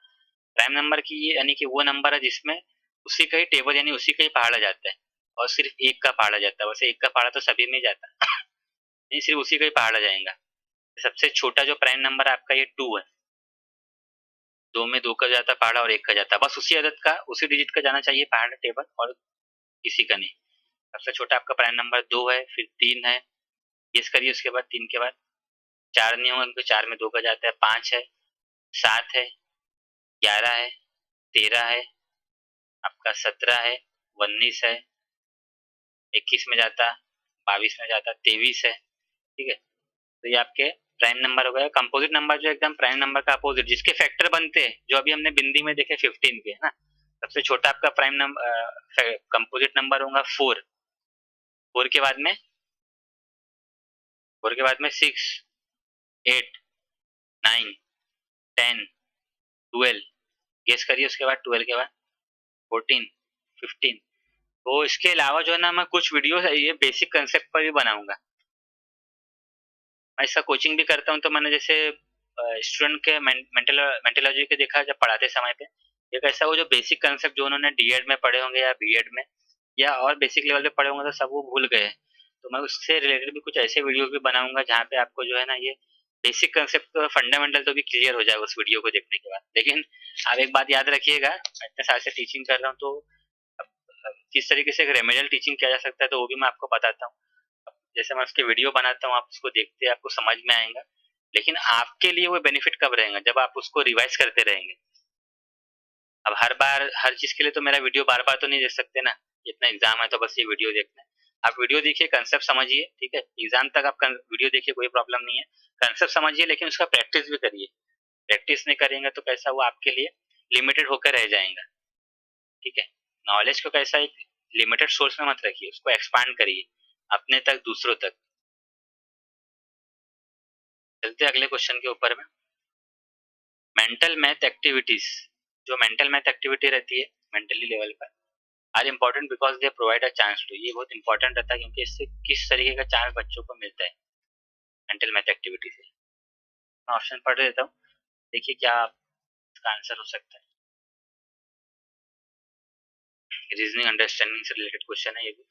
प्राइम नंबर की ये यानी कि वो नंबर है जिसमें उसी का ही टेबल यानी उसी का ही पहाड़ा जाता है और सिर्फ एक का पहाड़ा जाता है। वैसे एक का पहाड़ा तो सभी में ही जाता है नहीं, सिर्फ उसी का ही पहाड़ा जाएगा। सबसे छोटा जो प्राइम नंबर है आपका ये 2 है। 2 में 2 का जाता है पहाड़ा और 1 का जाता है, बस उसी अदद का उसी डिजिट का जाना चाहिए पहाड़ा टेबल और किसी का नहीं। सबसे छोटा आपका प्राइम नंबर 2 है, फिर 3 है, गेस करिए उसके बाद 3 के बाद। 4 नहीं होगा क्योंकि 4 में 2 का जाता है, 5 है, 7 है, 11 है, 13 है, आपका 17 है, 19 है, 21 में जाता, 22 में जाता, 23 है, ठीक है। तो ये आपके प्राइम नंबर हो गया। कंपोजिट नंबर जो एकदम प्राइम नंबर का अपोजिट जिसके फैक्टर बनते हैं, जो अभी हमने बिंदी में देखे 15 के, है ना। सबसे छोटा आपका प्राइम नंबर कंपोजिट नंबर होगा 4। 4 के बाद में 4 के बाद में 6, 8, 9, 10, 12, गेस करिए उसके बाद 12 के बाद 14, 15। तो इसके अलावा जो है ना मैं कुछ वीडियो है ये बेसिक कंसेप्ट पर भी बनाऊंगा। मैं इसका कोचिंग भी करता हूँ, तो मैंने जैसे स्टूडेंट के मेंटोलॉजी के देखा जब पढ़ाते समय पे, एक ऐसा वो जो बेसिक कंसेप्ट जो उन्होंने डीएड में पढ़े होंगे या बीएड में या और बेसिक लेवल पे पढ़े होंगे तो सब वो भूल गए। तो मैं उससे रिलेटेड भी कुछ ऐसे वीडियो भी बनाऊंगा जहाँ पे आपको जो है ना ये बेसिक कंसेप्ट तो फंडामेंटल तो भी क्लियर हो जाएगा उस वीडियो को देखने के बाद। लेकिन आप एक बात याद रखिएगा, मैं इतने साल से टीचिंग कर रहा हूँ तो किस तरीके से एक रेमेडियल टीचिंग किया जा सकता है तो वो भी मैं आपको बताता हूँ। जैसे मैं उसके वीडियो बनाता हूँ, आप उसको देखते हैं, आपको समझ में आएगा। लेकिन आपके लिए वो बेनिफिट कब रहेगा? जब आप उसको रिवाइज करते रहेंगे। अब हर बार हर चीज के लिए तो मेरा वीडियो बार बार तो नहीं देख सकते ना, इतना एग्जाम है तो बस ये वीडियो देखना है। आप वीडियो देखिए, कंसेप्ट समझिए, ठीक है, एग्जाम तक आप वीडियो देखिए, कोई प्रॉब्लम नहीं है। कंसेप्ट समझिए लेकिन उसका प्रैक्टिस भी करिए। प्रैक्टिस नहीं करेंगे तो कैसा वो आपके लिए लिमिटेड होकर रह जाएगा, ठीक है। नॉलेज को कैसा एक लिमिटेड सोर्स में मत रखिए, उसको एक्सपांड करिए अपने तक, दूसरों तक। चलते अगले क्वेश्चन के ऊपर में। मेंटल मैथ एक्टिविटीज, जो मेंटल मैथ एक्टिविटी रहती है मेंटली लेवल पर, are important because they provide a chance to, ये बहुत इंपॉर्टेंट रहता है क्योंकि इससे किस तरीके का चांस बच्चों को मिलता है मेंटल मैथ एक्टिविटी से। मैं ऑप्शन पढ़ देता हूँ, देखिए क्या इसका आंसर हो सकता है। रीजनिंग अंडरस्टैंडिंग से रिलेटेड क्वेश्चन है ये भी।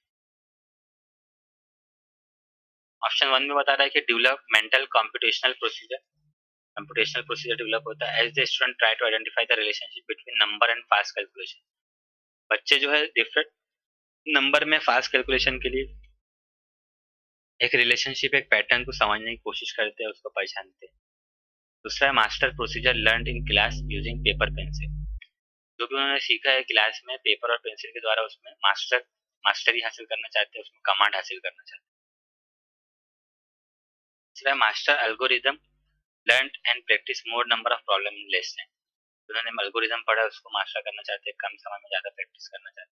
ऑप्शन 1 में बता रहा है कि develop mental computational procedure. Computational procedure develop होता है as the student try to identify the relationship between number and fast calculation. बच्चे जो है डिफरेंट नंबर में फास्ट कैलकुलेशन के लिए एक रिलेशनशिप, एक पैटर्न को समझने की कोशिश करते हैं, उसको पहचानते हैं। दूसरा है master procedure learn in class using paper pencil. जो भी उन्होंने सीखा है क्लास में पेपर और पेंसिल के द्वारा उसमें मास्टरी हासिल करना चाहते हैं, उसमें कमांड हासिल करना चाहते हैं। तीसरा है master algorithm learn and practice more number of problem in less time. उन्होंने एल्गोरिदम पढ़ा उसको मास्टर करना चाहते हैं, कम समय में ज्यादा प्रैक्टिस करना चाहते हैं।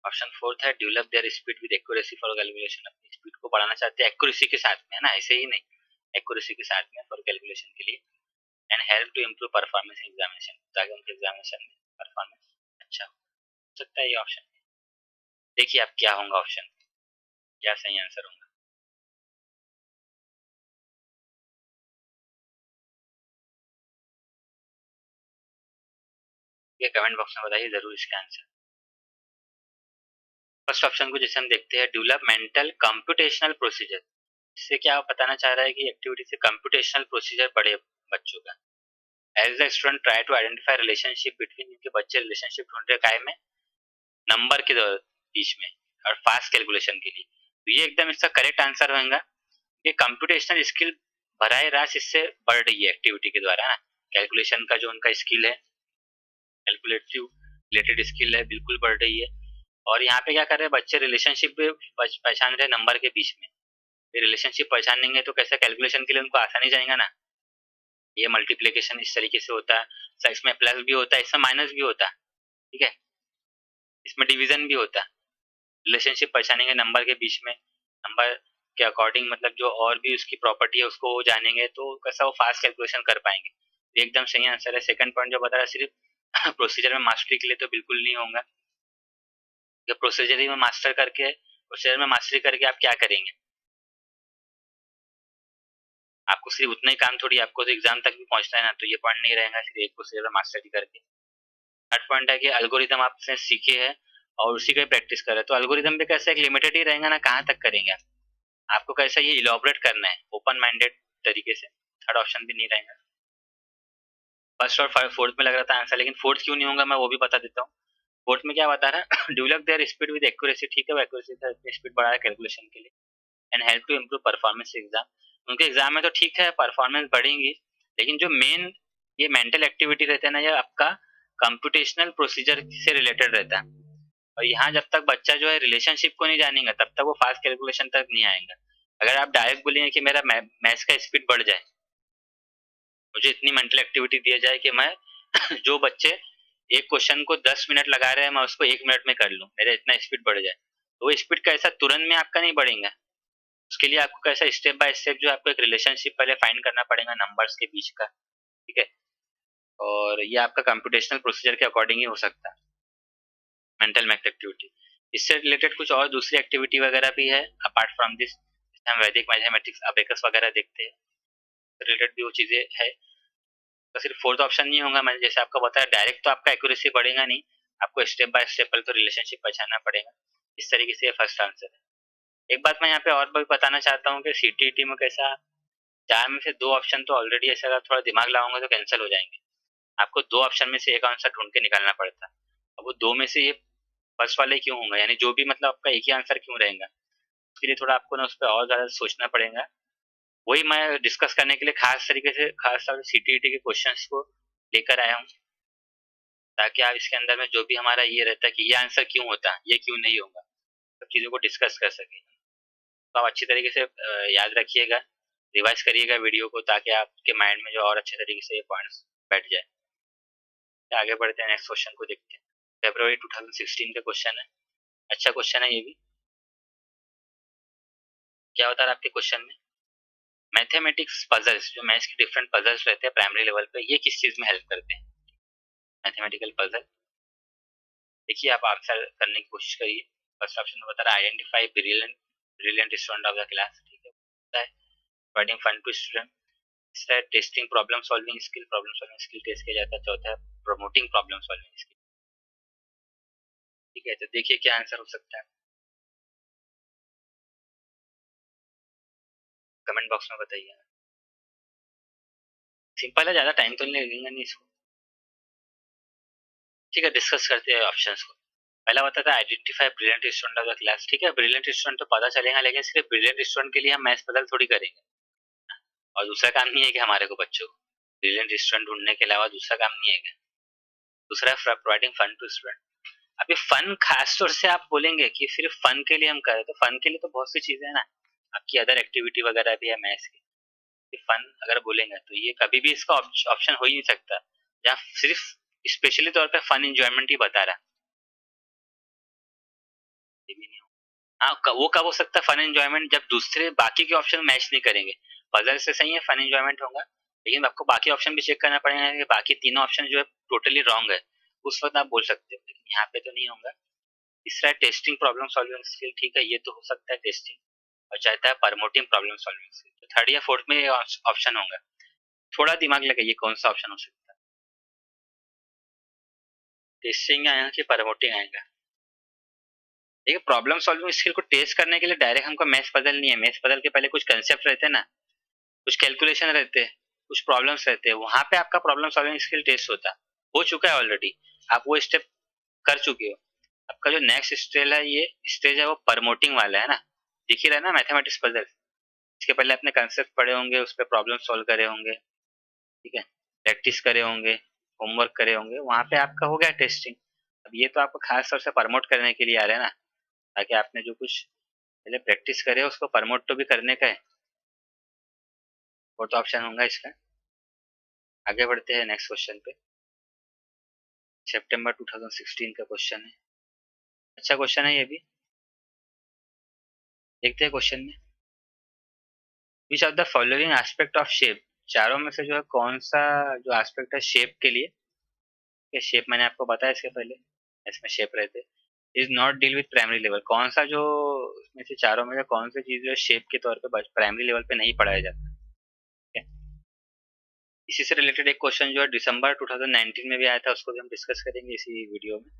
ऑप्शन 4 है develop their speed with accuracy for calculation. अपनी स्पीड को बढ़ाना चाहते हैं एक्यूरेसी के साथ में, है ना, ऐसे ही नहीं, एक्यूरेसी के साथ में फॉर कैलकुलेशन के लिए। And help to improve performance examination, ताकि उनके एग्जामिनेशन में परफॉर्मेंस अच्छा हो सकता है। ये ऑप्शन देखिए आप क्या होगा, ऑप्शन क्या सही आंसर होगा। ये कमेंट बॉक्स में बताइए जरूर इसका आंसर। फर्स्ट ऑप्शन को जैसे हम देखते हैं डेवलपमेंटल कंप्यूटेशनल प्रोसीजर, इससे क्या बताना चाह रहा है कि एक्टिविटी से कंप्यूटेशनल प्रोसीजर पढ़े बच्चों का। As the student try to identify relationship between, इनके बच्चे रिलेशनशिप ढूंढ रहे काय में, नंबर के बीच में और फास्ट कैलकुलेशन के लिए। तो ये एकदम इसका करेक्ट आंसर होगा कि कंप्यूटेशनल स्किल बराह रास्त इससे बढ़ रही है एक्टिविटी के द्वारा, ना। कैलकुलेशन का जो उनका स्किल है, कैलकुलेटिव रिलेटेड स्किल है, बिल्कुल बढ़ रही है। और यहाँ पे क्या कर रहे हैं बच्चे, रिलेशनशिप भी पहचान रहे नंबर के बीच में। ये रिलेशनशिप पहचानेंगे तो कैसे कैलकुलेशन के लिए उनको आसानी जाएगा ना। ये मल्टीप्लिकेशन इस तरीके से होता है, इसमें प्लस भी होता है, इसमें माइनस भी होता है, ठीक है, इसमें डिवीजन भी होता है। रिलेशनशिप पहचानेंगे नंबर के बीच में, नंबर के अकॉर्डिंग मतलब जो और भी उसकी प्रॉपर्टी है उसको वो जानेंगे तो कैसा वो फास्ट कैलकुलेशन कर पाएंगे। ये एकदम सही आंसर है। सेकंड पॉइंट जो बता रहा है सिर्फ प्रोसीजर में मास्टरी के लिए तो बिल्कुल नहीं होगा। जब प्रोसीजर ही में मास्टर करके प्रोसीजर में मास्टरी करके आप क्या करेंगे? आपको सिर्फ उतना ही काम थोड़ी, आपको तो एग्जाम तक भी पहुंचना है ना, तो ये पॉइंट नहीं रहेगा सिर्फ एक प्रोसीजर में मास्टरी करके। थर्ड पॉइंट है कि एल्गोरिदम आपने सीखे है और उसी का प्रैक्टिस कर रहे हैं, तो एल्गोरिदम भी कैसे एक लिमिटेड ही रहेगा ना, कहाँ तक करेंगे आप? आपको कैसा ये इलॉबरेट करना है ओपन माइंडेड तरीके से। थर्ड ऑप्शन भी नहीं रहेगा। फर्स्ट और फोर्थ में लग रहा था आंसर, लेकिन फोर्थ क्यों नहीं होगा मैं वो भी बता देता हूँ। फोर्थ में क्या बता रहा है develop their speed with accuracy, ठीक है, वो एक्यूरेसी से अपनी स्पीड बढ़ा है कैलकुलेशन के लिए। And help to improve performance exam. उनके एग्जाम में तो ठीक है परफॉर्मेंस बढ़ेंगी, लेकिन जो मेन ये मेंटल एक्टिविटी रहता है ना, ये आपका कंप्यूटेशनल प्रोसीजर से रिलेटेड रहता है। और यहाँ जब तक बच्चा जो है रिलेशनशिप को नहीं जानेगा तब तक वो फास्ट कैलकुलेशन तक नहीं आएगा। अगर आप डायरेक्ट बोलेंगे कि मेरा मैथ्स का स्पीड बढ़ जाए, मुझे इतनी मेंटल एक्टिविटी दिया जाए कि मैं जो बच्चे एक क्वेश्चन को 10 मिनट लगा रहे हैं मैं उसको 1 मिनट में कर लूँ, मेरा इतना स्पीड बढ़ जाए, तो वो स्पीड कैसा तुरंत में आपका नहीं बढ़ेगा। उसके लिए आपको कैसा स्टेप बाय स्टेप जो आपको एक रिलेशनशिप पहले फाइंड करना पड़ेगा नंबर्स के बीच का, ठीक है। और ये आपका कंप्यूटेशनल प्रोसीजर के अकॉर्डिंग ही हो सकता है मेंटल मैथ एक्टिविटी। इससे रिलेटेड कुछ और दूसरी एक्टिविटी वगैरह भी है अपार्ट फ्रॉम दिस। हम वैदिक मैथमेटिक्स अबेकस वगैरह देखते हैं, रिलेटेड भी वो चीजें है। तो सिर्फ फोर्थ ऑप्शन नहीं होगा, मैंने जैसे आपको बताया डायरेक्ट तो आपका एक्यूरेसी बढ़ेगा नहीं, आपको स्टेप बाय स्टेप पहले तो रिलेशनशिप पहचानना पड़ेगा। इस तरीके से फर्स्ट आंसर है। एक बात मैं यहाँ पे और भी बताना चाहता हूँ कि सीटीईटी में कैसा 4 में से 2 ऑप्शन तो ऑलरेडी ऐसा अगर थोड़ा दिमाग लगाऊंगा तो कैंसिल हो जाएंगे। आपको 2 ऑप्शन में से एक आंसर ढूंढ के निकालना पड़ता है। अब वो 2 में से ये फर्स्ट वाले क्यों होंगे, यानी जो भी मतलब आपका एक ही आंसर क्यों रहेगा, उसके लिए थोड़ा आपको ना उस पर और ज्यादा सोचना पड़ेगा। वही मैं डिस्कस करने के लिए खास तरीके से खास तौर से सीटीईटी के क्वेश्चंस को लेकर आया हूँ, ताकि आप इसके अंदर में जो भी हमारा ये रहता है कि ये आंसर क्यों होता है, ये क्यों नहीं होगा, सब चीज़ों को डिस्कस कर सकें। तो आप अच्छी तरीके से याद रखिएगा, रिवाइज करिएगा वीडियो को, ताकि आपके माइंड में जो और अच्छे तरीके से ये पॉइंट्स बैठ जाए। तो आगे बढ़ते हैं, नेक्स्ट क्वेश्चन को देखते हैं। फरवरी 2016 का क्वेश्चन है, अच्छा क्वेश्चन है ये भी। क्या होता है आपके क्वेश्चन में, मैथमेटिक्स पजल्स, जो मैथ्स के डिफरेंट पजल्स रहते हैं प्राइमरी लेवल पे, ये किस चीज में हेल्प करते हैं? मैथमेटिकल पजल देखिए, आप आंसर करने की कोशिश करिए। फर्स्ट ऑप्शन में बता रहा है identify brilliant brilliant student of the class, ठीक है, होता है प्रोवाइडिंग फन टू स्टूडेंट। तीसरा है testing problem solving skill test किया जाता है। चौथा है प्रमोटिंग प्रॉब्लम सॉल्विंग स्किल, ठीक है। तो देखिए क्या आंसर हो सकता है, कमेंट बॉक्स में बताइए। सिंपल है, ज्यादा टाइम तो नहीं लगेगा नहीं इसको, ठीक है। डिस्कस करते हैं ऑप्शंस को। पहला बता था identify brilliant student of the class, ठीक है, ब्रिलियंट स्टूडेंट तो पता चलेगा, लेकिन सिर्फ ब्रिलियंट स्टूडेंट के लिए हम मैथ्स बदल थोड़ी करेंगे। और दूसरा काम नहीं है कि हमारे को बच्चों को ब्रिलियंट स्टूडेंट ढूंढने के अलावा दूसरा काम नहीं है क्या? दूसरा है प्रोवाइडिंग फन टू स्टूडेंट। अभी फन खास तौर से आप बोलेंगे कि सिर्फ फन के लिए हम करें, तो फन के लिए तो बहुत सी चीजें है ना, आपकी अदर एक्टिविटी वगैरह भी है मैथ्स की। फन अगर बोलेंगे तो ये कभी भी इसका ऑप्शन हो ही नहीं सकता जहाँ सिर्फ स्पेशली तौर पे फन इंजॉयमेंट ही बता रहा है, ये भी नहीं हो। हाँ, वो कब हो सकता है फन एंजॉयमेंट, जब दूसरे बाकी के ऑप्शन मैच नहीं करेंगे। पजल से सही है फन एंजॉयमेंट होगा, लेकिन आपको बाकी ऑप्शन भी चेक करना पड़ेगा कि बाकी तीनों ऑप्शन जो है टोटली रॉन्ग है, उस वक्त आप बोल सकते हो, लेकिन यहाँ पे तो नहीं होगा। तीसरा है टेस्टिंग प्रॉब्लम सॉल्विंग स्किल, ठीक है, ये तो हो सकता है टेस्टिंग। और चाहता है प्रमोटिंग प्रॉब्लम सॉल्विंग स्किल, तो थर्ड या फोर्थ में ये ऑप्शन होगा। थोड़ा दिमाग लगाइए कौन सा ऑप्शन हो सकता है, टेस्टिंग आएगा कि प्रमोटिंग आएगा। देखिए, प्रॉब्लम सॉल्विंग स्किल को टेस्ट करने के लिए डायरेक्ट हमको मैथ्स पजल नहीं है, मैथ्स पजल के पहले कुछ कंसेप्ट रहते हैं ना, कुछ कैलकुलेशन रहते हैं, कुछ प्रॉब्लम्स रहते हैं, वहां पे आपका प्रॉब्लम सॉल्विंग स्किल टेस्ट होता हो चुका है ऑलरेडी, आप वो स्टेप कर चुके हो। आपका जो नेक्स्ट स्टेज है, ये स्टेज है वो प्रमोटिंग वाला है ना, दिख ही रहा है ना मैथमेटिक्स पजल। इसके पहले अपने कंसेप्ट पढ़े होंगे, उस पर प्रॉब्लम सॉल्व करे होंगे, ठीक है, प्रैक्टिस करे होंगे, होमवर्क करे होंगे, वहां पे आपका हो गया टेस्टिंग। अब ये तो आपको खास तौर से प्रमोट करने के लिए आ रहा है ना, ताकि आपने जो कुछ पहले प्रैक्टिस करें, उसको प्रमोट तो भी करने का है। वो तो ऑप्शन होगा इसका। आगे बढ़ते हैं नेक्स्ट क्वेश्चन पे। सितंबर 2016 का क्वेश्चन है। अच्छा क्वेश्चन है ये भी। देखते हैं क्वेश्चन में। विच of the following aspect of shape, चारों में से जो है कौन सा जो एस्पेक्ट है शेप के लिए, ये शेप मैंने आपको बताया इसके पहले, इसमें शेप रहते, is not deal with primary level, कौन सा जो इसमें से चारों में से कौन सी चीज जो है शेप के तौर पे प्राइमरी लेवल पे नहीं पढ़ाया जाता। ठीक है? इसी से रिलेटेड एक क्वेश्चन जो है दिसंबर 2019 में भी आया था, उसको भी हम डिस्कस करेंगे इसी वीडियो में।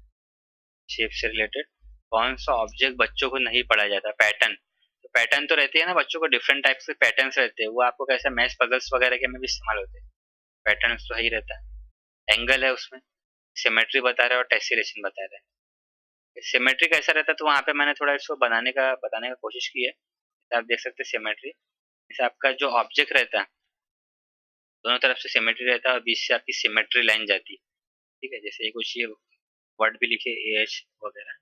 शेप से रिलेटेड कौन सा ऑब्जेक्ट बच्चों को नहीं पढ़ाया जाता, पैटर्न। तो पैटर्न तो रहती है ना, बच्चों को डिफरेंट टाइप्स के पैटर्न्स रहते हैं, वो आपको कैसे मैथ पजल्स वगैरह के में भी इस्तेमाल होते हैं। पैटर्न्स तो है ही रहता है। एंगल है उसमें, सिमेट्री बता रहा है और टेस्लेशन बता रहा है। सिमेट्री कैसा रहता है, तो वहाँ पे मैंने थोड़ा इसको बताने का कोशिश की है। तो आप देख सकते हैं सिमेट्री, जैसे आपका जो ऑब्जेक्ट रहता है दोनों तरफ से सिमेट्री रहता है और बीच से आपकी सिमेट्री लाइन जाती है। ठीक है, जैसे ये कुछ ये वर्ड भी लिखे ए एच वगैरह,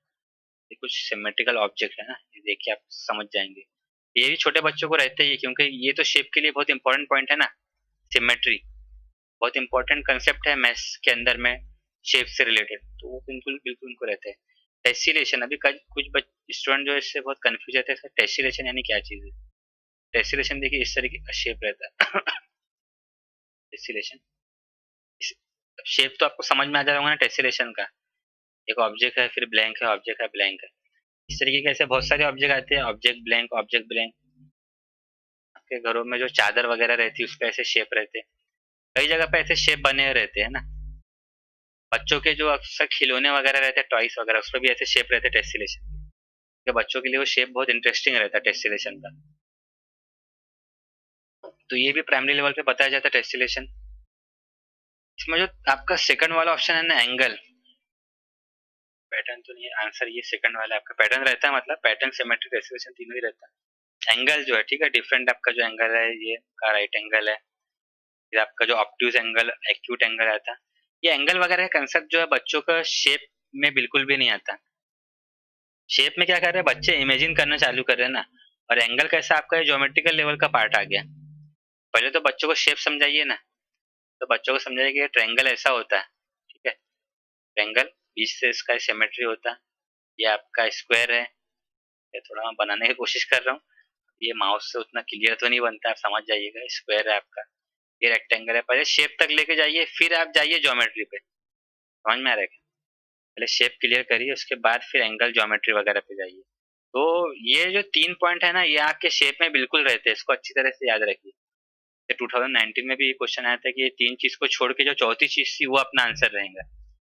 ये कुछ सिमेट्रिकल ऑब्जेक्ट है ना, ये देख के आप समझ जाएंगे। ये भी छोटे बच्चों को रहते ही है, क्योंकि ये तो शेप के लिए बहुत इंपॉर्टेंट पॉइंट है ना। सिमेट्री बहुत इंपॉर्टेंट कंसेप्ट है मैथ्स के अंदर में, शेप से रिलेटेड, तो वो बिल्कुल बिल्कुल उनको रहते हैं। टेस्सिलेशन, अभी कुछ स्टूडेंट जो है इससे बहुत कंफ्यूज रहते हैं, टेस्सिलेशन यानी क्या चीज है। टेस्सिलेशन देखिए इस तरीके का शेप रहता है। टेस्सिलेशन शेप तो आपको समझ में आ जाएगा ना टेस्सिलेशन का। एक ऑब्जेक्ट है, फिर ब्लैंक है, ऑब्जेक्ट है, ब्लैंक है। इस तरीके के ऐसे बहुत सारे ऑब्जेक्ट आते हैं, ऑब्जेक्ट ब्लैंक, ऑब्जेक्ट ब्लैंक। आपके घरों में जो चादर वगैरह रहती है उस पे ऐसे शेप रहते हैं, कई जगह पे ऐसे शेप बने रहते हैं ना। बच्चों के जो अक्सर खिलौने वगैरह रहते हैं, टॉयस वगैरह, उस पर भी ऐसे शेप रहते हैं टेस्टिलेशन के। बच्चों के लिए वो शेप बहुत इंटरेस्टिंग रहता है टेस्टिलेशन का। तो ये भी प्राइमरी लेवल पे बताया जाता है टेस्टिलेशन। इसमें जो आपका सेकंड वाला ऑप्शन है ना, एंगल, पैटर्न तो नहीं, आंसर ये सेकंड वाला आपका पैटर्न रहता है, मतलब पैटर्न सिमेट्रिक टेस्टिलेशन तीनों ही रहता है। एंगल जो है, ठीक है, डिफरेंट आपका जो एंगल है, ये का राइट एंगल है, फिर आपका जो ऑब्ट्यूज एंगल, एक्यूट एंगल आता है। ये एंगल वगैरह का कंसेप्ट जो है बच्चों का शेप में बिल्कुल भी नहीं आता। शेप में क्या कर रहे हैं बच्चे, इमेजिन करना चालू कर रहे हैं ना। और एंगल कैसा आपका ज्योमेट्रिकल लेवल का पार्ट आ गया। पहले तो बच्चों को शेप समझाइए ना, तो बच्चों को समझाइए कि ट्रायंगल ऐसा होता है। ठीक है, ट्रायंगल बीच से इसका सिमेट्री होता है। ये आपका स्क्वायर है, ये थोड़ा मैं बनाने की कोशिश कर रहा हूँ, ये माउस से उतना क्लियर तो नहीं बनता, आप समझ जाइएगा। स्क्वायर है आपका, ये रेक्टेंगल है, पहले शेप तक लेके जाइए, फिर आप जाइए ज्योमेट्री पे। समझ में आ रहा है? पहले शेप क्लियर करिए, उसके बाद फिर एंगल ज्योमेट्री वगैरह पे जाइए। तो ये जो 3 पॉइंट है ना, ये आपके शेप में बिल्कुल रहते हैं, इसको अच्छी तरह से याद रखिए। ये 2019 में भी ये क्वेश्चन आया था कि ये 3 चीज को छोड़ के जो चौथी चीज थी वो अपना आंसर रहेगा।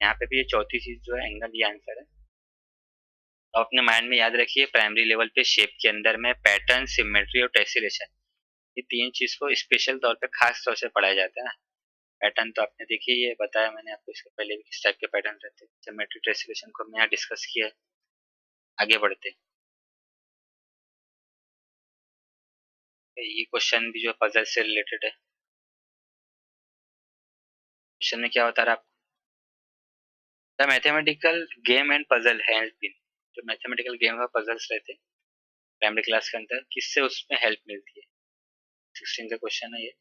यहाँ पे भी ये चौथी चीज जो है एंगल, ये आंसर है। तो अपने माइंड में याद रखिए, प्राइमरी लेवल पे शेप के अंदर में पैटर्न, सिमेट्री और टेसिलेशन, ये 3 चीज को स्पेशल तौर पे खास तौर से पढ़ाया जाता है ना। पैटर्न तो आपने देखिए, ये बताया मैंने आपको इसके पहले भी किस टाइप के पैटर्न रहते हैं। सिमेट्री, टेसिलेशन को हमने यहाँ डिस्कस किया है। आगे बढ़ते हैं। ये क्वेश्चन भी जो पजल से रिलेटेड है। क्वेश्चन में क्या बता रहा है आपको, the mathematical game and puzzle help in, जो मैथमेटिकल गेम और पजल्स रहते हैं प्राइमरी क्लास के अंदर, किससे उसमें हेल्प मिलती है। 16 का क्वेश्चन है ये।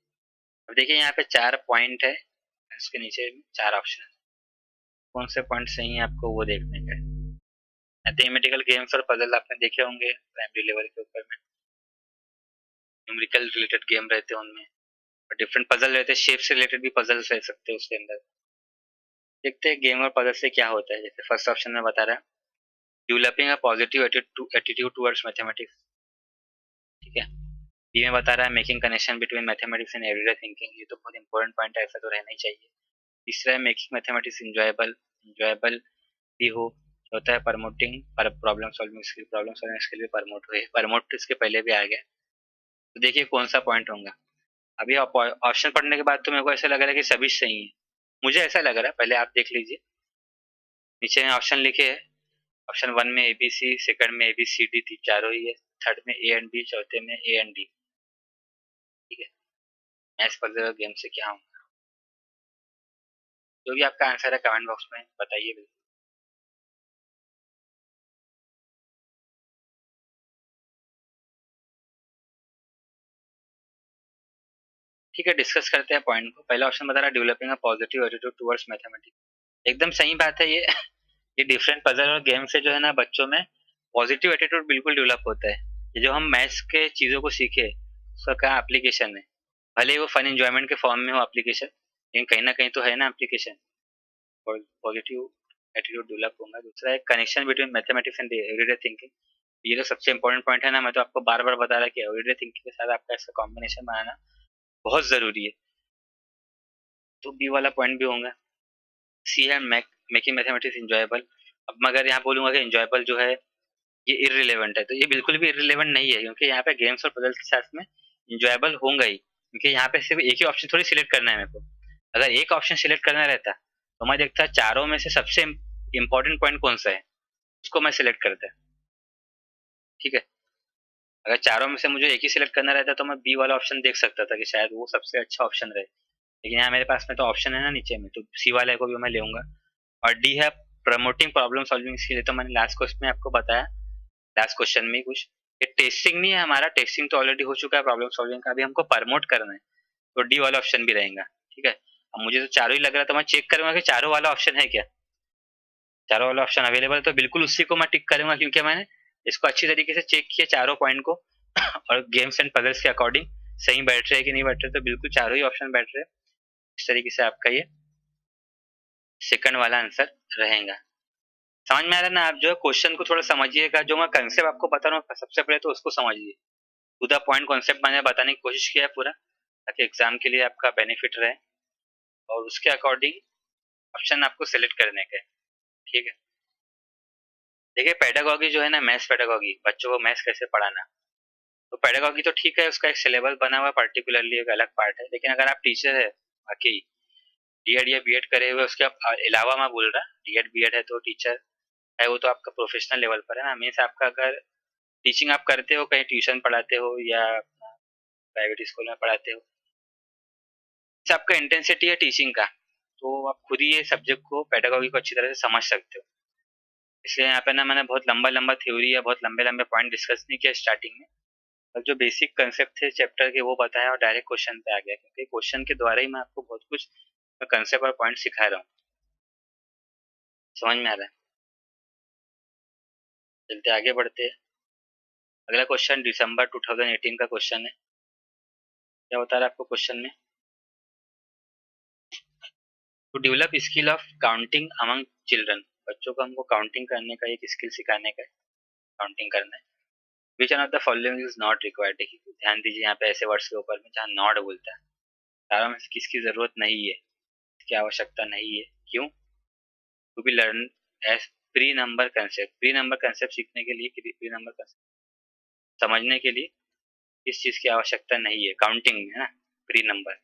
अब देखिए यहाँ पे 4 पॉइंट है, इसके नीचे 4 ऑप्शन है, कौन से पॉइंट सही है आपको वो देखने का है। मैथमेटिकल गेम्स और पजल आपने देखे होंगे प्राइमरी लेवल के ऊपर में, न्यूमेरिकल रिलेटेड गेम रहते हैं उनमें, और डिफरेंट पजल रहते हैं, शेप से रिलेटेड भी पजल्स रह सकते हैं उसके अंदर। देखते हैं गेम और पजल से क्या होता है। जैसे फर्स्ट ऑप्शन में बता रहा है, developing a positive attitude towards mathematics. ठीक है, बी में बता रहा है, making connection between mathematics and everyday thinking, ये तो बहुत इंपॉर्टेंट पॉइंट है, ऐसा तो रहना ही चाहिए। तीसरा है, मेकिंग मैथमेटिक्स इंजॉयबल, इंजॉयबल भी हो। चौथा है, प्रमोटिंग प्रॉब्लम सॉल्विंग स्किल भी प्रमोट हुए, प्रमोट इसके पहले भी आ गया। तो देखिए कौन सा पॉइंट होगा। अभी ऑप्शन पढ़ने के बाद तो मेरे को ऐसा लग रहा है कि सभी सही है, मुझे ऐसा लग रहा है, पहले आप देख लीजिए। नीचे में ऑप्शन लिखे है, ऑप्शन 1 में ABC, सेकंड में ABCD थी, चारों ही है, थर्ड में A एंड B, चौथे में A एंड D। ठीक है, मैथ्स पजल गेम से क्या होगा, जो भी आपका आंसर है कमेंट बॉक्स में बताइए। ठीक है, डिस्कस करते हैं पॉइंट को। पहला ऑप्शन बता रहा है developing a positive attitude towards mathematics. एकदम सही बात है ये। ये डिफरेंट पजल और गेम से जो है ना बच्चों में पॉजिटिव एटीट्यूड बिल्कुल डेवलप होता है। ये जो हम मैथ्स के चीजों को सीखे उसका क्या एप्लीकेशन है, भले ही वो फन एंजॉयमेंट के फॉर्म में हो एप्लीकेशन, लेकिन कहीं ना कहीं तो है ना एप्लीकेशन। पॉजिटिव एटीट्यूड डेवलप होगा। दूसरा है connection between mathematics and everyday thinking. ये तो सबसे इंपॉर्टेंट पॉइंट है ना, मैं तो आपको बार बार बता रहा कि एवरीडे थिंकिंग के साथ आपका ऐसा कॉम्बिनेशन बनाना बहुत जरूरी है। तो बी वाला पॉइंट भी होगा। सी है मेकिंग मैथमेटिक्स इंजॉयबल। अब मैं अगर यहाँ बोलूंगा कि इंजॉयबल जो है ये इररिलेवेंट है, तो ये बिल्कुल भी इररिलेवेंट नहीं है, क्योंकि यहाँ पे गेम्स और पजल्स के साथ में इंजॉयबल होगा ही। क्योंकि यहाँ पे सिर्फ एक ही ऑप्शन थोड़ी सिलेक्ट करना है मेरे को। अगर एक ऑप्शन सिलेक्ट करना रहता तो मैं देखता चारों में से सबसे इंपॉर्टेंट पॉइंट कौन सा है, उसको मैं सिलेक्ट करता। ठीक है, अगर चारों में से मुझे एक ही सिलेक्ट करना रहता तो मैं बी वाला ऑप्शन देख सकता था कि शायद वो सबसे अच्छा ऑप्शन रहे। लेकिन यहाँ मेरे पास में तो ऑप्शन है ना नीचे में, तो सी वाले को भी मैं लूंगा। और डी है प्रमोटिंग प्रॉब्लम सॉल्विंग स्किल। तो मैंने लास्ट क्वेश्चन में आपको बताया, लास्ट क्वेश्चन में कुछ ये टेस्टिंग नहीं है हमारा, टेस्टिंग तो ऑलरेडी हो चुका है प्रॉब्लम सॉल्विंग का, अभी हमको प्रमोट करना है। तो डी वाला ऑप्शन भी रहेगा। ठीक है, अब मुझे तो चारों ही लग रहा था, मैं चेक करूंगा कि चारों वाला ऑप्शन है क्या, चारों वाला ऑप्शन अवेलेबल, तो बिल्कुल उसी को मैं टिक करूंगा, क्योंकि मैंने इसको अच्छी तरीके से चेक किया चारों पॉइंट को। और गेम्स एंड पजल्स के अकॉर्डिंग सही बैठ रहे हैं कि नहीं बैठ रहे, तो बिल्कुल चारों ही ऑप्शन बैठ रहे हैं। इस तरीके से आपका ये सेकंड वाला आंसर रहेगा। समझ में आ रहा है ना? आप जो है क्वेश्चन को थोड़ा समझिएगा, जो मैं कंसेप्ट आपको बता रहा हूँ सबसे पहले तो उसको समझिए। टू द पॉइंट कॉन्सेप्ट मैंने बताने की कोशिश किया है पूरा, ताकि एग्जाम के लिए आपका बेनिफिट रहे, और उसके अकॉर्डिंग ऑप्शन आपको सिलेक्ट करने का है। ठीक है, देखिए पेडागॉगी जो है ना, मैथ्स पेडागॉगी, बच्चों को मैथ्स कैसे पढ़ाना, तो पेडागॉगी तो ठीक है, उसका एक सिलेबस बना हुआ पर्टिकुलरली एक अलग पार्ट है। लेकिन अगर आप टीचर है बाकी डीएड या बीएड करे हुए, उसके अलावा मैं बोल रहा डीएड बीएड है तो टीचर है, वो तो आपका प्रोफेशनल लेवल पर है ना। मीन्स आपका अगर टीचिंग आप करते हो, कहीं ट्यूशन पढ़ाते हो या प्राइवेट स्कूल में पढ़ाते हो, इससे आपका इंटेंसिटी है टीचिंग का, तो आप खुद ही ये सब्जेक्ट को पेडागॉगी को अच्छी तरह से समझ सकते हो। इसलिए यहाँ पे ना मैंने बहुत लंबा लंबा थ्योरी या बहुत लंबे लंबे पॉइंट डिस्कस नहीं किया स्टार्टिंग में, और जो बेसिक कंसेप्ट थे चैप्टर के वो बताया, और डायरेक्ट क्वेश्चन पे आ गया, क्योंकि क्वेश्चन के द्वारा ही मैं आपको बहुत कुछ कंसेप्ट और पॉइंट सिखा रहा हूँ। समझ में आ रहा है? चलते आगे बढ़ते हैं। अगला क्वेश्चन दिसंबर 2018 का क्वेश्चन है। क्या बता रहा है आपको क्वेश्चन में? To develop skill of counting among children. बच्चों को हमको काउंटिंग करने का एक स्किल सिखाने का है, काउंटिंग करना है। Which one of the following is not required. देखिए ध्यान दीजिए यहाँ पे ऐसे वर्ड्स के ऊपर में जहाँ नॉट बोलता है, सारा में से किसकी जरूरत नहीं है, इसकी आवश्यकता नहीं है। क्यों? To be learn as pre number concept. Pre number concept सीखने के लिए, प्री नंबर कंसेप्ट समझने के लिए इस चीज की आवश्यकता नहीं है काउंटिंग में, है ना। प्री नंबर,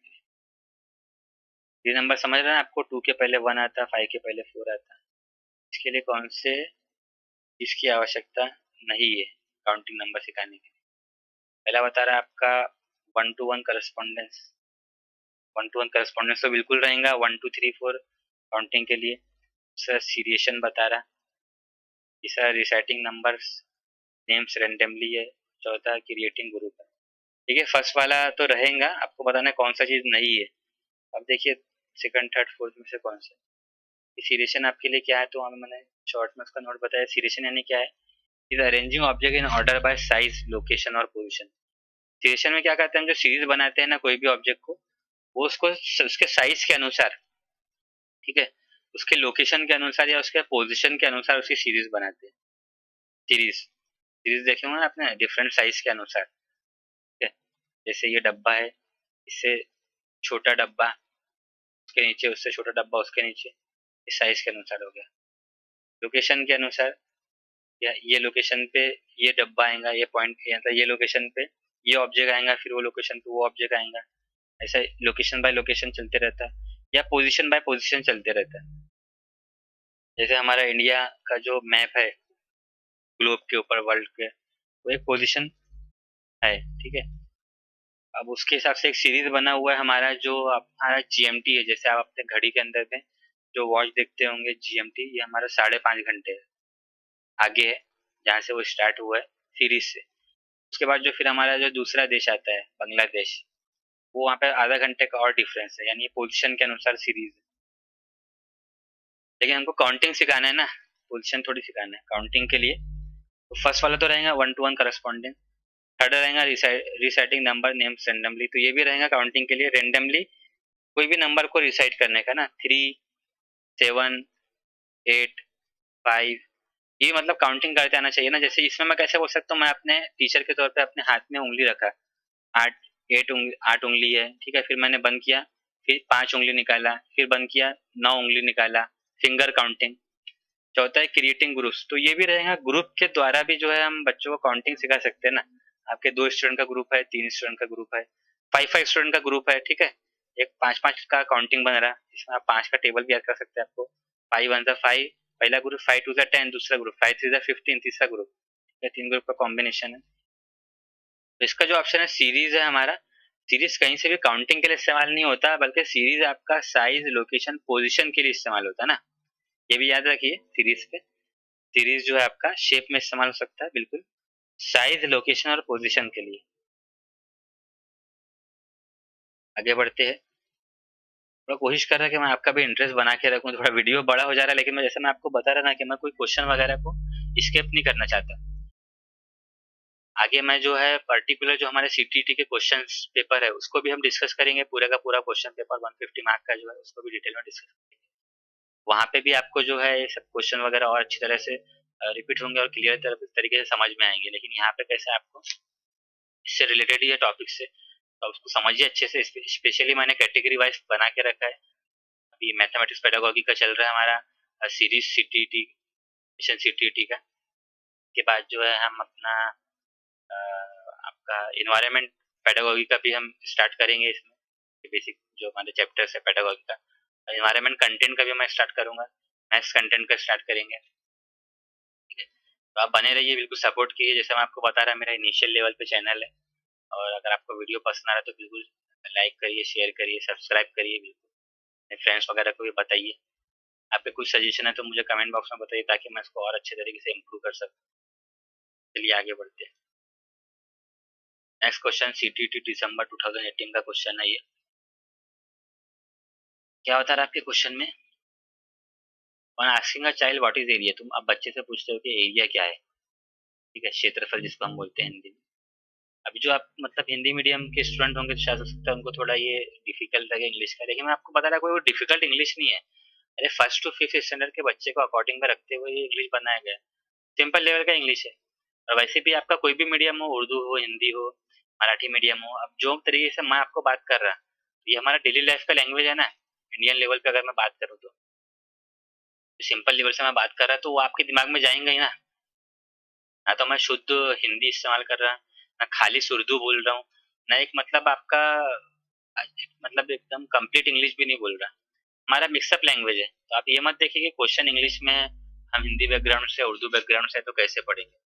प्री नंबर समझ रहे हैं आपको, 2 के पहले 1 आता है, 5 के पहले 4 आता है। इसके लिए कौन से इसकी आवश्यकता नहीं है काउंटिंग नंबर सिखाने के लिए? पहला बता रहा है आपका 1 to 1 करस्पॉन्डेंस। 1 to 1 करस्पॉन्डेंस तो बिल्कुल रहेगा 1 2 3 4 काउंटिंग के लिए। दूसरा सीरिएशन बता रहा। तीसरा रिसाइटिंग नंबर्स नेम्स रेंडमली है। चौथा क्रिएटिंग ग्रुप है। ठीक है, फर्स्ट वाला तो रहेगा, आपको बताना है कौन सा चीज नहीं है। अब देखिए सेकंड थर्ड फोर्थ में से कौन सा सीरिएशन आपके लिए क्या है, तो हमें मैंने शॉर्ट में उसका नोट बताया। सीरिएशन यानी क्या है? Is arranging object in order by size location और पोजीशन। सीरिएशन में क्या करते हैं, हम जो सीरीज बनाते हैं ना कोई भी ऑब्जेक्ट को, वो उसको उसके साइज के अनुसार, ठीक है, उसके लोकेशन के अनुसार या उसके पोजीशन के अनुसार उसकी सीरीज बनाते हैं। सीरीज सीरीज देखे होंगे ना आपने, डिफरेंट साइज के अनुसार। ठीक है, जैसे ये डब्बा है, इससे छोटा डब्बा उसके नीचे, उससे छोटा डब्बा उसके नीचे, इस साइज के अनुसार हो गया। लोकेशन के अनुसार, या ये लोकेशन पे ये डब्बा आएगा, ये पॉइंट मतलब ये लोकेशन पे ये ऑब्जेक्ट आएगा, फिर वो लोकेशन पे वो ऑब्जेक्ट आएगा। ऐसा लोकेशन बाय लोकेशन चलते रहता है, या पोजीशन बाय पोजीशन चलते रहता है। जैसे हमारा इंडिया का जो मैप है ग्लोब के ऊपर वर्ल्ड के, वो एक पोजीशन है। ठीक है, अब उसके हिसाब से एक सीरीज बना हुआ है हमारा, जो हमारा जीएमटी है। जैसे आप अपने घड़ी के अंदर में जो वॉच देखते होंगे जीएमटी, ये हमारा 5.5 घंटे है आगे है, जहाँ से वो स्टार्ट हुआ है सीरीज से। उसके बाद जो फिर हमारा जो दूसरा देश आता है बांग्लादेश, वो वहाँ पे आधा घंटे का और डिफरेंस है, यानी पोजीशन के अनुसार सीरीज है। लेकिन हमको काउंटिंग सिखाना है ना, पोजीशन थोड़ी सिखाना है काउंटिंग के लिए। तो फर्स्ट वाला तो रहेगा 1 to 1 करस्पॉन्डिंग, थर्ड रहेगा रिसाइटिंग नंबर नेम्स रेंडमली, तो ये भी रहेगा काउंटिंग के लिए रेंडमली कोई भी नंबर को रिसाइट करने का ना, 3, 7, 8, 5, ये मतलब काउंटिंग करते आना चाहिए ना। जैसे इसमें मैं कैसे बोल सकता हूँ, मैं अपने टीचर के तौर पे अपने हाथ में उंगली रखा, 8 उंगली है, ठीक है, फिर मैंने बंद किया, फिर 5 उंगली निकाला, फिर बंद किया, 9 उंगली निकाला, फिंगर काउंटिंग। चौथा है क्रिएटिंग ग्रुप्स, तो ये भी रहेगा ग्रुप के द्वारा भी जो है हम बच्चों को काउंटिंग सिखा सकते हैं ना। आपके 2 स्टूडेंट का ग्रुप है, 3 स्टूडेंट का ग्रुप है, 5 5 स्टूडेंट का ग्रुप है, ठीक है, एक 5 5 का काउंटिंग बन रहा है, इसमें आप 5 का टेबल भी याद कर सकते हैं आपको। 5 1 5, पहला ग्रुप, 5 2 10, दूसरा ग्रुप 5 3 15, तीसरा ग्रुप, या 3 ग्रुप का कॉम्बिनेशन है। तो इसका जो ऑप्शन है सीरीज है हमारा, सीरीज कहीं से भी काउंटिंग के लिए इस्तेमाल नहीं होता, बल्कि सीरीज आपका साइज, लोकेशन, पोजीशन के लिए इस्तेमाल होता है ना, ये भी याद रखिए सीरीज पे। सीरीज जो है आपका शेप में इस्तेमाल हो सकता है, बिल्कुल साइज, लोकेशन और पोजीशन के लिए। आगे बढ़ते हैं, थोड़ा कोशिश कर रहा है कि मैं आपका भी इंटरेस्ट बना के रखूं, थोड़ा वीडियो बड़ा हो जा रहा है, लेकिन मैं जैसे मैं आपको बता रहा था कि मैं कोई क्वेश्चन वगैरह को स्किप नहीं करना चाहता। आगे मैं जो है पर्टिकुलर जो हमारे सीटीईटी के क्वेश्चंस पेपर है उसको भी हम डिस्कस करेंगे, पूरे का पूरा क्वेश्चन पेपर 150 मार्क का जो है उसको भी डिटेल में डिस्कस करेंगे। वहाँ पे भी आपको जो है ये सब क्वेश्चन वगैरह और अच्छी तरह से रिपीट होंगे और क्लियर तरीके से समझ में आएंगे। लेकिन यहाँ पे कैसे आपको इससे रिलेटेड ही है टॉपिक से, तो उसको समझिए अच्छे से। स्पेशली मैंने कैटेगरी वाइज बना के रखा है। अभी मैथमेटिक्स पेडागोगी का चल रहा है हमारा सीरीज सीटीईटी, मिशन सीटीईटी का। के बाद जो है हम अपना आपका इन्वायरमेंट पेडागोगी का भी हम स्टार्ट करेंगे इसमें, बेसिक जो हमारे चैप्टर्स है पेडागोगी का। इन्वायरमेंट कंटेंट का भी मैं स्टार्ट करूंगा, मैथ्स कंटेंट का स्टार्ट करेंगे, ठीक है। तो आप बने रहिए, बिल्कुल सपोर्ट कीजिए। जैसे मैं आपको बता रहा, मेरा इनिशियल लेवल पे चैनल है, और अगर आपको वीडियो पसंद आ रहा है तो बिल्कुल लाइक करिए, शेयर करिए, सब्सक्राइब करिए, बिल्कुल अपने फ्रेंड्स वगैरह को भी बताइए। आपके कुछ सजेशन है तो मुझे कमेंट बॉक्स में बताइए, ताकि मैं इसको और अच्छे तरीके से इम्प्रूव कर सकूँ। चलिए आगे बढ़ते हैं। नेक्स्ट क्वेश्चन सीटीटी दिसंबर 2018 का क्वेश्चन है ये। क्या बता रहा है आपके क्वेश्चन में, on asking a child what is area, तुम अब बच्चे से पूछते हो कि एरिया क्या है, ठीक है, क्षेत्रफल जिसको हम बोलते हैं हिंदी में। अभी जो आप मतलब हिंदी मीडियम के स्टूडेंट होंगे तो शायद हो सकता है उनको थोड़ा ये डिफिकल्ट लगे इंग्लिश का, लेकिन मैं आपको बता रहा कोई डिफिकल्ट इंग्लिश नहीं है। अरे फर्स्ट टू फिफ्थ स्टैंडर्ड के बच्चे को अकॉर्डिंग में रखते हुए ये इंग्लिश बनाया गया है, सिंपल लेवल का इंग्लिश है। और वैसे भी आपका कोई भी मीडियम हो, उर्दू हो, हिंदी हो, मराठी मीडियम हो, अब जो तरीके से मैं आपको बात कर रहा, ये हमारा डेली लाइफ का लैंग्वेज है ना। इंडियन लेवल पे अगर मैं बात करूँ तो सिंपल लेवल से मैं बात कर रहा तो वो आपके दिमाग में जाएंगे ही ना। ना तो मैं शुद्ध हिंदी इस्तेमाल कर रहा, ना खाली उर्दू बोल रहा हूँ, ना एक मतलब आपका मतलब एकदम कंप्लीट इंग्लिश भी नहीं बोल रहा। हमारा मिक्सअप लैंग्वेज है, तो आप ये मत देखिए कि क्वेश्चन इंग्लिश में, हम हिंदी बैकग्राउंड से उर्दू बैकग्राउंड से तो कैसे पढ़ेंगे।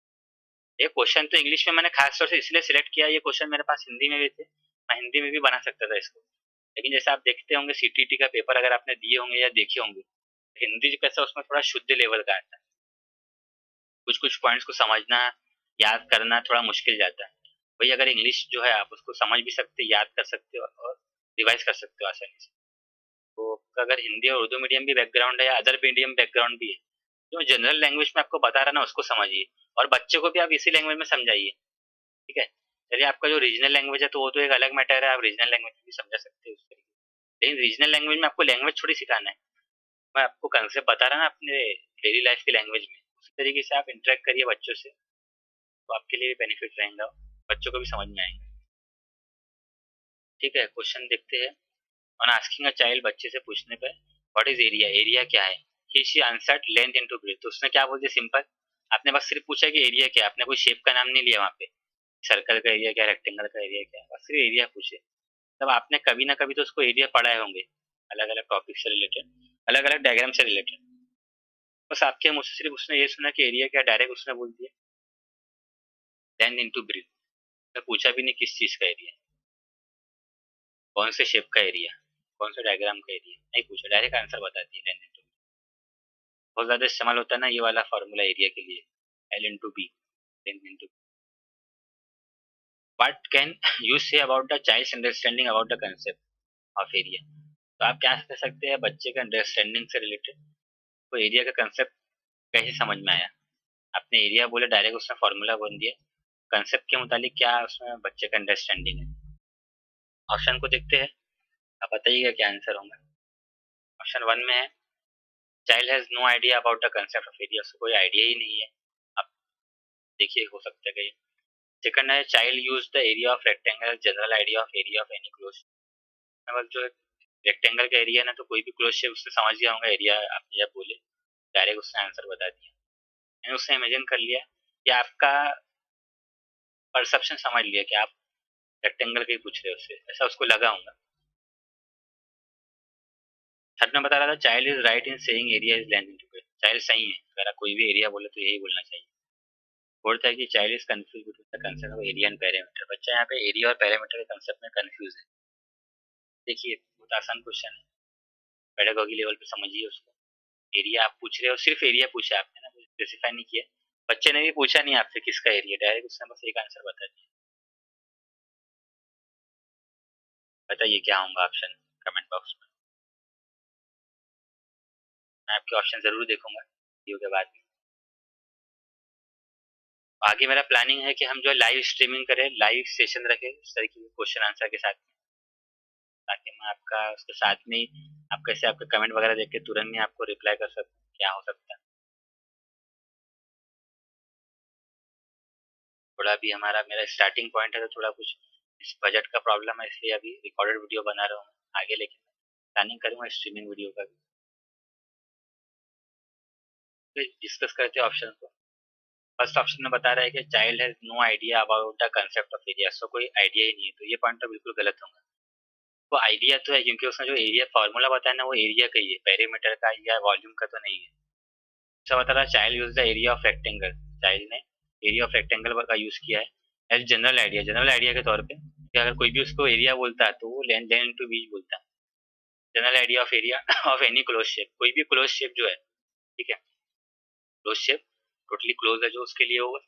ये क्वेश्चन तो इंग्लिश में मैंने खास तौर से इसलिए सिलेक्ट किया, ये क्वेश्चन मेरे पास हिंदी में भी थे, मैं हिंदी में भी बना सकता था इसको। लेकिन जैसे आप देखते होंगे सीटीटी का पेपर अगर आपने दिए होंगे या देखे होंगे, हिंदी कैसा उसमें थोड़ा शुद्ध लेवल का आता है, कुछ कुछ पॉइंट्स को समझना, याद करना थोड़ा मुश्किल जाता है। वही अगर इंग्लिश जो है आप उसको समझ भी सकते, याद कर सकते हो और रिवाइज कर सकते हो आसानी से। तो अगर हिंदी और उर्दू मीडियम भी बैकग्राउंड है या अदर मीडियम बैकग्राउंड भी है, तो जनरल लैंग्वेज में आपको बता रहा ना उसको समझिए, और बच्चे को भी आप इसी लैंग्वेज में समझाइए, ठीक है। चलिए आपका जो रीजनल लैंग्वेज है तो वो तो एक अलग मैटर है, आप रीजनल लैंग्वेज भी समझा सकते हो उस तरीके से। लेकिन रीजनल लैंग्वेज में आपको लैंग्वेज थोड़ी सिखाना है, मैं आपको कंसेप्ट बता रहा ना अपने डेली लाइफ की लैंग्वेज में, उसी तरीके से आप इंटरेक्ट करिए बच्चों से, तो आपके लिए भी बेनिफिट रहेगा, बच्चों को भी समझ में आएंगे। ठीक है, क्वेश्चन देखते हैं। ऑन आस्किंग अ चाइल्ड, बच्चे से पूछने पे व्हाट इज एरिया, एरिया क्या है, he she answered length into breadth, तो उसने क्या बोल दिया सिंपल, आपने बस सिर्फ पूछा कि एरिया क्या है, आपने कोई शेप का नाम नहीं लिया वहाँ पे, सर्कल का एरिया क्या, रेक्टेंगल का एरिया क्या, बस सिर्फ एरिया पूछे। तब आपने कभी ना कभी तो उसको एरिया पढ़ाए होंगे, अलग अलग टॉपिक से रिलेटेड, अलग अलग डायग्राम से रिलेटेड। बस आपके मुझसे सिर्फ उसने ये सुना कि एरिया क्या, डायरेक्ट उसने बोल दिया लेंथ इनटू ब्रेथ, पूछा भी नहीं किस चीज का एरिया, कौन से शेप का एरिया, कौन से डायग्राम का एरिया, नहीं पूछा, डायरेक्ट आंसर बता दिया लेंथ इनटू। बहुत ज्यादा इस्तेमाल होता है ना ये वाला फार्मूला एरिया के लिए, L into B, length into. What can you say about the child's understanding about the concept of area. तो आप क्या कह सकते हैं बच्चे के अंडरस्टैंडिंग से रिलेटेड, वो एरिया का कंसेप्ट कैसे समझ में आया। आपने एरिया बोले डायरेक्ट उसमें फॉर्मूला बोल दिया, कंसेप्ट के मुताबिक क्या उसमें बच्चे का अंडरस्टैंडिंग है। ऑप्शन को देखते हैं, आप बताइएगा क्या आंसर होगा। ऑप्शन वन में है child has no idea about the concept of area, उसको कोई आइडिया ही नहीं है। आप देखिए हो सकता है कि सेकंड है child use the area of rectangle general idea of area of any close. मतलब जो रेक्टेंगल का एरिया ना, तो कोई भी क्लोज शेप उससे समझ गया होगा एरिया, आपने जब बोले डायरेक्ट उसने आंसर बता दिया। मैंने उससे इमेजिन कर लिया कि आपका परसेप्शन समझ लिया कि आप रेक्टेंगल का ही पूछ रहे हो उससे, ऐसा उसको लगा होगा। थर्ड में बता रहा था child is right in saying area is length into breath, child सही है, अगर आप कोई भी एरिया बोले तो यही बोलना चाहिए। फोर्थ है कि child is confuse between the concept of area and perimeter, बच्चा यहाँ पे एरिया और पेरीमीटर के कंसेप्ट में कंफ्यूज है। देखिए बहुत आसान क्वेश्चन है, पेडागोगी लेवल पे समझिए उसको। एरिया आप पूछ रहे हो, सिर्फ एरिया पूछा आपने ना, स्पेसिफाई नहीं किया। बच्चे ने भी पूछा नहीं आपसे किसका एरिया, डायरेक्ट उसने बस एक आंसर बता दिया। बताइए क्या होगा ऑप्शन कमेंट बॉक्स में, मैं आपके ऑप्शन जरूर देखूंगा वीडियो के बाद में। आगे मेरा प्लानिंग है कि हम जो लाइव स्ट्रीमिंग करें, लाइव सेशन रखें इस तरीके के क्वेश्चन आंसर के साथ में, ताकि मैं आपका उसके साथ में आप कैसे आपके कमेंट वगैरह देख के तुरंत में आपको रिप्लाई कर सकूँ क्या हो सकता है। थोड़ा भी हमारा मेरा स्टार्टिंग पॉइंट है तो थोड़ा कुछ इस बजट का प्रॉब्लम है, इसलिए अभी रिकॉर्डेड वीडियो बना रहा हूँ। आगे लेकिन प्लानिंग करूँगा स्ट्रीमिंग वीडियो का भी। तो डिस्कस करते हैं ऑप्शन को। फर्स्ट ऑप्शन में बता रहा है कि child has no idea about the concept of area, so कोई आइडिया ही नहीं है, तो ये पॉइंट तो बिल्कुल गलत होगा। वो आइडिया तो है क्योंकि उसने जो एरिया फार्मूला बताया ना वो एरिया का ही है, पेरीमीटर का या वॉल्यूम का तो नहीं है। अच्छा बता रहा child use the area of rectangle, child ने एरिया ऑफ रेक्टेंगल का यूज किया है as general idea, general idea के तौर पे कि अगर कोई भी उसको एरिया बोलता है तो वो लेन लेन इनटू बीच बोलता है। General idea of area of any close shape, कोई भी क्लोज शेप जो है, ठीक है, क्लोज शेप टोटली क्लोज है जो उसके लिए होगा,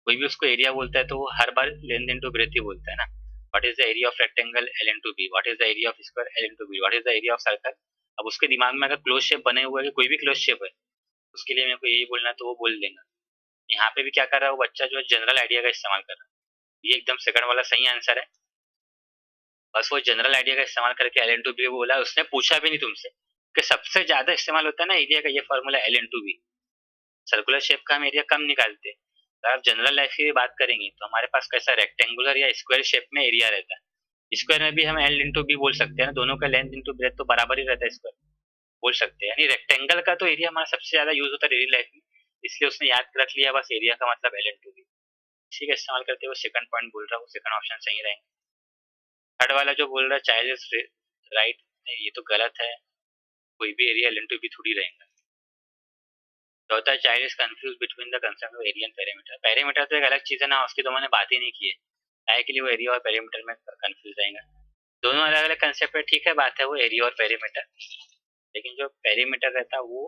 कोई भी उसको एरिया बोलता है तो वो हर बार लेंथ इनटू ब्रेथ ही बोलता है ना। What is the area of rectangle L into B, what is the area of square L into B, what is the area of circle. अब उसके दिमाग में अगर क्लोज शेप बने हुए है कोई भी क्लोज शेप है, उसके लिए मेरे को यही बोलना है तो वो बोल देगा। यहाँ पे भी क्या कर रहा है वो बच्चा जो है जनरल आइडिया का इस्तेमाल कर रहा है, ये एकदम सेकंड वाला सही आंसर है। बस वो जनरल आइडिया का इस्तेमाल करके एल इंटू बी बोला, उसने पूछा भी नहीं तुमसे कि सबसे ज्यादा इस्तेमाल होता है ना एरिया का ये formula L into B, circular shape का हम एरिया कम निकालते हैं। तो आप जनरल लाइफ की बात करेंगे तो हमारे पास कैसा रेक्टेंगुलर या स्क्वायर शेप में एरिया रहता है, स्क्वायर में भी हम एल इंटू बी बोल सकते हैं ना, दोनों का लेंथ इंटू ब्रेथ तो बराबर ही रहता है, स्क्वायर बोल सकते हैं। यानी रेक्टेंगल का तो एरिया हमारा सबसे ज्यादा यूज होता है डेली लाइफ में, इसलिए उसने याद रख लिया बस एरिया का मतलब एल इंटू बी। इसी का इस्तेमाल करते हुए सेकंड पॉइंट बोल रहा हूँ, सेकंड ऑप्शन सही रहेंगे। थर्ड वाला जो बोल रहा है चाइल्ड इज राइट, ये तो गलत है, कोई भी एरिया एल इंटू बी थोड़ी रहेगा। चौथा है child is confuse between the concept of area and perimeter, perimeter तो एक अलग चीज है ना, उसकी तो मैंने बात ही नहीं की है, काहे के लिए वो एरिया और पेरीमीटर में कंफ्यूज रहेगा। दोनों अलग अलग कंसेप्ट है, ठीक है बात है, वो एरिया और पेरीमीटर, लेकिन जो पेरीमीटर रहता है वो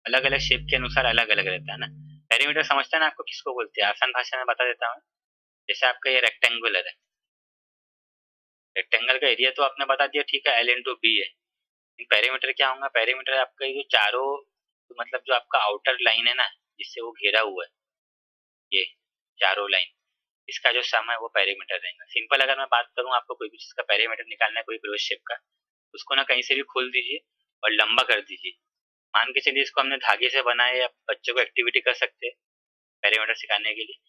अलग अलग शेप के अनुसार अलग अलग रहता है ना। पेरीमीटर समझता है ना आपको किसको बोलते हैं, आसान भाषा में बता देता हूँ। जैसे आपका ये रेक्टेंगुलर है, रेक्टेंगल का एरिया तो आपने बता दिया ठीक है एल इंटू बी है, पेरीमीटर क्या होगा, पेरीमीटर आपका ये जो चारों मतलब जो आपका आउटर लाइन है ना जिससे वो घेरा हुआ है, ये चारों लाइन, इसका जो सम है वो पेरीमीटर रहेगा। सिंपल अगर मैं बात करूँ आपको कोई भी चीज का पेरीमीटर निकालना है कोई क्लोज शेप का, उसको ना कहीं से भी खोल दीजिए और लंबा कर दीजिए। मान के चलिए इसको हमने धागे से बनाया, या बच्चों को एक्टिविटी कर सकते हैं पेरीमीटर सिखाने के लिए,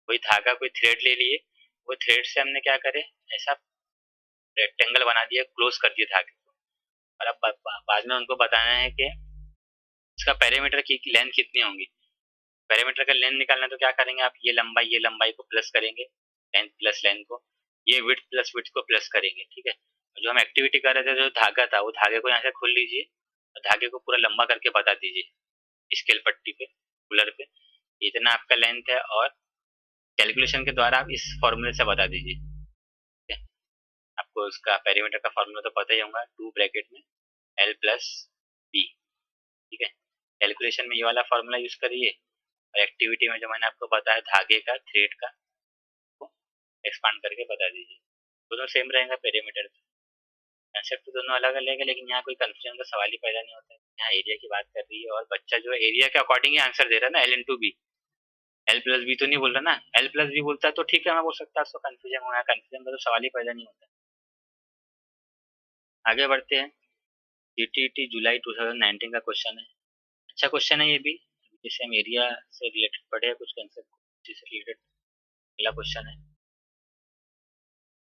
कोई धागा कोई थ्रेड ले लिए, वो थ्रेड से हमने क्या करे ऐसा रेक्टेंगल बना दिया, क्लोज कर दिया धागे को, और अब बाद में उनको बताना है कि इसका पेरीमीटर की लेंथ कितनी होगी। पेरीमीटर का लेंथ निकालना है तो क्या करेंगे आप, ये लंबाई को प्लस करेंगे, लेंथ प्लस लेंथ को, ये विड्थ प्लस विड्थ को प्लस करेंगे, ठीक है। जो हम एक्टिविटी कर रहे थे जो धागा था वो धागे को यहाँ से खोल लीजिए और धागे को पूरा लंबा करके बता दीजिए स्केल पट्टी पे कूलर पे, इतना आपका लेंथ है, और कैलकुलेशन के द्वारा आप इस फॉर्मूले से बता दीजिए, ठीक है। आपको उसका पेरीमीटर का फॉर्मूला तो पता ही होगा, 2 ब्रैकेट में एल प्लस बी, ठीक है। कैलकुलेशन में ये वाला फॉर्मूला यूज करिए, और एक्टिविटी में जो मैंने आपको बताया धागे का थ्रेड का एक्सपांड करके बता दीजिए। दोनों सेम रहेगा पेरीमीटर। कंसेप्ट तो दोनों अलग अलग है, लेकिन यहाँ कोई कंफ्यूजन का सवाल ही पैदा नहीं होता है। यहाँ एरिया की बात कर रही है और बच्चा जो है एरिया के अकॉर्डिंग ही आंसर दे रहा है ना, L/B। L+B तो नहीं बोल रहा ना, L+B बोलता है तो ठीक है, मैं बोल सकता उसको कंफ्यूजन हुआ है, कंफ्यूजन का तो सवाल ही पैदा नहीं होता। आगे बढ़ते हैं। CTET जुलाई 2019 का क्वेश्चन है। अच्छा क्वेश्चन है ये भी, जैसे हम एरिया से रिलेटेड पढ़े कुछ कंसेप्ट से रिलेटेड। अगला क्वेश्चन है,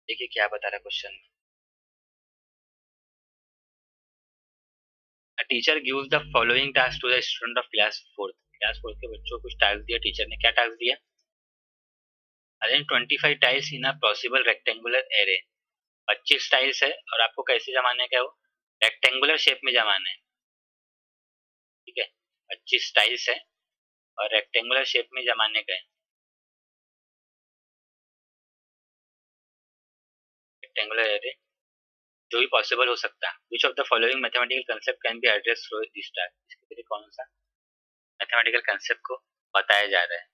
देखिए क्या बता रहा है क्वेश्चन में। A teacher gives the following task to the student of class 4th। Class 4th के बच्चों को कुछ टास्क दिया, टीचर ने क्या टास्क दिया? Arrange 25 tiles in a possible rectangular array. 25 tiles है और आपको कैसे जमाने का है वो? रेक्टेंगुलर शेप में जमाना है, ठीक है। 25 टाइल्स है और रेक्टेंगुलर शेप में जमाने का है। रेक्टेंगुलर एरे जो भी पॉसिबल हो सकता है। Which of the following mathematical concept can be address through this task. इसके लिए कौन सा मैथमेटिकल कंसेप्ट को बताया जा रहा है?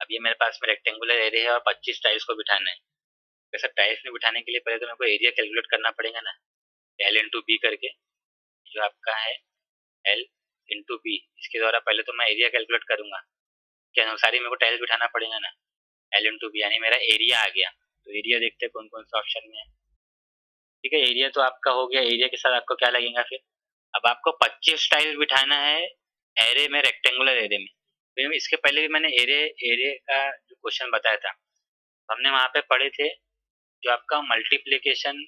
अब ये मेरे पास में रेक्टेंगुलर एरे है और 25 टाइल्स को बिठाना है। वैसे टाइल्स में बिठाने के लिए पहले तो मेरे को एरिया कैलकुलेट करना पड़ेगा ना, L/B करके, जो आपका है L/B। इसके द्वारा पहले तो मैं एरिया कैलकुलेट करूंगा, के अनुसार ही मेरे को टाइल्स बिठाना पड़ेगा ना। L/B यानी मेरा एरिया आ गया। तो एरिया देखते हैं कौन कौन सा ऑप्शन में है। ठीक है, एरिया तो आपका हो गया। एरिया के साथ आपको क्या लगेगा फिर? अब आपको 25 टाइल्स बिठाना है एरे में, रेक्टेंगुलर एरे में। फिर इसके पहले भी मैंने एरे एरे का जो क्वेश्चन बताया था, हमने वहां पे पढ़े थे जो आपका मल्टीप्लीकेशन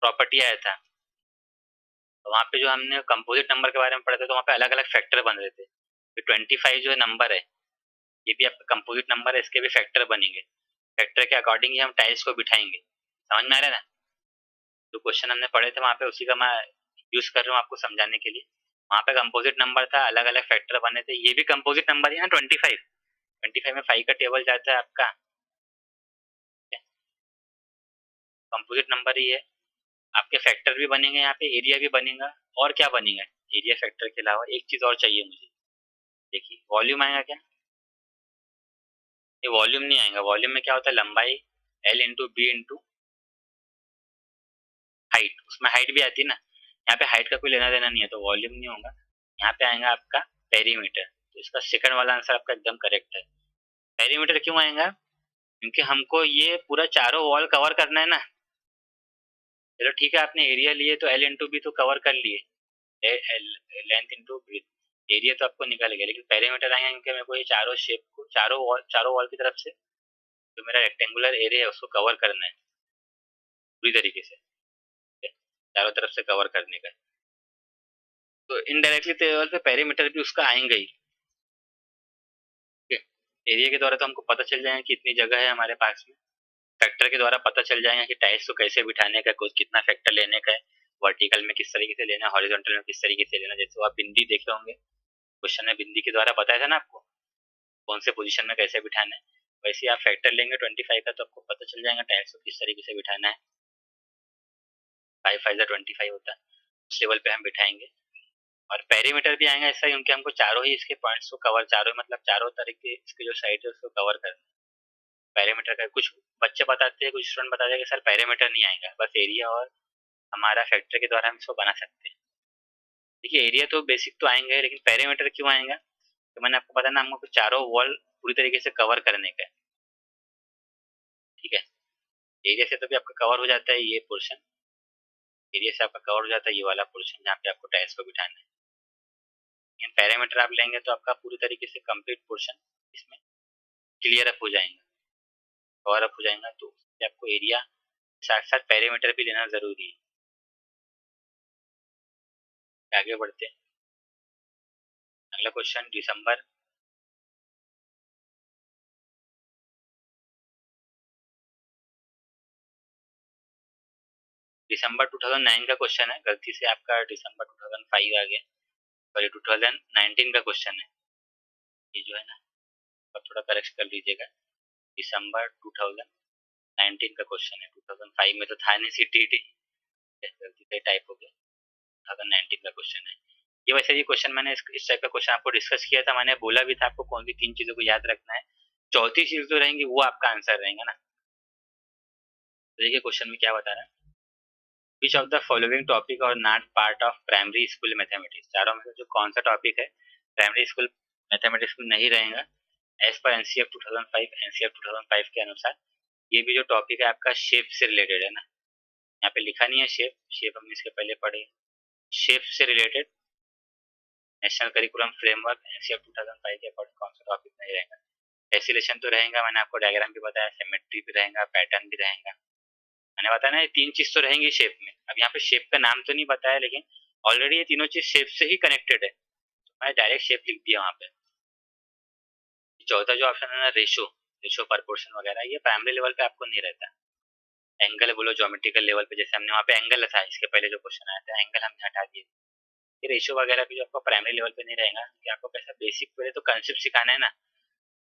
प्रॉपर्टी आया था। तो वहाँ पे जो हमने कंपोजिट नंबर के बारे में पढ़ा था, तो वहाँ पे अलग अलग फैक्टर बन रहे थे। तो 25 जो नंबर है, ये भी आपका कंपोजिट नंबर है, इसके भी फैक्टर बनेंगे। फैक्टर के अकॉर्डिंग ही हम टाइल्स को बिठाएंगे। समझ में आ रहा है ना? जो क्वेश्चन हमने पढ़े थे वहाँ पे उसी का मैं यूज कर रहा हूँ आपको समझाने के लिए। वहाँ पे कंपोजिट नंबर था, अलग अलग फैक्टर बने थे। ये भी कंपोजिट नंबर ही है ना, 25 में 5 का टेबल जाता है आपका, कंपोजिट नंबर ही है। आपके फैक्टर भी बनेंगे, यहाँ पे एरिया भी बनेगा। और क्या बनेगा एरिया फैक्टर के अलावा? एक चीज और चाहिए मुझे। देखिए वॉल्यूम आएगा क्या? ये वॉल्यूम नहीं आएगा। वॉल्यूम में क्या होता है? लंबाई L/B इंटू हाइट। उसमें हाइट भी आती है ना, यहाँ पे हाइट का कोई लेना देना नहीं है, तो वॉल्यूम नहीं होगा। यहाँ पे आएगा आपका पेरीमीटर। तो इसका सेकंड वाला आंसर आपका एकदम करेक्ट है। पेरीमीटर क्यों आएगा? क्योंकि हमको ये पूरा चारों वॉल कवर करना है ना। चलो ठीक है, आपने एरिया लिए तो L/B तो कवर कर लिए, लेंथ इंटू ब्रीथ। एरिया तो आपको निकल गया, लेकिन पेरीमीटर आएगा क्योंकि मेरे को ये चारों शेप को, चारों वॉल की तरफ से जो मेरा रेक्टेंगुलर एरिया है उसको कवर करना है पूरी तरीके से, चारों तरफ से कवर करने का। तो इनडायरेक्टली लेवल पे पेरीमीटर भी उसका आएंगे ही। एरिया के द्वारा तो हमको पता चल जाएगा कि इतनी जगह है हमारे पास में। फैक्टर के द्वारा पता चल जाएगा कि टाइल्स को कैसे बिठाने का, कुछ कितना फैक्टर लेने का है, वर्टिकल में किस तरीके से लेना है, हॉरिजॉन्टल में किस तरीके से लेना है। जैसे वो आप बिंदी देखे होंगे क्वेश्चन में, बिंदी के द्वारा बताया था ना आपको कौन से पोजीशन में कैसे बिठाना है। वैसे ही आप फैक्टर लेंगे 25 का, तो आपको पता चल जाएगा टाइल्स को किस तरीके से बिठाना है। 5×5 = 25 होता है, उस लेवल पे हम बिठाएंगे। और पेरीमीटर भी आएगा ऐसा, क्योंकि हमको चारों ही इसके पॉइंट्स को कवर, चारों मतलब चारों तरीके इसके जो साइड है उसको कवर करना है। पेरीमीटर का कुछ बच्चे बताते हैं, कुछ स्टूडेंट बताते हैं कि सर पेरीमीटर नहीं आएगा, बस एरिया और हमारा फैक्टर के द्वारा हम इसको बना सकते हैं। देखिए एरिया तो बेसिक तो आएंगे, लेकिन पेरीमीटर क्यों आएगा? तो मैंने आपको बताया ना, हमको चारों वॉल पूरी तरीके से कवर करने का है। ठीक है, एरिया से तो भी आपका कवर हो जाता है ये पोर्शन, एरिया से आपका कवर हो जाता है ये वाला पोर्शन जहाँ पे आपको टाइल्स को बिठाना है। लेकिन पैरामीटर आप लेंगे तो आपका पूरी तरीके से कंप्लीट पोर्शन इसमें क्लियर अप हो जाएगा, कवर अप हो जाएगा। तो आपको एरिया साथ साथ पैरामीटर भी लेना जरूरी है। आगे बढ़ते हैं। अगला क्वेश्चन दिसंबर 2009 का क्वेश्चन है। गलती से आपका दिसंबर 2005 आ गया, सॉरी 2019 का क्वेश्चन है ये जो है ना, अब थोड़ा करेक्ट कर लीजिएगा। दिसंबर 2019 का क्वेश्चन है, 2005 में तो था नहीं CTET, गलती से टाइप हो गया। 2019 का क्वेश्चन है ये। वैसे ये क्वेश्चन मैंने इस टाइप का क्वेश्चन आपको डिस्कस किया था, मैंने बोला भी था आपको कौन सी 3 चीजों को याद रखना है। चौथी चीज जो रहेंगी वो आपका आंसर रहेगा ना। तो देखिए क्वेश्चन में क्या बता रहा है, which of the following topic are not part of primary school mathematics, चारों में से जो कौन सा टॉपिक है प्राइमरी स्कूल मैथमेटिक्स में नहीं रहेगा एज पर एनसीएफ 2005, एनसीएफ 2005 के अनुसार। ये भी जो टॉपिक है आपका शेप से रिलेटेड है ना, यहाँ पे लिखा नहीं है शेप, शेप हमने इसके पहले पढ़े। शेप से related national curriculum framework NCF 2005 के अकॉर्डिंग कौन सा टॉपिक नहीं रहेगा। टेसिलेशन तो रहेगा, मैंने आपको डायग्राम भी बताया, सिमेट्री भी रहेगा, पैटर्न भी रहेगा। मैंने बताया ना ये तीन चीज तो रहेंगी शेप में। अब यहाँ पे शेप का नाम तो नहीं बताया, लेकिन ऑलरेडी ये तीनों चीज शेप से ही कनेक्टेड है, तो मैं डायरेक्ट शेप लिख दिया वहाँ पे। चौथा जो ऑप्शन है ना रेशो, रेशो प्रपोर्शन वगैरह, ये प्राइमरी लेवल पे आपको नहीं रहता। एंगल बोलो ज्योमेट्रिकल लेवल पे, जैसे हमने वहाँ पे एंगल था इसके पहले जो क्वेश्चन आया था, एंगल हमने हटा दिए। ये रेशो वगैरह भी जो आपको प्राइमरी लेवल पे नहीं रहेगा, कि आपको कैसा बेसिक पहले तो कंसेप्ट सिखाना है ना,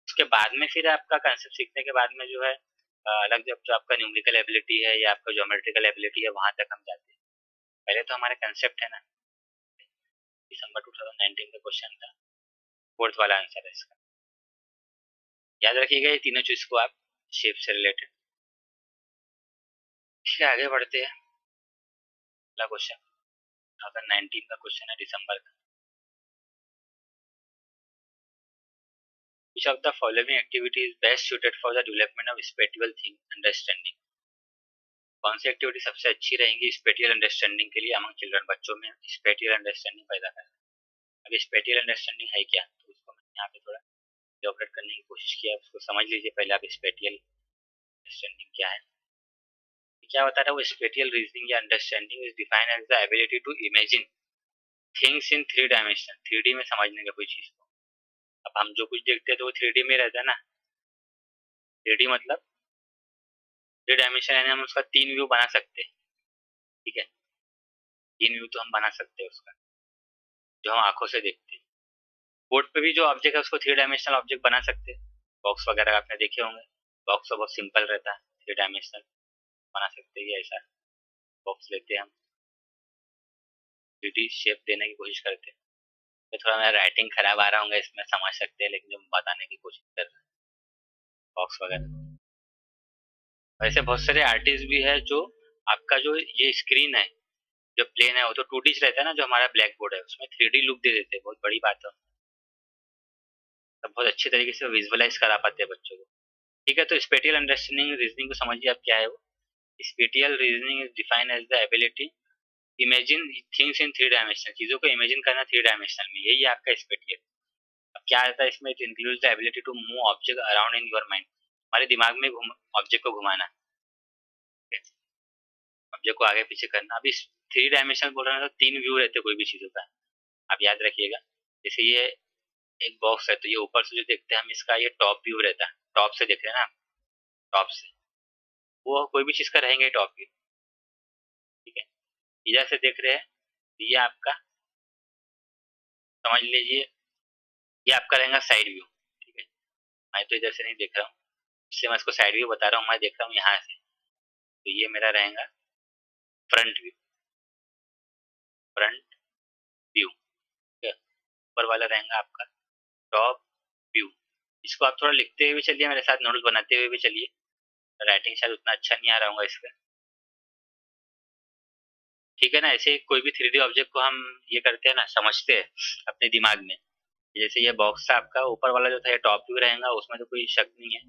उसके बाद में फिर आपका कंसेप्ट सीखने के बाद में जो है अलग जब जो आपका न्यूमेरिकल एबिलिटी है या आपका ज्योमेट्रिकल एबिलिटी है वहां तक हम जाते हैं। पहले तो हमारे कंसेप्ट है ना। दिसंबर 2019 का क्वेश्चन था, फोर्थ वाला आंसर है इसका। याद रखिएगा ये तीनों चीज को आप, शेप से रिलेटेड। ठीक है आगे बढ़ते हैं। अगला क्वेश्चन 2019 का क्वेश्चन है दिसंबर का। Which of the following activity is best suited for the development of spatial thing understanding? कौन सी एक्टिविटी सबसे अच्छी रहेंगी स्पेटियल अंडरस्टैंडिंग के लिए अमंग चिल्ड्रन, बच्चों में स्पेटियल अंडरस्टैंडिंग पैदा करना। अभी स्पेटियल अंडरस्टैंडिंग है क्या, तो उसको मैंने यहाँ पे थोड़ा इलैबोरेट करने की कोशिश किया, उसको समझ लीजिए पहले आप स्पेटियल अंडरस्टैंडिंग क्या है। क्या बता रहा है वो, स्पेटियल रीजनिंग या understanding is defined as the ability to imagine things in three dimension, three D में समझने का कोई चीज को। अब हम जो कुछ देखते हैं तो वो थ्री डी में रहता है ना, थ्री डी मतलब थ्री डायमेंशन, यानी हम उसका तीन व्यू बना सकते हैं। ठीक है, तीन व्यू तो हम बना सकते हैं उसका, जो हम आंखों से देखते हैं। बोर्ड पे भी जो ऑब्जेक्ट है उसको थ्री डायमेंशनल ऑब्जेक्ट बना सकते हैं। बॉक्स वगैरह आपने देखे होंगे, बॉक्स तो बहुत सिंपल रहता है, थ्री डायमेंशनल बना सकते हैं। ऐसा बॉक्स लेते हैं हम, थ्री डी शेप देने की कोशिश करते हैं। तो थोड़ा मेरा राइटिंग खराब आ रहा होगा इसमें, समझ सकते हैं, लेकिन जो बताने की कोशिश कर रहे हैं बॉक्स वगैरह। वैसे बहुत सारे आर्टिस्ट भी है जो आपका जो ये स्क्रीन है जो प्लेन है वो तो 2D रहता है ना, जो हमारा ब्लैक बोर्ड है उसमें 3D लुक दे देते हैं, बहुत बड़ी बात है। तब बहुत अच्छे तरीके से विजुअलाइज करा पाते हैं बच्चों को। ठीक है, तो स्पेटियल अंडरस्टैंडिंग रीजनिंग को समझिए आप क्या है वो। Spatial reasoning is defined as the ability imagine things in three dimension, चीजों को इमेजिन करना थ्री डायमेंशनल में, यही आपका स्पेटियल। अब क्या आता है इसमें, it includes the ability to move object around in your mind, हमारे दिमाग में ऑब्जेक्ट को घुमाना, ऑब्जेक्ट को आगे पीछे करना। अभी थ्री डायमेंशनल बोल रहे हैं तो तीन व्यू रहते हैं कोई भी चीजों का, आप याद रखिएगा। जैसे ये एक बॉक्स है तो ये ऊपर से जो देखते हैं हम, इसका ये टॉप व्यू रहता है, टॉप से देख रहे हैं ना, टॉप से वो कोई भी चीज का रहेंगे टॉप व्यू। ठीक है, इधर से देख रहे हैं तो ये आपका समझ लीजिए, ये आपका रहेगा साइड व्यू। ठीक है, मैं तो इधर से नहीं देख रहा हूँ, इसलिए मैं इसको साइड व्यू बता रहा हूँ, मैं देख रहा हूँ यहाँ से, तो ये मेरा रहेगा फ्रंट व्यू, फ्रंट व्यू। ठीक है, ऊपर वाला रहेगा आपका टॉप व्यू। इसको आप थोड़ा लिखते हुए भी चलिए, मेरे साथ नोट्स बनाते हुए भी चलिए, राइटिंग शायद उतना अच्छा नहीं आ रहा होगा इसका। ठीक है ना, ऐसे कोई भी थ्री डी ऑब्जेक्ट को हम ये करते हैं ना, समझते हैं अपने दिमाग में। जैसे ये बॉक्स था आपका, ऊपर वाला जो था ये टॉप व्यू रहेगा, उसमें तो कोई शक नहीं है।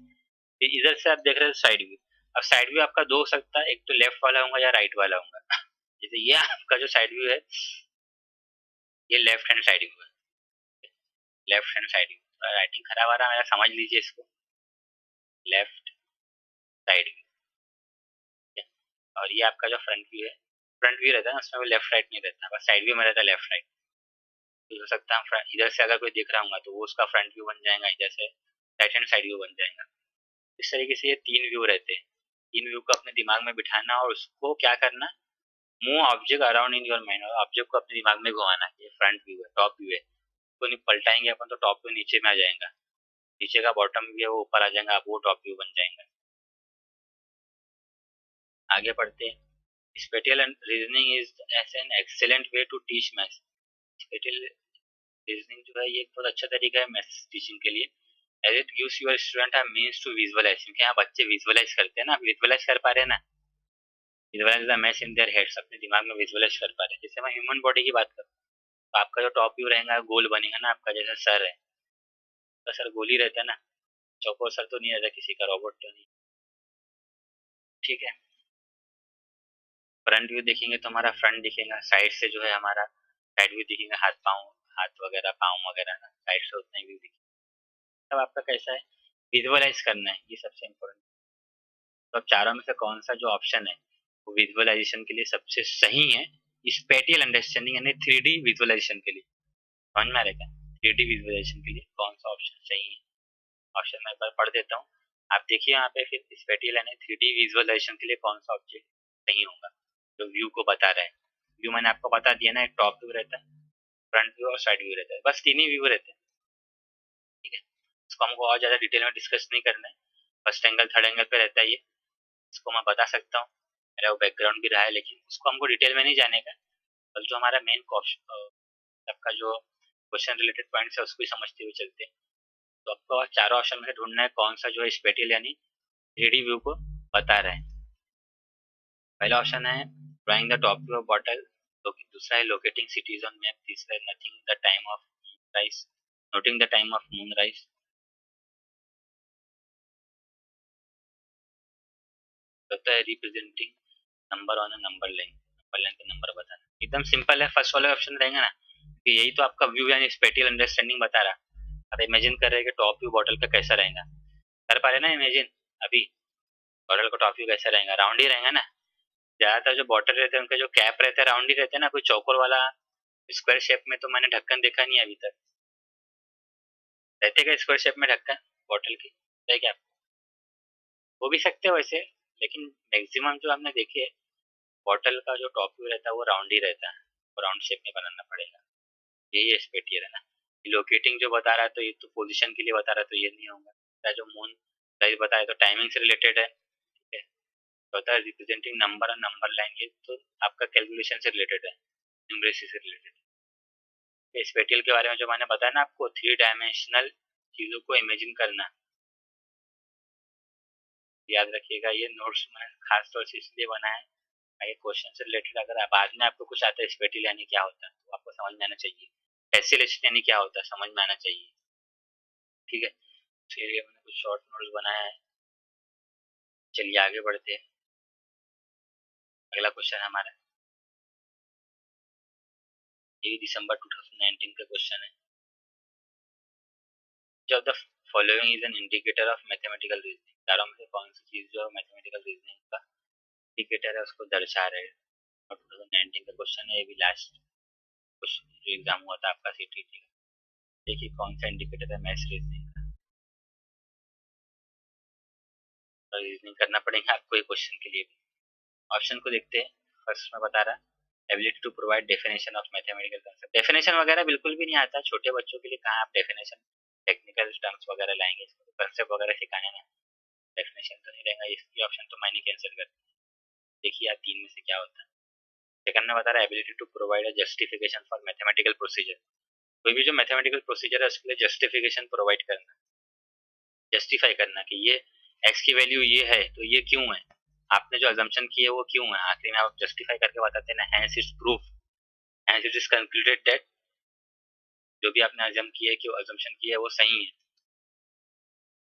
फिर इधर से आप देख रहे हो साइड व्यू। अब साइड व्यू आपका दो हो सकता है, एक तो लेफ्ट वाला होगा या राइट वाला होगा। जैसे ये आपका जो साइड व्यू है, ये लेफ्ट हैंड साइड व्यू है, left hand side view. Writing खराब आ रहा है मेरा, समझ लीजिए इसको, लेफ्ट साइड व्यू। और ये आपका जो फ्रंट व्यू है, फ्रंट व्यू रहता है ना उसमें वो लेफ्ट राइट नहीं रहता, बस साइड व्यू में रहता है लेफ्ट राइट। तो हो सकता है इधर से अगर कोई देख रहा होगा तो वो उसका फ्रंट व्यू बन जाएगा, इधर से राइट हैंड साइड व्यू बन जाएगा। इस तरीके से ये तीन व्यू रहते हैं, तीन व्यू को अपने दिमाग में बिठाना और उसको क्या करना, move object around in your mind, और ऑब्जेक्ट को अपने दिमाग में घुमाना। ये फ्रंट व्यू है, टॉप व्यू है, तो नहीं पलटाएंगे अपन तो टॉप व्यू नीचे में आ जाएगा, नीचे का बॉटम व्यू है वो ऊपर आ जाएगा, अब वो टॉप व्यू बन जाएगा। आगे बढ़ते हैं। Spatial reasoning is as an excellent way to teach maths. Spatial reasoning जो है ये एक बहुत अच्छा तरीका है मैथ्स टीचिंग के लिए। As it gives your student a means to visualise, क्योंकि यहाँ बच्चे विजुअलाइज करते हैं ना, विजुअलाइज कर पा रहे हैं ना, visualise the math in their heads, अपने दिमाग में विजुअलाइज कर पा रहे हैं। जैसे मैं ह्यूमन बॉडी की बात करूँ तो आपका जो टॉप व्यू रहेगा गोल बनेगा ना, आपका जैसे सर है तो सर गोल ही रहता है ना, चौकोर सर तो नहीं रहता किसी का, रोबोट तो नहीं। ठीक है, फ्रंट व्यू देखेंगे तो हमारा फ्रंट दिखेगा, साइड से जो है हमारा साइड व्यू दिखेगा, हाथ पाँव, हाथ वगैरह पाँव वगैरह ना साइड से उतना व्यू दिखेगा। तब आपका कैसा है, विजुअलाइज करना है, ये सबसे इम्पोर्टेंट। तो अब चारों में से कौन सा जो ऑप्शन है वो विजुअलाइजेशन के लिए सबसे सही है, स्पेटियल अंडरस्टैंडिंग यानी 3D विजुअलाइजेशन के लिए। समझ में आ रहा है क्या, 3D विजुअलाइजेशन के लिए कौन सा ऑप्शन सही है? ऑप्शन मैं एक बार पढ़ देता हूँ, आप देखिए यहाँ पे, फिर स्पेटियल यानी 3D विजुअलाइजेशन के लिए कौन सा ऑब्जेक्ट सही होगा जो व्यू को बता रहा है। व्यू मैंने आपको बता दिया ना, एक टॉप व्यू रहता है, फ्रंट व्यू और साइड व्यू रहता है, बस तीन ही व्यू रहते हैं। ठीक है, इसको हमको और ज्यादा डिटेल में डिस्कस नहीं करना है, फर्स्ट एंगल थर्ड एंगल पे रहता है ये, इसको मैं बता सकता हूँ, मेरा वो बैकग्राउंड भी रहा है, लेकिन उसको हमको डिटेल में नहीं जाने का, बस जो हमारा मेन आपका जो क्वेश्चन रिलेटेड पॉइंट्स है उसको ही समझते हुए चलते हैं। तो आपको चारों ऑप्शन में से ढूंढना है कौन सा जो है स्पेटियल यानी 3D व्यू को बता रहे हैं। पहला ऑप्शन है drawing the top view of bottle, तो दूसरा है लोकेटिंग सिटीज ऑन मैप, तीसरा है nothing the time of rise, noting the time of moon rise, चौथा है representing number on a number line का नंबर बताना। एकदम सिंपल है, फर्स्ट वाला ऑप्शन रहेगा ना, कि यही तो आपका व्यू यानी स्पेटियल अंडरस्टैंडिंग बता रहा। अब इमेजिन कर रहे हैं कि टॉप व्यू बॉटल का कैसा रहेगा, कर पा रहे ना इमेजिन, अभी बॉटल का टॉप व्यू कैसा रहेगा, राउंड ही रहेगा ना। ज्यादातर जो बॉटल रहते हैं उनके जो कैप रहते हैं राउंड ही रहते हैं ना, कोई चौकोर वाला स्क्वायर शेप में तो मैंने ढक्कन देखा नहीं अभी तक। रहते क्या स्क्वायर शेप में ढक्कन बॉटल की, है क्या? वो भी सकते हो वैसे, लेकिन मैक्सिमम जो हमने देखे है बॉटल का जो टॉप व्यू रहता है वो राउंड ही रहता है, वो राउंड शेप में बनाना पड़ेगा। यही स्पेटियर है ना। लोकेटिंग जो बता रहा है तो ये तो पोजीशन के लिए बता रहा है, तो ये नहीं होगा। जो मून साइज बताया तो टाइमिंग से रिलेटेड है। ठीक है, चौथा रिप्रेजेंटिंग नंबर और नंबर लाइन, ये तो आपका कैलकुलेशन से रिलेटेड है, न्यूमरेसी से रिलेटेड है। स्पेटियल के बारे में जो मैंने बताया ना आपको, 3 डायमेंशनल चीजों को इमेजिन करना, याद रखिएगा। ये नोट्स मैंने खास तौर से इसलिए बनाया है, आगे क्वेश्चन से रिलेटेड अगर बाद में आपको कुछ आता है स्पेटियल यानी क्या होता है तो आपको समझ में आना चाहिए, टेसिलेशन यानी क्या होता है समझ में आना चाहिए। ठीक है, फिर ये मैंने कुछ शॉर्ट नोट्स बनाया है, चलिए आगे बढ़ते हैं। अगला क्वेश्चन हमारा ये दिसंबर 2019 का क्वेश्चन है। जब the following is an indicator of mathematical reasoning, चारों में से कौन सी चीज जो मैथमेटिकल रीजनिंग का इंडिकेटर है उसको दर्शा रहे हैं। और 2019 का क्वेश्चन है, ये भी लास्ट क्वेश्चन जो एग्जाम हुआ था आपका सीटीटी का। देखिए कौन सा इंडिकेटर है मैथ्स रीजनिंग का, तो रीजनिंग करना पड़ेगा आपको ये क्वेश्चन के लिए भी। ऑप्शन को देखते हैं, फर्स्ट में बता रहा ability to provide definition of mathematical concept, definition वगैरह बिल्कुल भी नहीं आता छोटे बच्चों के लिए, कहाँ आप डेफिनेशन टेक्निकल टर्म्स वगैरह लाएंगे, कंसेप्ट वगैरह सिखाने ना, डेफिनेशन तो नहीं रहेगा, इसकी ऑप्शन तो मैंने कैंसिल कर दी। देखिए आप तीन में से क्या होता है। सेकंड में बता रहा है ability to provide a justification for mathematical procedure, कोई भी जो मैथमेटिकल प्रोसीजर है उसके लिए जस्टिफिकेशन प्रोवाइड करना, जस्टिफाई करना कि ये एक्स की वैल्यू ये है तो ये क्यों है, आपने जो अजम्पशन की है वो क्यों है, आखिर में आप जस्टिफाई करके बताते हैं ना, hence it's proof, hence it is concluded that, जो भी आपने अजम किया है कि वो अजम्पशन किया है वो सही है।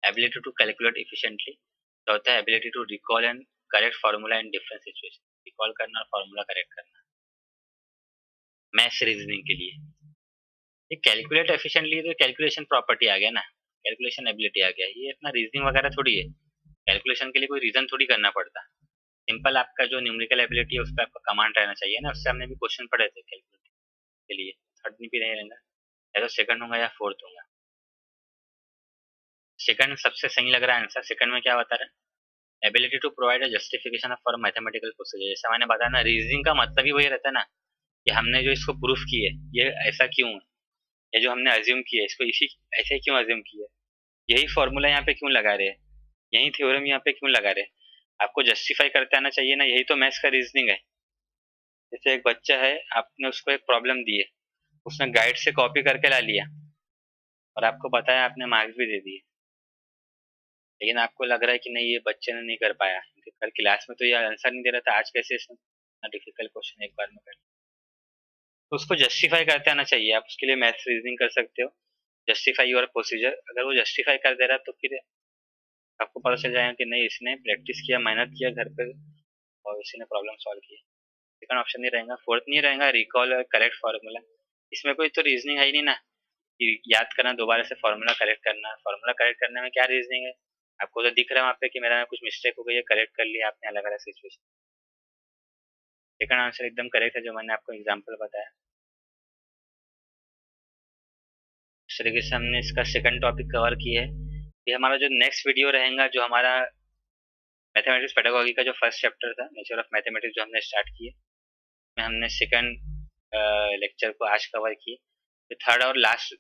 एबिलिटी टू कैलकुलेट इफिशिएंटली, चौथा है ability to recall and correct formula in different situation, recall करना और फार्मूला करेक्ट करना मैथ्स रीजनिंग के लिए। ये कैलकुलेट एफिशिएंटली तो कैलकुलेशन प्रॉपर्टी आ गया ना, कैलकुलेशन एबिलिटी आ गया, ये अपना रीजनिंग वगैरह थोड़ी है, कैलकुलेशन के लिए कोई रीजन थोड़ी करना पड़ता। सिंपल आपका जो न्यूमेरिकल एबिलिटी है उस पर आपका कमांड रहना चाहिए ना, उससे हमने भी क्वेश्चन पढ़े थे कैलकुलेट के लिए। थर्ड भी नहीं रहना, या तो सेकंड होगा या फोर्थ होगा। सेकंड सबसे सही लग रहा है आंसर, सेकंड में क्या बता रहा है, ability to provide a justification for mathematical procedure, जैसा मैंने बताया ना, रीजनिंग का मतलब ही वही रहता है ना, कि हमने जो इसको प्रूफ की है ये ऐसा क्यों है, ये जो हमने अज्यूम किया है इसको इसी ऐसे क्यों अज्यूम किया है, यही फॉर्मूला यहाँ पे क्यों लगा रहे हैं, यही थ्योरम यहाँ पे क्यों लगा रहे हैं, आपको जस्टिफाई करते आना चाहिए ना, यही तो मैथ्स का रीजनिंग है। जैसे एक बच्चा है, आपने उसको एक प्रॉब्लम दी है, उसने गाइड से कॉपी करके ला लिया और आपको बताया, आपने मार्क्स भी दे दिए, लेकिन आपको लग रहा है कि नहीं ये बच्चे ने नहीं कर पाया, क्योंकि कल क्लास में तो ये आंसर नहीं दे रहा था, आज कैसे इसने इतना डिफिकल्ट क्वेश्चन एक बार में कर, तो उसको जस्टिफाई करते आना चाहिए। आप उसके लिए मैथ्स रीजनिंग कर सकते हो, जस्टिफाई योर प्रोसीजर। अगर वो जस्टिफाई कर दे रहा है तो फिर आपको पता चल जाएगा कि नहीं इसने प्रैक्टिस किया, मेहनत किया घर पे, और उसी ने प्रॉब्लम सॉल्व की। सेकंड ऑप्शन नहीं रहेगा। फोर्थ नहीं रहेगा रिकॉल करेक्ट फार्मूला। इसमें कोई तो रीजनिंग है ही नहीं ना कि याद करना, दोबारा से फार्मूला करेक्ट करना। फार्मूला करेक्ट करने में क्या रीजनिंग है? आपको तो दिख रहा है वहाँ पे कि मेरा में कुछ मिस्टेक हो गई है, करेक्ट कर लिया आपने अलग अलग सिचुएशन। सेकंड आंसर एकदम करेक्ट है जो मैंने आपको एग्जाम्पल बताया। इस तरीके से हमने इसका सेकंड टॉपिक कवर किया है। ये हमारा जो नेक्स्ट वीडियो रहेगा, जो हमारा मैथमेटिक्स पेडागोगी का जो फर्स्ट चैप्टर था, नेचर ऑफ मैथमेटिक्स, जो हमने स्टार्ट किए, में हमने सेकंड लेक्चर को आज कवर किए। तो थर्ड और लास्ट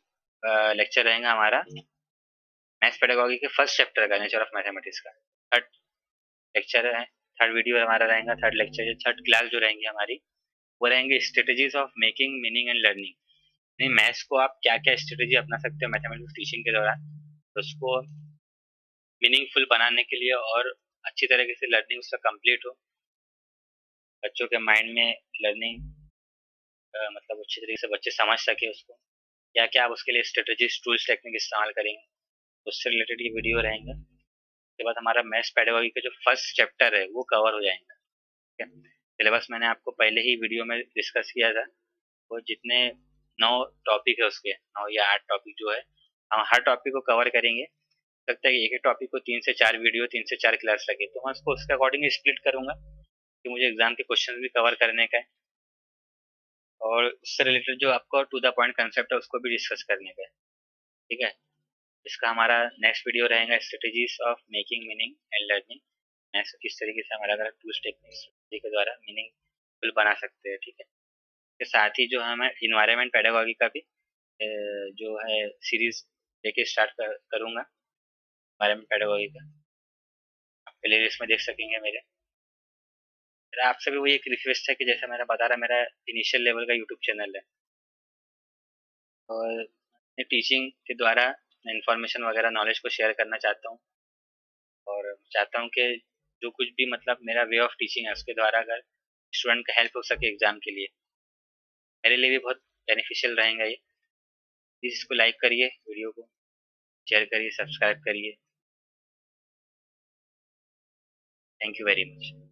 लेक्चर रहेगा हमारा मैथ्स पेडागोगी के फर्स्ट चैप्टर का, नेचर ऑफ मैथमेटिक्स का थर्ड लेक्चर है। थर्ड वीडियो हमारा रहेगा, थर्ड लेक्चर, थर्ड क्लास जो रहेंगी हमारी, वो रहेंगे strategies of making meaning and learning. नहीं, मैथ्स को आप क्या क्या स्ट्रेटेजी अपना सकते हो मैथमेटिक्स टीचिंग के दौरान, तो उसको मीनिंगफुल बनाने के लिए और अच्छी तरीके से लर्निंग उसका कंप्लीट हो, बच्चों के माइंड में लर्निंग मतलब अच्छी तरीके से बच्चे समझ सके उसको, क्या क्या आप उसके लिए स्ट्रेटेजीज टूल्स टेक्निक इस्तेमाल करेंगे, उससे रिलेटेड ये वीडियो रहेंगे। उसके बाद हमारा मैथ्स पेडागोगी का जो फर्स्ट चैप्टर है वो कवर हो जाएगा। ठीक है, सिलेबस मैंने आपको पहले ही वीडियो में डिस्कस किया था। वो जितने 9 टॉपिक है उसके 9 या 8 टॉपिक जो है, हम हर टॉपिक को कवर करेंगे। लगता है कि एक एक टॉपिक को 3 से 4 वीडियो, 3 से 4 क्लास लगे, तो मैं उसको उसके अकॉर्डिंग स्प्लिट करूंगा कि मुझे एग्जाम के क्वेश्चन भी कवर करने का है, और उससे रिलेटेड जो आपको टू द पॉइंट कंसेप्ट है उसको भी डिस्कस करने का है। ठीक है, इसका हमारा नेक्स्ट वीडियो रहेगा strategies of making meaning and learning. Maths को किस तरीके से हम अलग अलग टूल्स टेक्निक्स के द्वारा मीनिंगफुल बना सकते हैं। ठीक है, इसके साथ ही जो है मैं इन्वायरमेंट पेडागोगी का भी जो है सीरीज लेके स्टार्ट करूँगा इन्वायरमेंट पेडागोगी का, आप प्ले लिस्ट में देख सकेंगे मेरे। मेरा आपसे भी वही एक रिक्वेस्ट है कि जैसे मैंने बता रहा, मेरा इनिशियल लेवल का यूट्यूब चैनल है, और टीचिंग के द्वारा मैं इंफॉर्मेशन वगैरह नॉलेज को शेयर करना चाहता हूँ, और चाहता हूँ कि जो कुछ भी मतलब मेरा वे ऑफ टीचिंग है उसके द्वारा अगर स्टूडेंट का हेल्प हो सके एग्जाम के लिए, मेरे लिए भी बहुत बेनिफिशियल रहेगा ये। प्लीज़ इसको लाइक करिए, वीडियो को शेयर करिए, सब्सक्राइब करिए। Thank you very much.